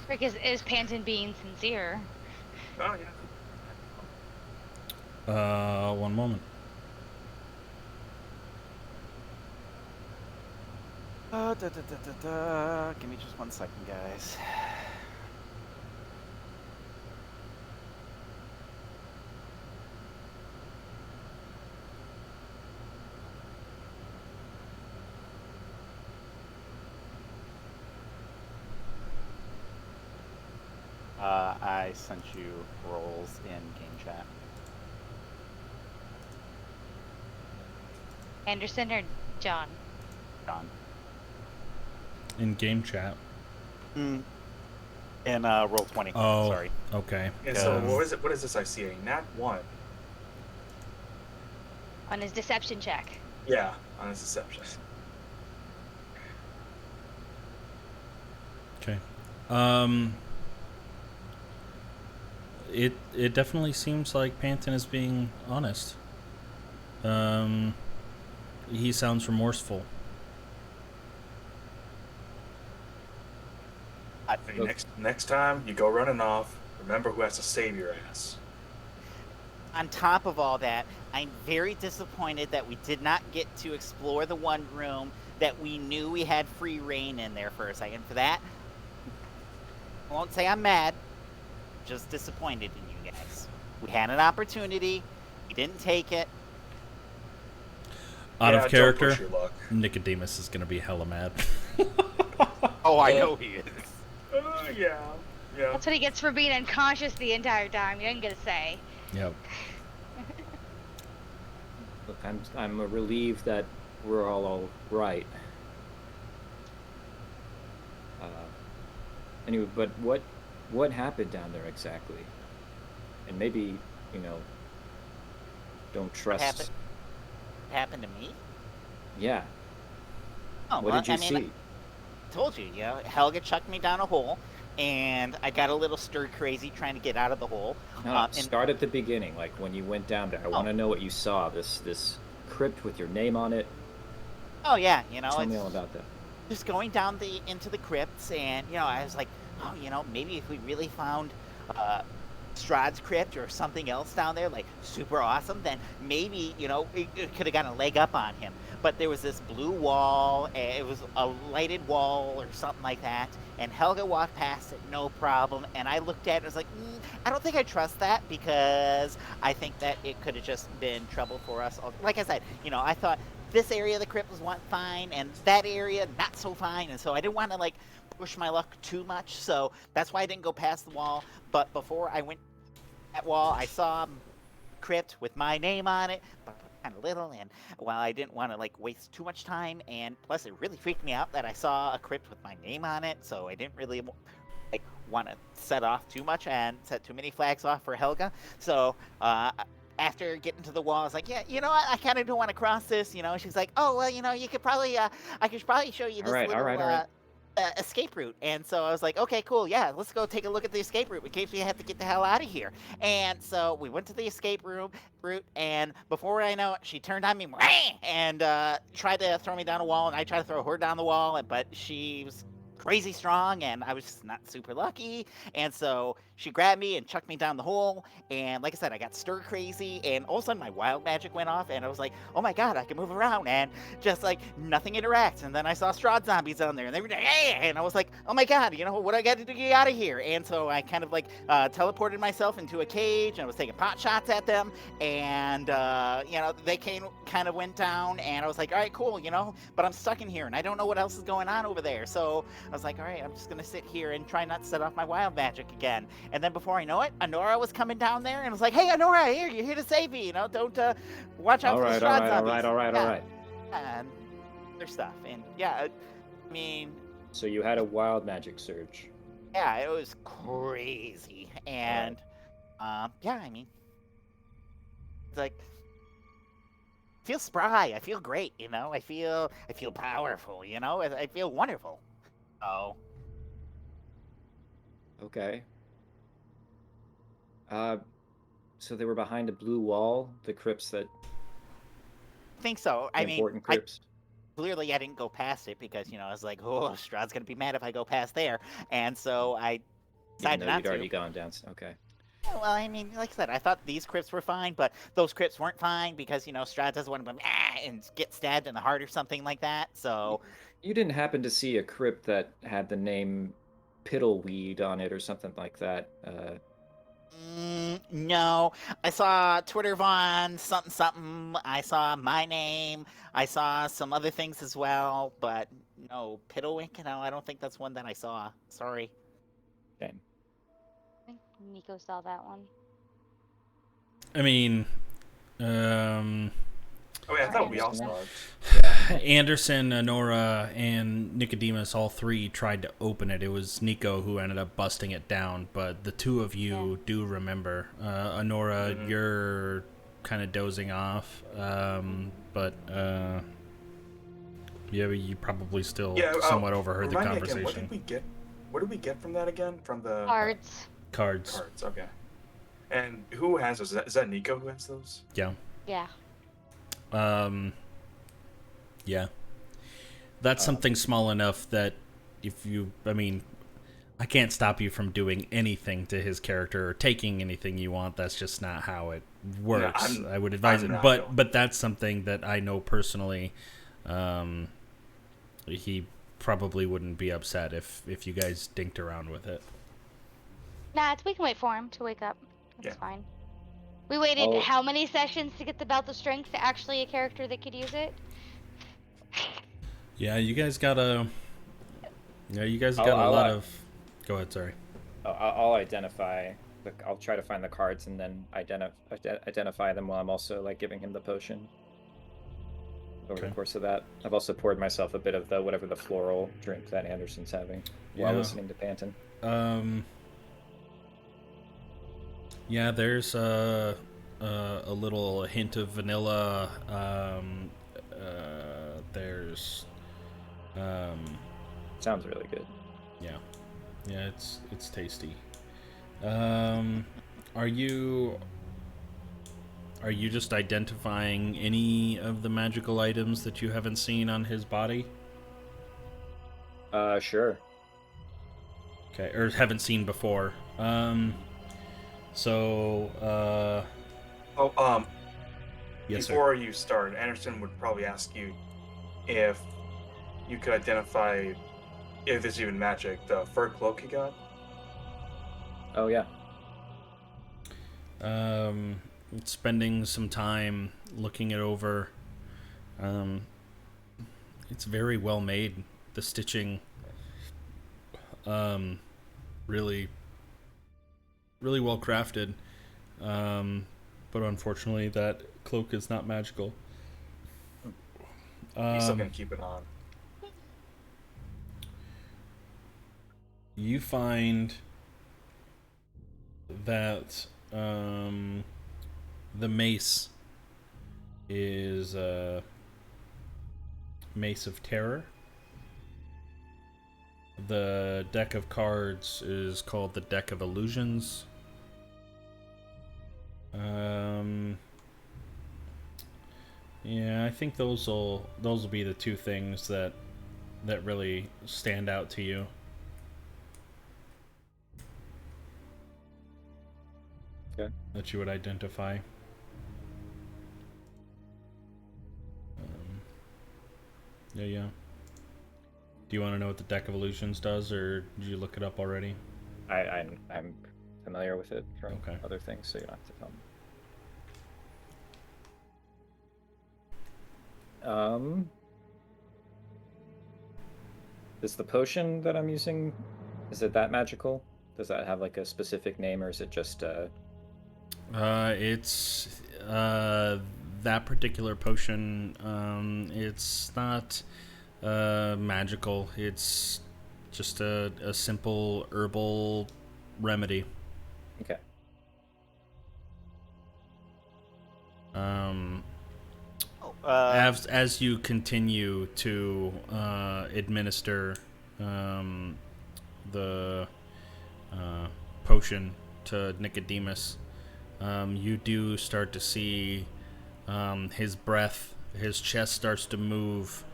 Rick, is Panton being sincere? Oh yeah. One moment. Give me just 1 second, guys. I sent you rolls in game chat. Anderson or John? John. In game chat. In roll 20. Oh, Sorry. okay. And so what is it? What is this I see? A nat 1. On his deception check. Yeah, on his deception. Okay. It definitely seems like Panton is being honest. He sounds remorseful. Hey, next time you go running off, remember who has to save your ass. On top of all that, I'm very disappointed that we did not get to explore the one room that we knew we had free reign in there for a second. For that, I won't say I'm mad, just disappointed in you guys. We had an opportunity, we didn't take it. Out Yeah, of don't character, push your luck. Nicodemus is gonna be hella mad. Oh, I know he is. Yeah. That's what he gets for being unconscious the entire time. You didn't get a say. Yep. Look, I'm relieved that we're all right. Anyway, but what happened down there exactly? And maybe, don't trust. What happened to me? Yeah. Oh, What well, did you I mean, see? I told you, Helga chucked me down a hole, and I got a little stir crazy trying to get out of the hole. No, and start at the beginning, like when you went down there. I want to know what you saw. This crypt with your name on it. oh yeah, Tell me it's all about that. just going down into the crypts, and I was like, oh, maybe if we really found Strahd's crypt or something else down there, like super awesome, then maybe it could have gotten a leg up on him. But there was this blue wall, and it was a lighted wall or something like that, and Helga walked past it, no problem. And I looked at it and was like, I don't think I trust that, because I think that it could have just been trouble for us. Like I said, I thought this area of the crypt was fine, and that area not so fine, and so I didn't want to push my luck too much. So that's why I didn't go past the wall. But before I went that wall, I saw a crypt with my name on it, but kind of little. And while I didn't want to waste too much time, and plus it really freaked me out that I saw a crypt with my name on it, so I didn't really want to set off too much and set too many flags off for Helga. So after getting to the wall, I was like, yeah, I kind of don't want to cross this. She's like, oh well, you could probably I could probably show you this All right. Escape route. And so I was like, okay, cool, yeah, let's go take a look at the escape route in case we have to get the hell out of here. And so we went to the escape route, and before I know it, she turned on me and tried to throw me down a wall, and I tried to throw her down the wall, but she was crazy strong, and I was just not super lucky. And so she grabbed me and chucked me down the hole, and like I said, I got stir crazy, and all of a sudden my wild magic went off, and I was like, oh my god, I can move around, and just nothing interacts. And then I saw Strahd zombies on there, and they were hey, and I was like, oh my god, what do I got to do to get out of here? And so I kind of teleported myself into a cage, and I was taking pot shots at them, and they kind of went down, and I was like, all right, cool, but I'm stuck in here, and I don't know what else is going on over there. So I was like, all right, I'm just gonna sit here and try not to set off my wild magic again. And then before I know it, Honora was coming down there, and I was like, hey, Honora, you're here to save me, don't watch out for the Strahd zombies. All right. And other stuff, and yeah, I mean, So you had a wild magic surge. yeah, it was crazy, and yeah, I mean, it's like, I feel spry, I feel great, I feel powerful, I feel wonderful. Oh, Okay. So they were behind a blue wall, the crypts that I think so. I mean, important crypts. clearly I didn't go past it because I was like, oh, Strahd's gonna be mad if I go past there, and so I Even decided though not you'd to. already gone down. Okay. Yeah, well, I mean, like I said, I thought these crypts were fine, but those crypts weren't fine because Strahd doesn't want to go and get stabbed in the heart or something like that. So You didn't happen to see a crypt that had the name Piddleweed on it or something like that? no, I saw Twitter Von something something. I saw my name. I saw some other things as well, but no Piddlewink. No, I don't think that's one that I saw. Sorry. Shame. Nico saw that one. I mean, Oh yeah, I Or thought we all Anderson. saw it. Anderson, Honora, and Nicodemus, all three tried to open it. It was Nico who ended up busting it down, but the two of you do remember. Honora, you're kind of dozing off, but yeah, you probably still somewhat overheard the remind me conversation. again, what did we get from that again? From the Cards. Cards. cards, okay. And who has those? Is that Nico who has those? Yeah. Yeah. Yeah. That's something small enough that I can't stop you from doing anything to his character or taking anything you want. That's just not how it works. I would advise it. But that's something that I know personally. He probably wouldn't be upset if you guys dinked around with it. Nah, we can wait for him to wake up. That's fine. We waited Oh. how many sessions to get the Belt of Strength to actually a character that could use it? Yeah, you guys got a lot of... Go ahead, sorry. I'll identify. I'll try to find the cards and then identify them while I'm also like giving him the potion. Over the course of that, I've also poured myself a bit of whatever the floral drink that Anderson's having while listening to Panton. Yeah, there's a little hint of vanilla. There's sounds really good. Yeah, it's tasty. Are you just identifying any of the magical items that you haven't seen on his body? Sure. Okay, or haven't seen before. Yes, before you start, Anderson would probably ask you if you could identify, if it's even magic, the fur cloak he got. Oh yeah. Spending some time looking it over. It's very well made. The stitching, really well crafted. But unfortunately, that cloak is not magical. He's still gonna keep it on. You find that the mace is a Mace of Terror. The deck of cards is called the Deck of Illusions. Yeah, I think those will be the two things that really stand out to you. Okay. That you would identify. Yeah. Do you want to know what the Deck of Illusions does, or did you look it up already? I'm familiar with it from other things, so you don't have to tell me. Is the potion that I'm using, is it that magical? Does that have like a specific name, or is it just it's that particular potion. It's not magical. It's just a simple herbal remedy. Okay. As you continue to administer the potion to Nicodemus, you do start to see his breath, his chest starts to move,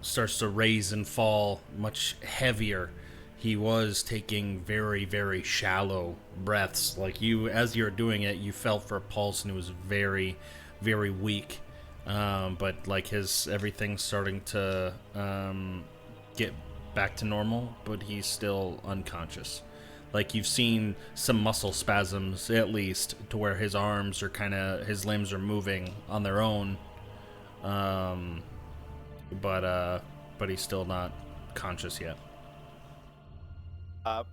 starts to raise and fall much heavier. He was taking very, very shallow breaths. Like as you're doing it, you felt for a pulse, and it was very, very weak. But like everything's starting to get back to normal, but he's still unconscious. Like you've seen some muscle spasms, at least, to where his arms are his limbs are moving on their own. But he's still not conscious yet.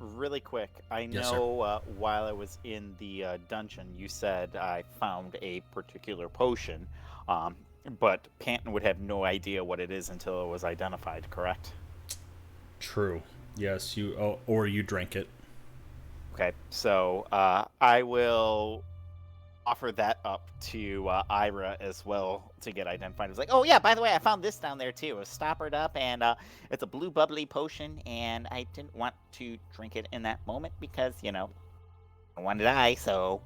Really quick, I Yes, sir. know while I was in the dungeon, you said I found a particular potion, but Panton would have no idea what it is until it was identified, correct? True. Yes, or you drank it. Okay, so I will offer that up to Ira as well to get identified. It's like, oh yeah, by the way, I found this down there too. I stoppered up, and it's a blue bubbly potion, and I didn't want to drink it in that moment because, I don't want to die, so...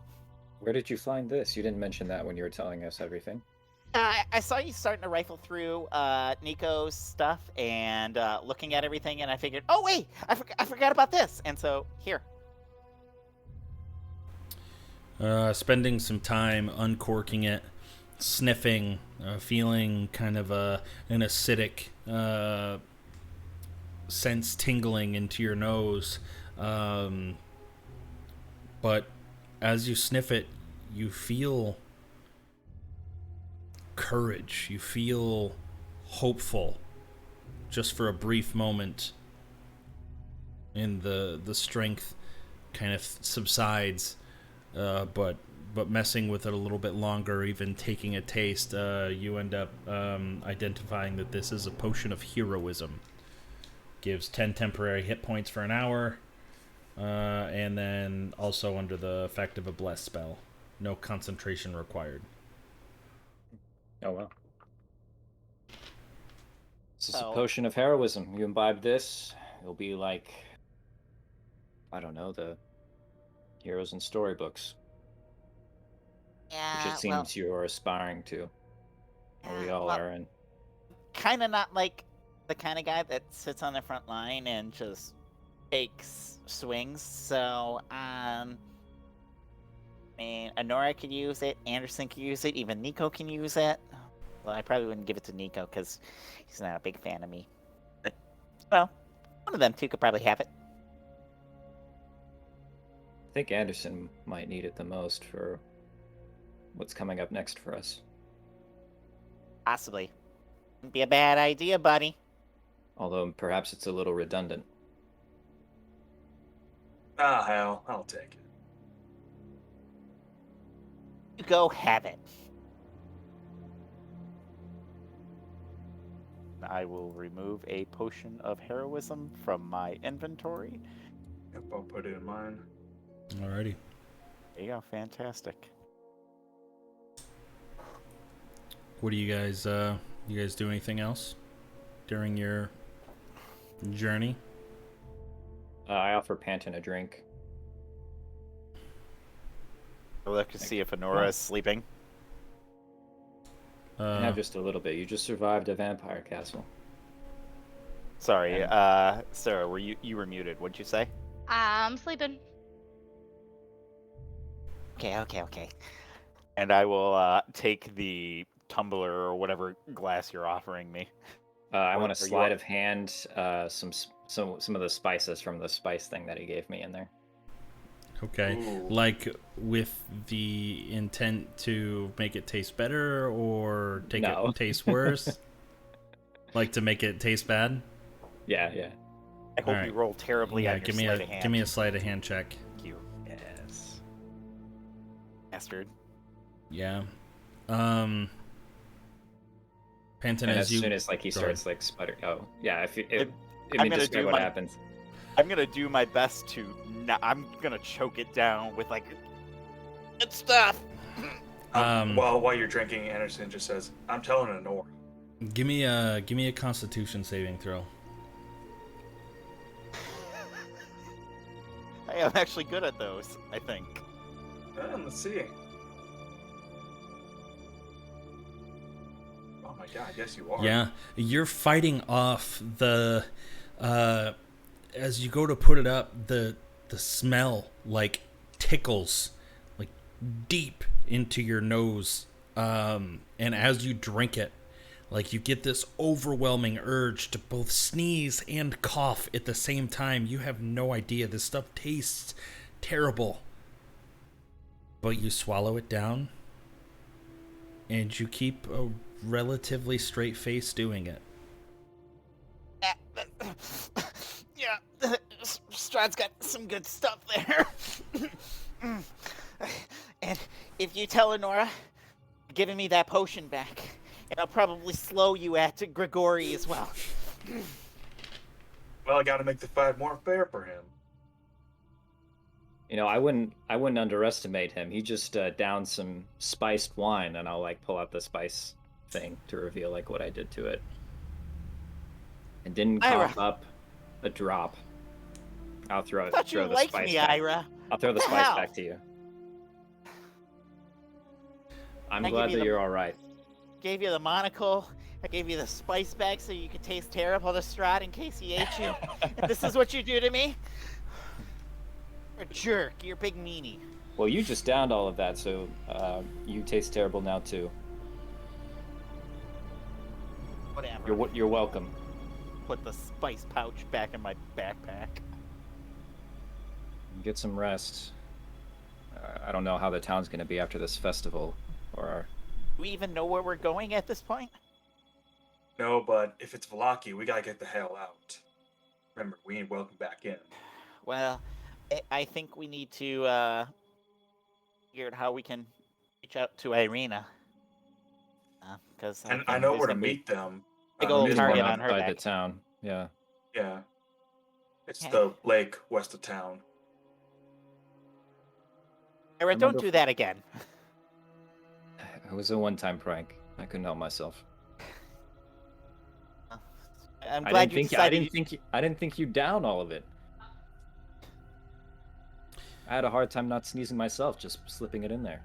Where did you find this? You didn't mention that when you were telling us everything. I saw you starting to rifle through Nico's stuff and looking at everything, and I figured, oh wait, I forgot about this, and so, here. Spending some time uncorking it, sniffing, feeling kind of an acidic sense tingling into your nose. But as you sniff it, you feel courage. You feel hopeful just for a brief moment. And the strength kind of subsides. But messing with it a little bit longer, even taking a taste, you end up identifying that this is a potion of heroism. Gives 10 temporary hit points for an hour, and then also under the effect of a bless spell. No concentration required. Oh, well. This is a Oh. potion of heroism. You imbibe this, you'll be like, I don't know, the heroes in storybooks, which it seems you're aspiring to. Or we all are, and kind of not like the kind of guy that sits on the front line and just takes swings. So, I mean, Honora can use it, Anderson can use it, even Nico can use it. Well, I probably wouldn't give it to Nico because he's not a big fan of me. But, well, one of them two could probably have it. I think Anderson might need it the most for what's coming up next for us. Possibly. Wouldn't be a bad idea, buddy. Although perhaps it's a little redundant. Ah, hell, I'll take it. You go have it. I will remove a potion of heroism from my inventory. Yep, I'll put it in mine. Alrighty. There you go, fantastic. What do you guys do anything else during your journey? I offer Panton a drink. I'll look to see if Honora is sleeping. You can have just a little bit. You just survived a vampire castle. Sorry, Sarah, you were muted. What'd you say? I'm sleeping. Okay. And I will take the tumbler or whatever glass you're offering me. I want a Or you sleight want- of hand, some of the spices from the spice thing that he gave me in there. Okay. Ooh. Like with the intent to make it taste better or take No. it taste worse? Like to make it taste bad? Yeah. I hope Alright. you roll terribly on your give me sleight of hand. give me a sleight of hand check. Thank you, Yes. bastard. Yeah. Panton, And as as you soon as like he go ahead. starts like sputtering. Oh, yeah. If I'm me gonna describe do what my- happens. I'm gonna do my best to. I'm gonna choke it down with like good stuff. While you're drinking, Anderson just says, "I'm telling Honora." give me a Constitution saving throw. Hey, I'm actually good at those. I think. Let's see. Oh my god, yes you are. Yeah, you're fighting off the as you go to put it up, the smell like tickles like deep into your nose, and as you drink it, like you get this overwhelming urge to both sneeze and cough at the same time. You have no idea, this stuff tastes terrible, but you swallow it down and you keep a relatively straight face doing it. Yeah, Strahd's got some good stuff there. And if you tell Honora, you're giving me that potion back, and I'll probably slow you at Grigori as well. Well, I got to make the fight more fair for him. You know, I wouldn't underestimate him. He just downed some spiced wine, and I'll like pull out the spice thing to reveal like what I did to it. And didn't cough up a drop. I'll throw I thought you the liked spice me, back. Ira. I'll throw the What the spice hell? back to you. I'm I glad give you that the- you're all right. Gave you the monocle. I gave you the spice bag so you could taste terrible to Strahd in case he ate you. And this is what you do to me? You're a jerk. You're a big meanie. Well, you just downed all of that, so you taste terrible now too. Whatever. You're welcome. Put the spice pouch back in my backpack. Get some rest. I don't know how the town's going to be after this festival, or Do we even know where we're going at this point? No, but if it's Velaki, we gotta get the hell out. Remember, we ain't welcome back in. Well, I think we need to figure out how we can reach out to Irina. Because And I know where to meet them. Big old It's target one on her outside the back. town. Yeah. Yeah. It's Okay. the lake west of town. Ira, don't Remember- do that again. It was a one-time prank. I couldn't help myself. I'm glad you decided. I didn't think you down all of it. I had a hard time not sneezing myself, just slipping it in there.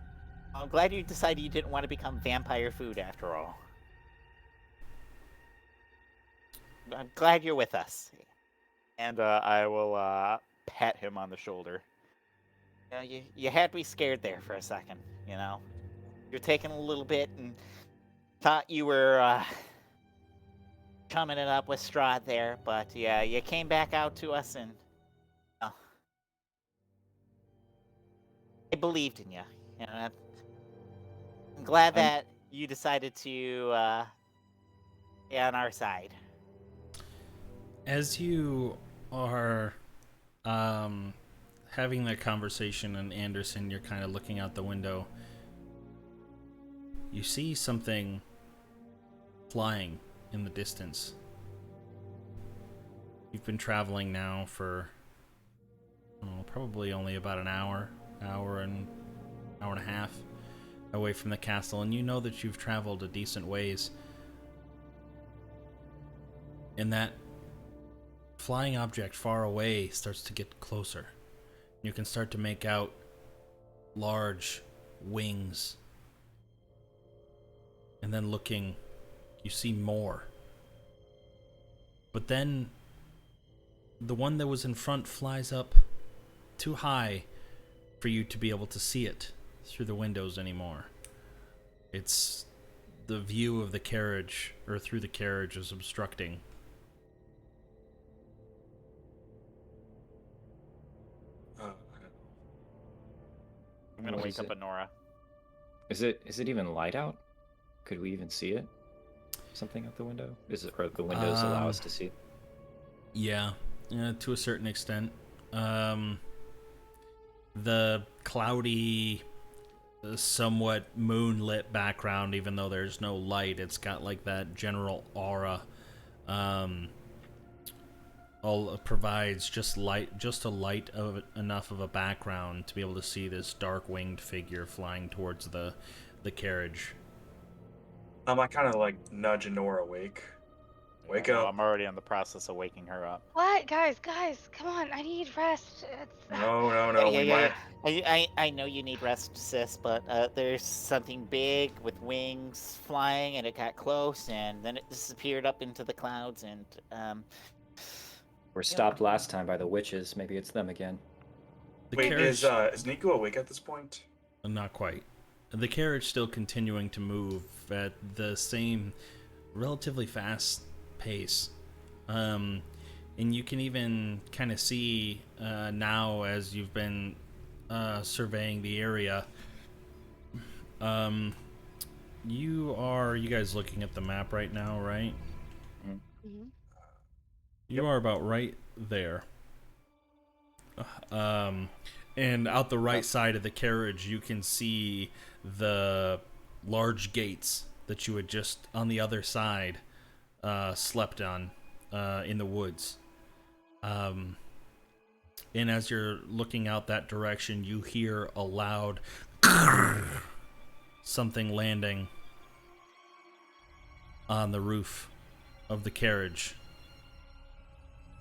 I'm glad you decided you didn't want to become vampire food after all. I'm glad you're with us. And I will pat him on the shoulder. You know, you had me scared there for a second, you know? You're taking a little bit and thought you were chumming it up with Strahd there, but yeah, you came back out to us and I believed in you. You know, I'm glad that you decided to be on our side. As you are having that conversation, and Anderson, you're kind of looking out the window, you see something flying in the distance. You've been traveling now for probably only about an hour and a half away from the castle, and you know that you've traveled a decent ways. And that flying object far away starts to get closer. You can start to make out large wings. And then looking, you see more. But then the one that was in front flies up too high for you to be able to see it through the windows anymore. It's the view of the carriage, or through the carriage, is obstructing. I'm gonna What wake is up it? Honora. Is it even light out? Could we even see it? Something out the window? Or the windows allow us to see? Yeah, to a certain extent. The cloudy, somewhat moonlit background, even though there's no light, it's got like that general aura. All provides just a light of enough of a background to be able to see this dark winged figure flying towards the carriage. I kind of like nudge Nora awake. Wake No, up. I'm already in the process of waking her up. What, guys? Come on! I need rest. No. Yeah, we yeah, might. I know you need rest, sis, but there's something big with wings flying, and it got close, and then it disappeared up into the clouds, and We're stopped last time by the witches. Maybe it's them again. The Wait, carriage, is Nico awake at this point? not quite. The carriage still continuing to move at the same relatively fast pace. And you can even kind of see now, as you've been surveying the area. You guys looking at the map right now, right? Mhm. You are about right there. And out the right side of the carriage, you can see the large gates that you had just on the other side slept on in the woods. And as you're looking out that direction, you hear a loud something landing on the roof of the carriage.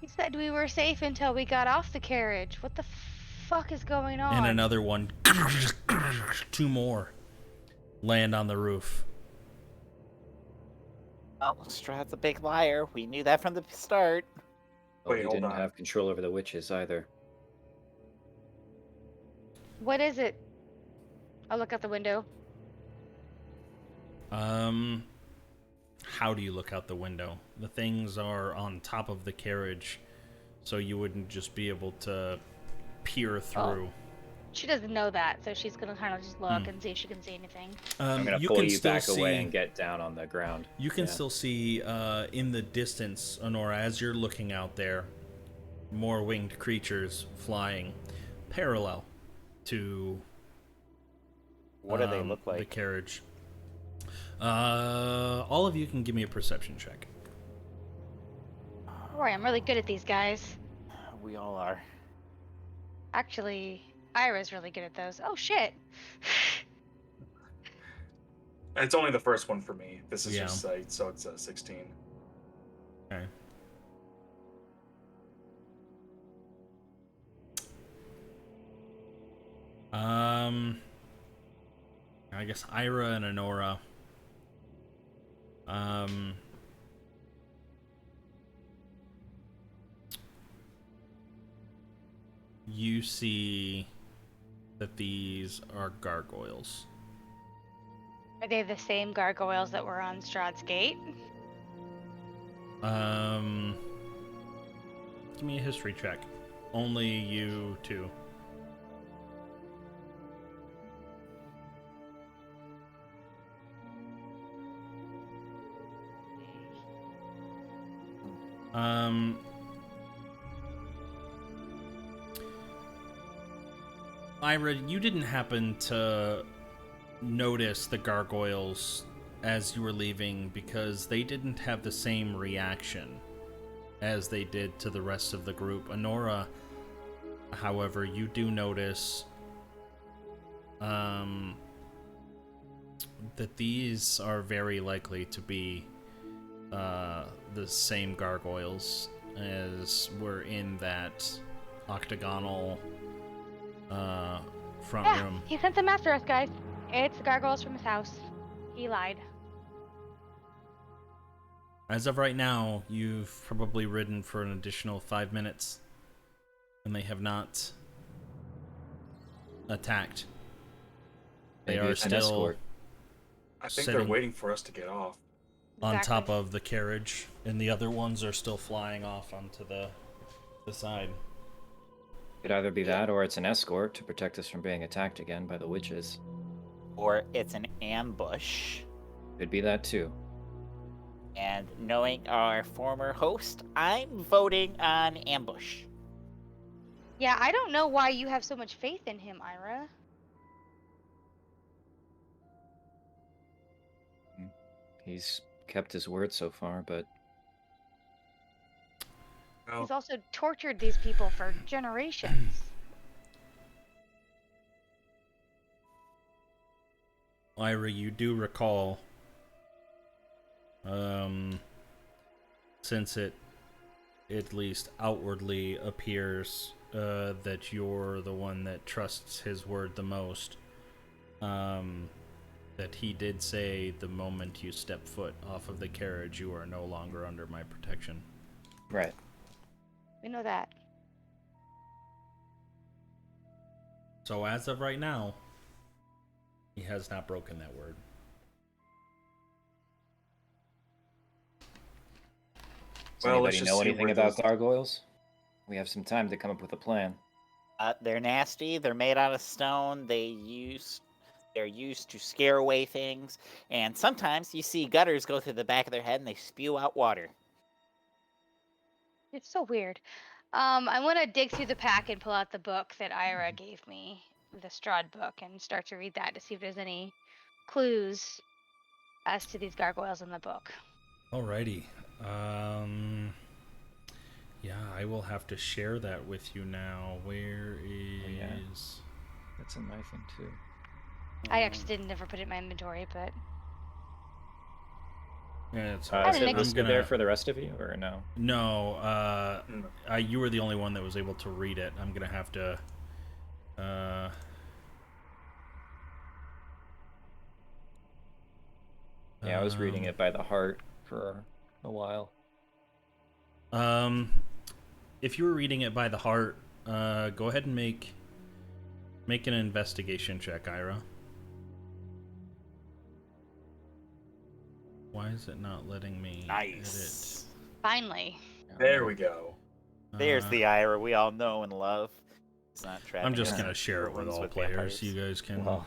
He said we were safe until we got off the carriage. What the fuck is going on? And another one, 2 more, land on the roof. Oh, Strahd's a big liar. We knew that from the start. Oh, Wait, he hold didn't on. have control over the witches either. What is it? I'll look out the window. How do you look out the window? The things are on top of the carriage, so you wouldn't just be able to peer through. She doesn't know that, so she's gonna kind of just look and see if she can see anything. I'm gonna You pull can you still back away see- and get down on the ground. You can Yeah. still see in the distance, Honora, as you're looking out there, more winged creatures flying parallel to What do they look the like? carriage. All of you can give me a perception check. Boy, I'm really good at these guys. We all are. Actually, Ira's really good at those. Oh shit. It's only the first one for me. This is Yeah. just sight, so it's 16. Okay. I guess Ira and Honora. You see that these are gargoyles. Are they the same gargoyles that were on Strahd's gate? Give me a history check. Only you two. Ira, you didn't happen to notice the gargoyles as you were leaving because they didn't have the same reaction as they did to the rest of the group. Honora, however, you do notice that these are very likely to be the same gargoyles as were in that octagonal front Yeah, room. he sent them after us, guys. It's the gargoyles from his house. He lied. As of right now, you've probably ridden for an additional 5 minutes, and they have not attacked. They Maybe are it's an still escort. I think Sitting- they're waiting for us to get off. on Exactly. top of the carriage, and the other ones are still flying off onto the side. Could either be that or it's an escort to protect us from being attacked again by the witches. Or it's an ambush. Could be that too. And knowing our former host, I'm voting on ambush. Yeah, I don't know why you have so much faith in him, Ira. He's kept his word so far, but Well, He's also tortured these people for generations. Ira, you do recall, since it at least outwardly appears that you're the one that trusts his word the most, that he did say the moment you step foot off of the carriage, you are no longer under my protection. right. We know that. So as of right now, he has not broken that word. Does Well, let's anybody just know see anything where about those- gargoyles? We have some time to come up with a plan. They're nasty. They're made out of stone. They're used to scare away things. And sometimes you see gutters go through the back of their head and they spew out water. It's so weird. I want to dig through the pack and pull out the book that Ira gave me, the Strahd book, and start to read that to see if there's any clues as to these gargoyles in the book. Alrighty. Yeah, I will have to share that with you now. Where is... yeah. That's in my thing too. I actually didn't ever put it in my inventory, but Yeah, it's Is didn't it think- listed there for the rest of you, or no? No, you were the only one that was able to read it. I'm gonna have to... Yeah, I was reading it by the heart for a while. If you were reading it by the heart, go ahead and make an investigation check, Ira. Why is it not letting me Nice. finally. There we go. edit? There's the Ira we all know and love. It's not trapping I'm just us gonna in share it with rooms all with players. vampires. You guys can... Well,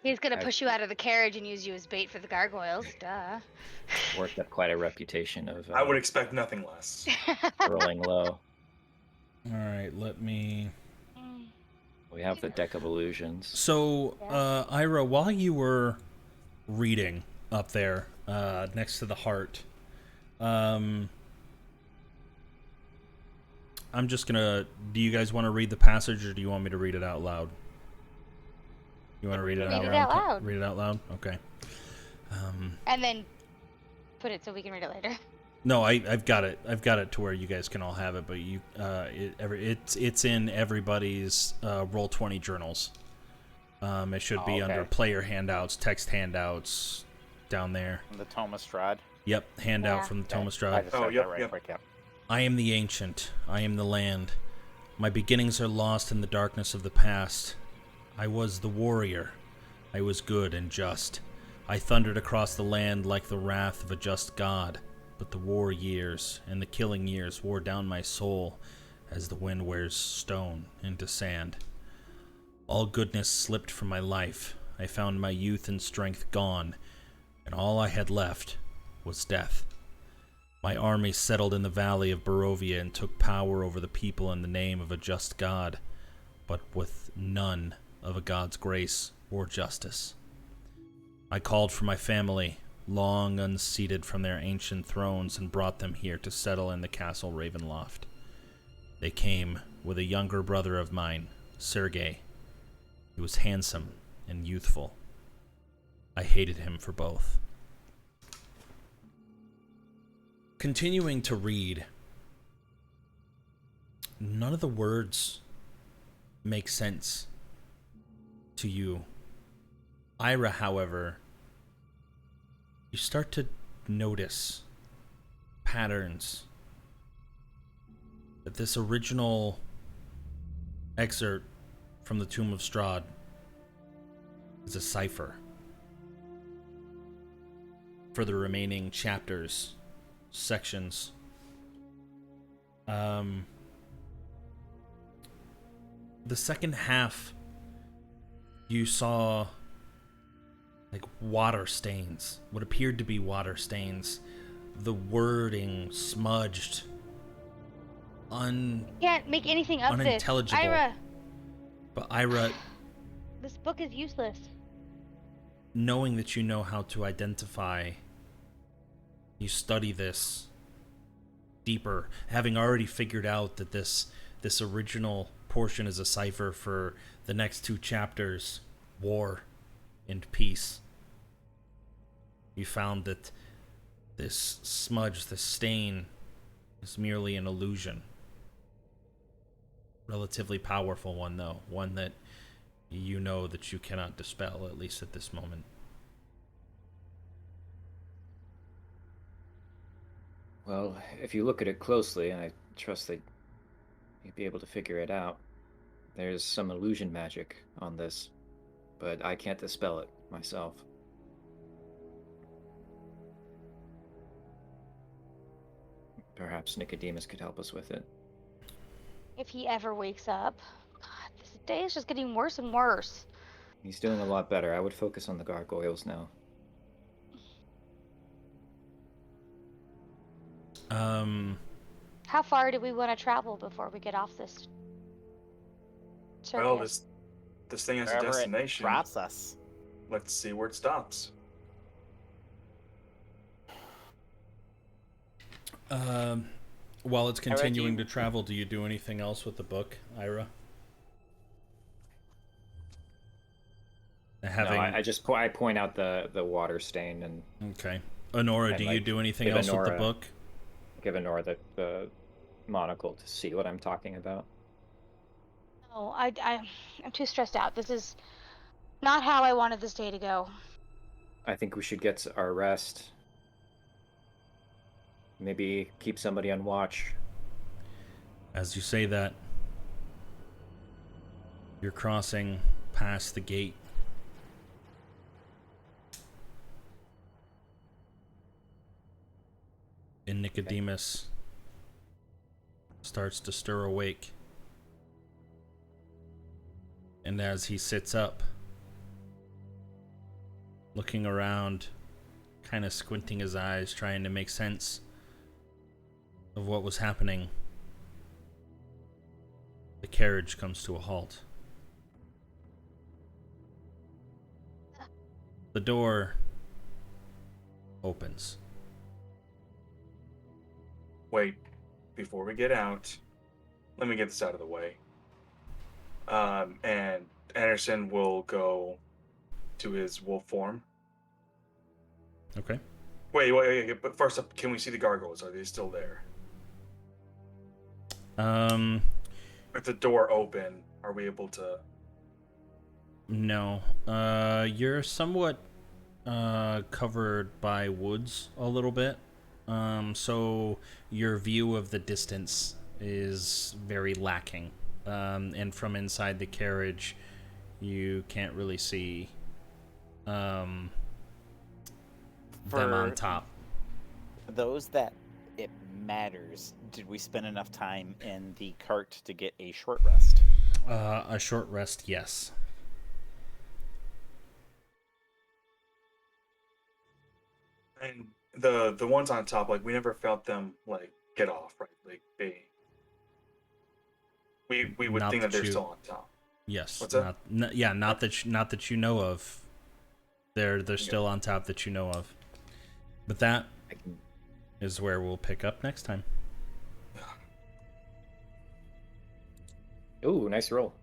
He's gonna I've- push you out of the carriage and use you as bait for the gargoyles. Duh. worked up quite a reputation of I would expect nothing less. rolling low. Alright, let me... We have the deck of illusions. So, Ira, while you were reading up there, next to the heart, I'm just gonna... Do you guys want to read the passage, or do you want me to read it out loud? You want to read it out Read loud? it out loud. Read it out loud? Okay. And then put it so we can read it later. No, I've got it. I've got it to where you guys can all have it, but it's in everybody's Roll20 journals. It should be under okay. player handouts, text handouts, down there. From the Thomas Strahd. Yep, handout Yeah. from the Okay. Thomas I Strahd. just Oh, said yep, that right yep. quick, yeah. I am the ancient. I am the land. My beginnings are lost in the darkness of the past. I was the warrior. I was good and just. I thundered across the land like the wrath of a just god. But the war years and the killing years wore down my soul as the wind wears stone into sand. All goodness slipped from my life. I found my youth and strength gone, and all I had left was death. My army settled in the valley of Barovia and took power over the people in the name of a just God, but with none of a God's grace or justice. I called for my family, long unseated from their ancient thrones, and brought them here to settle in the castle Ravenloft. They came with a younger brother of mine, Sergei. He was handsome and youthful. I hated him for both. Continuing to read, none of the words make sense to you. Ira, however, you start to notice patterns. That this original excerpt from the Tomb of Strahd is a cipher for the remaining chapters, sections. The second half, you saw like water stains, what appeared to be water stains, the wording smudged, Can't make anything of this. unintelligible. Ira, But Ira, this book is useless. knowing that you know how to identify, you study this deeper, having already figured out that this original portion is a cipher for the next two chapters, war and peace. You found that this smudge, this stain, is merely an illusion. Relatively powerful one, though. One that you know that you cannot dispel, at least at this moment. Well, if you look at it closely, and I trust that you'd be able to figure it out, there's some illusion magic on this, but I can't dispel it myself. Perhaps Nicodemus could help us with it. If he ever wakes up. God, this day is just getting worse and worse. He's doing a lot better. I would focus on the gargoyles now. How far do we want to travel before we get off this circus? Well, this thing has a Wherever it destination. drops us. Let's see where it stops. While it's continuing you- to travel, do you do anything else with the book, Ira? Having... No, I point out the water stain and Okay. Honora, and, do you like, do anything give else with the Honora- book? give Honora the monocle to see what I'm talking about. No, I'm too stressed out. This is not how I wanted this day to go. I think we should get our rest. Maybe keep somebody on watch. As you say that, you're crossing past the gate. And Nicodemus starts to stir awake. And as he sits up, looking around, kind of squinting his eyes, trying to make sense of what was happening, the carriage comes to a halt. The door opens. Wait, before we get out, let me get this out of the way. And Anderson will go to his wolf form. Okay. Wait, but first up, can we see the gargoyles? Are they still there? With the door open, are we able to... No. You're somewhat covered by woods a little bit. So your view of the distance is very lacking. And from inside the carriage, you can't really see them on top. For those that it matters, did we spend enough time in the cart to get a short rest? A short rest, yes. And the ones on top, like, we never felt them, like, get off, right? Like, we would Not think that that they're you- still on top. Yes. What's that? Not that you know of. They're still on top that you know of. But that is where we'll pick up next time. Ooh, nice roll.